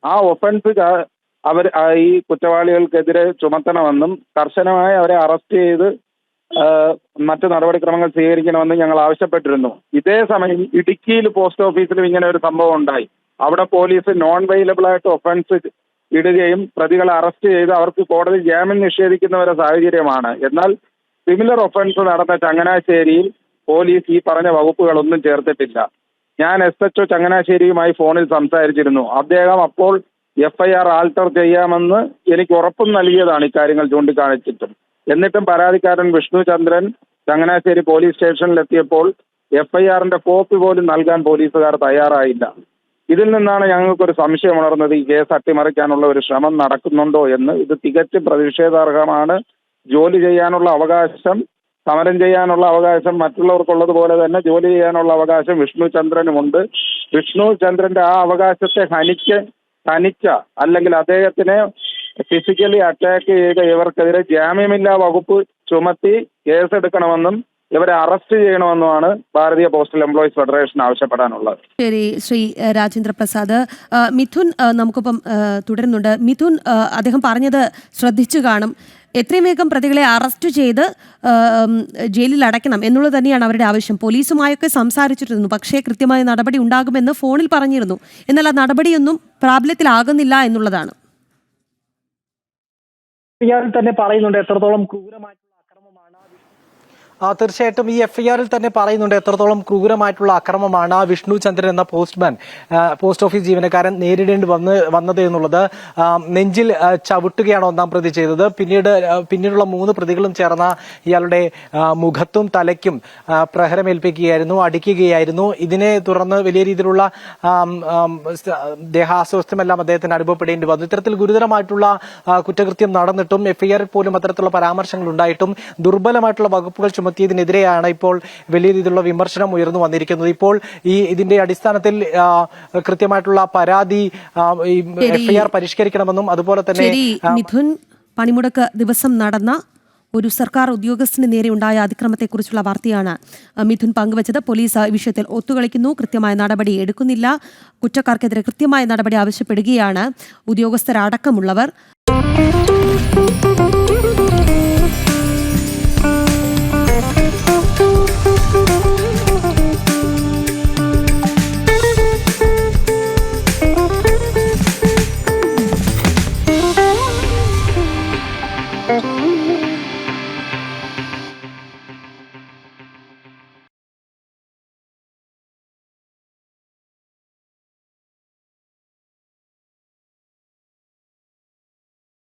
Speaker 21: ആ ഒഫൻസ് അവർ ഈ കുറ്റവാളികൾക്കെതിരെ ചുമത്തണമെന്നും കർശനമായി അവരെ അറസ്റ്റ് ചെയ്ത് മറ്റു നടപടിക്രമങ്ങൾ സ്വീകരിക്കണമെന്നും ഞങ്ങൾ ആവശ്യപ്പെട്ടിരുന്നു. ഇതേ സമയം ഇടുക്കിയിൽ പോസ്റ്റ് ഓഫീസിലും ഇങ്ങനെ ഒരു സംഭവം ഉണ്ടായി. അവിടെ പോലീസ് നോൺ വെയിലബിൾ ആയിട്ട് ഒഫൻസ് ഇടുകയും പ്രതികളെ അറസ്റ്റ് ചെയ്ത് അവർക്ക് കോടതി ജാമ്യം നിഷേധിക്കുന്ന ഒരു സാഹചര്യമാണ്. എന്നാൽ സിമിലർ ഒഫൻസ് നടന്ന ചങ്ങനാശ്ശേരിയിൽ പോലീസ് ഈ പറഞ്ഞ വകുപ്പുകളൊന്നും ചേർത്തിട്ടില്ല. ഞാൻ SHO ചങ്ങനാശ്ശേരിയുമായി ഫോണിൽ സംസാരിച്ചിരുന്നു. അദ്ദേഹം അപ്പോൾ FIR ആൾട്ടർ ചെയ്യാമെന്ന് എനിക്ക് ഉറപ്പും നൽകിയതാണ് ഇക്കാര്യങ്ങൾ ചൂണ്ടിക്കാണിച്ചിട്ടും. എന്നിട്ടും പരാതിക്കാരൻ വിഷ്ണു ചന്ദ്രൻ ചങ്ങനാശ്ശേരി പോലീസ് സ്റ്റേഷനിലെത്തിയപ്പോൾ FIRന്റെ കോപ്പി പോലും നൽകാൻ പോലീസുകാർ തയ്യാറായില്ല. ഇതിൽ നിന്നാണ് ഞങ്ങൾക്കൊരു സംശയം ഉണർന്നത്, ഈ കേസ് അട്ടിമറിക്കാനുള്ള ഒരു ശ്രമം നടക്കുന്നുണ്ടോ എന്ന്. ഇത് തികച്ചും പ്രതിഷേധാർഹമാണ്. ജോലി ചെയ്യാനുള്ള അവകാശം, സമരം ചെയ്യാനുള്ള അവകാശം മറ്റുള്ളവർക്കുള്ളതുപോലെ തന്നെ ജോലി ചെയ്യാനുള്ള അവകാശം വിഷ്ണു ചന്ദ്രനുമുണ്ട്. വിഷ്ണു ചന്ദ്രന്റെ ആ അവകാശത്തെ ഹനിച്ച അല്ലെങ്കിൽ അദ്ദേഹത്തിനെ ഫിസിക്കലി അറ്റാക്ക് ചെയ്ത ഇവർക്കെതിരെ ജാമ്യമില്ലാ വകുപ്പ് ചുമത്തി കേസെടുക്കണമെന്നും ഇവരെ അറസ്റ്റ് ചെയ്യണമെന്നുമാണ് ഭാരതീയ പോസ്റ്റൽ എംപ്ലോയീസ് ഫെഡറേഷൻ ആവശ്യപ്പെടാനുള്ളത്.
Speaker 1: ശരി, ശ്രീ രാജേന്ദ്ര പ്രസാദ്. മിഥുൻ നമുക്കൊപ്പം തുടരുന്നുണ്ട്. മിഥുൻ, അദ്ദേഹം പറഞ്ഞത് ശ്രദ്ധിച്ചു കാണും. എത്രയും വേഗം പ്രതികളെ അറസ്റ്റ് ചെയ്ത് ജയിലിൽ അടയ്ക്കണം എന്നുള്ളത് തന്നെയാണ് അവരുടെ ആവശ്യം. പോലീസുമായൊക്കെ സംസാരിച്ചിരുന്നു, പക്ഷേ കൃത്യമായ നടപടി ഉണ്ടാകുമെന്ന് ഫോണിൽ പറഞ്ഞിരുന്നു. എന്നാൽ ആ നടപടിയൊന്നും പ്രാബല്യത്തിലാകുന്നില്ല എന്നുള്ളതാണ്.
Speaker 20: തന്നെ പറയുന്നുണ്ട് എത്രത്തോളം ക്രൂരമായിട്ടുള്ള തീർച്ചയായിട്ടും ഈ FIRൽ തന്നെ പറയുന്നുണ്ട് എത്രത്തോളം ക്രൂരമായിട്ടുള്ള അക്രമമാണ് വിഷ്ണു ചന്ദ്രൻ എന്ന പോസ്റ്റ് ഓഫീസ് ജീവനക്കാരൻ നേരിടേണ്ടി വന്നത് എന്നുള്ളത്. നെഞ്ചിൽ ചവിട്ടുകയാണ് ഒന്നാം പ്രതി ചെയ്തത്. പിന്നീടുള്ള 3 പ്രതികളും ചേർന്ന ഇയാളുടെ മുഖത്തും തലയ്ക്കും പ്രഹരമേൽപ്പിക്കുകയായിരുന്നു, അടിക്കുകയായിരുന്നു. ഇതിനെ തുടർന്ന് വലിയ രീതിയിലുള്ള ദേഹാസ്വാസ്ഥ്യമെല്ലാം അദ്ദേഹത്തിന് അനുഭവപ്പെടേണ്ടി വന്നു. ഇത്തരത്തിൽ ഗുരുതരമായിട്ടുള്ള കുറ്റകൃത്യം നടന്നിട്ടും FIRൽ പോലും അത്തരത്തിലുള്ള പരാമർശങ്ങൾ ഉണ്ടായിട്ടും ദുർബലമായിട്ടുള്ള വകുപ്പുകൾ ചുമത്തിയതിനെതിരെയാണ് ഇപ്പോൾ വലിയ രീതിയിലുള്ള വിമർശനം ഉയർന്നു വന്നിരിക്കുന്നത്. ഇപ്പോൾ ഇതിന്റെ അടിസ്ഥാനത്തിൽ കൃത്യമായിട്ടുള്ള പരാതി FIR പരിഷ്കരിക്കണമെന്നും അതുപോലെ തന്നെ
Speaker 1: മിഥുൻ, പണിമുടക്ക് ദിവസം നടന്ന ഒരു സർക്കാർ ഉദ്യോഗസ്ഥന് നേരെ ഉണ്ടായ അതിക്രമത്തെക്കുറിച്ചുള്ള വാർത്തയാണ് മിഥുൻ പങ്കുവച്ചത്. പോലീസ് ഈ വിഷയത്തിൽ ഒത്തുകളിക്കുന്നു, കൃത്യമായ നടപടി എടുക്കുന്നില്ല. കുറ്റക്കാർക്കെതിരെ കൃത്യമായ നടപടി ആവശ്യപ്പെടുകയാണ് ഉദ്യോഗസ്ഥരടക്കമുള്ളവർ.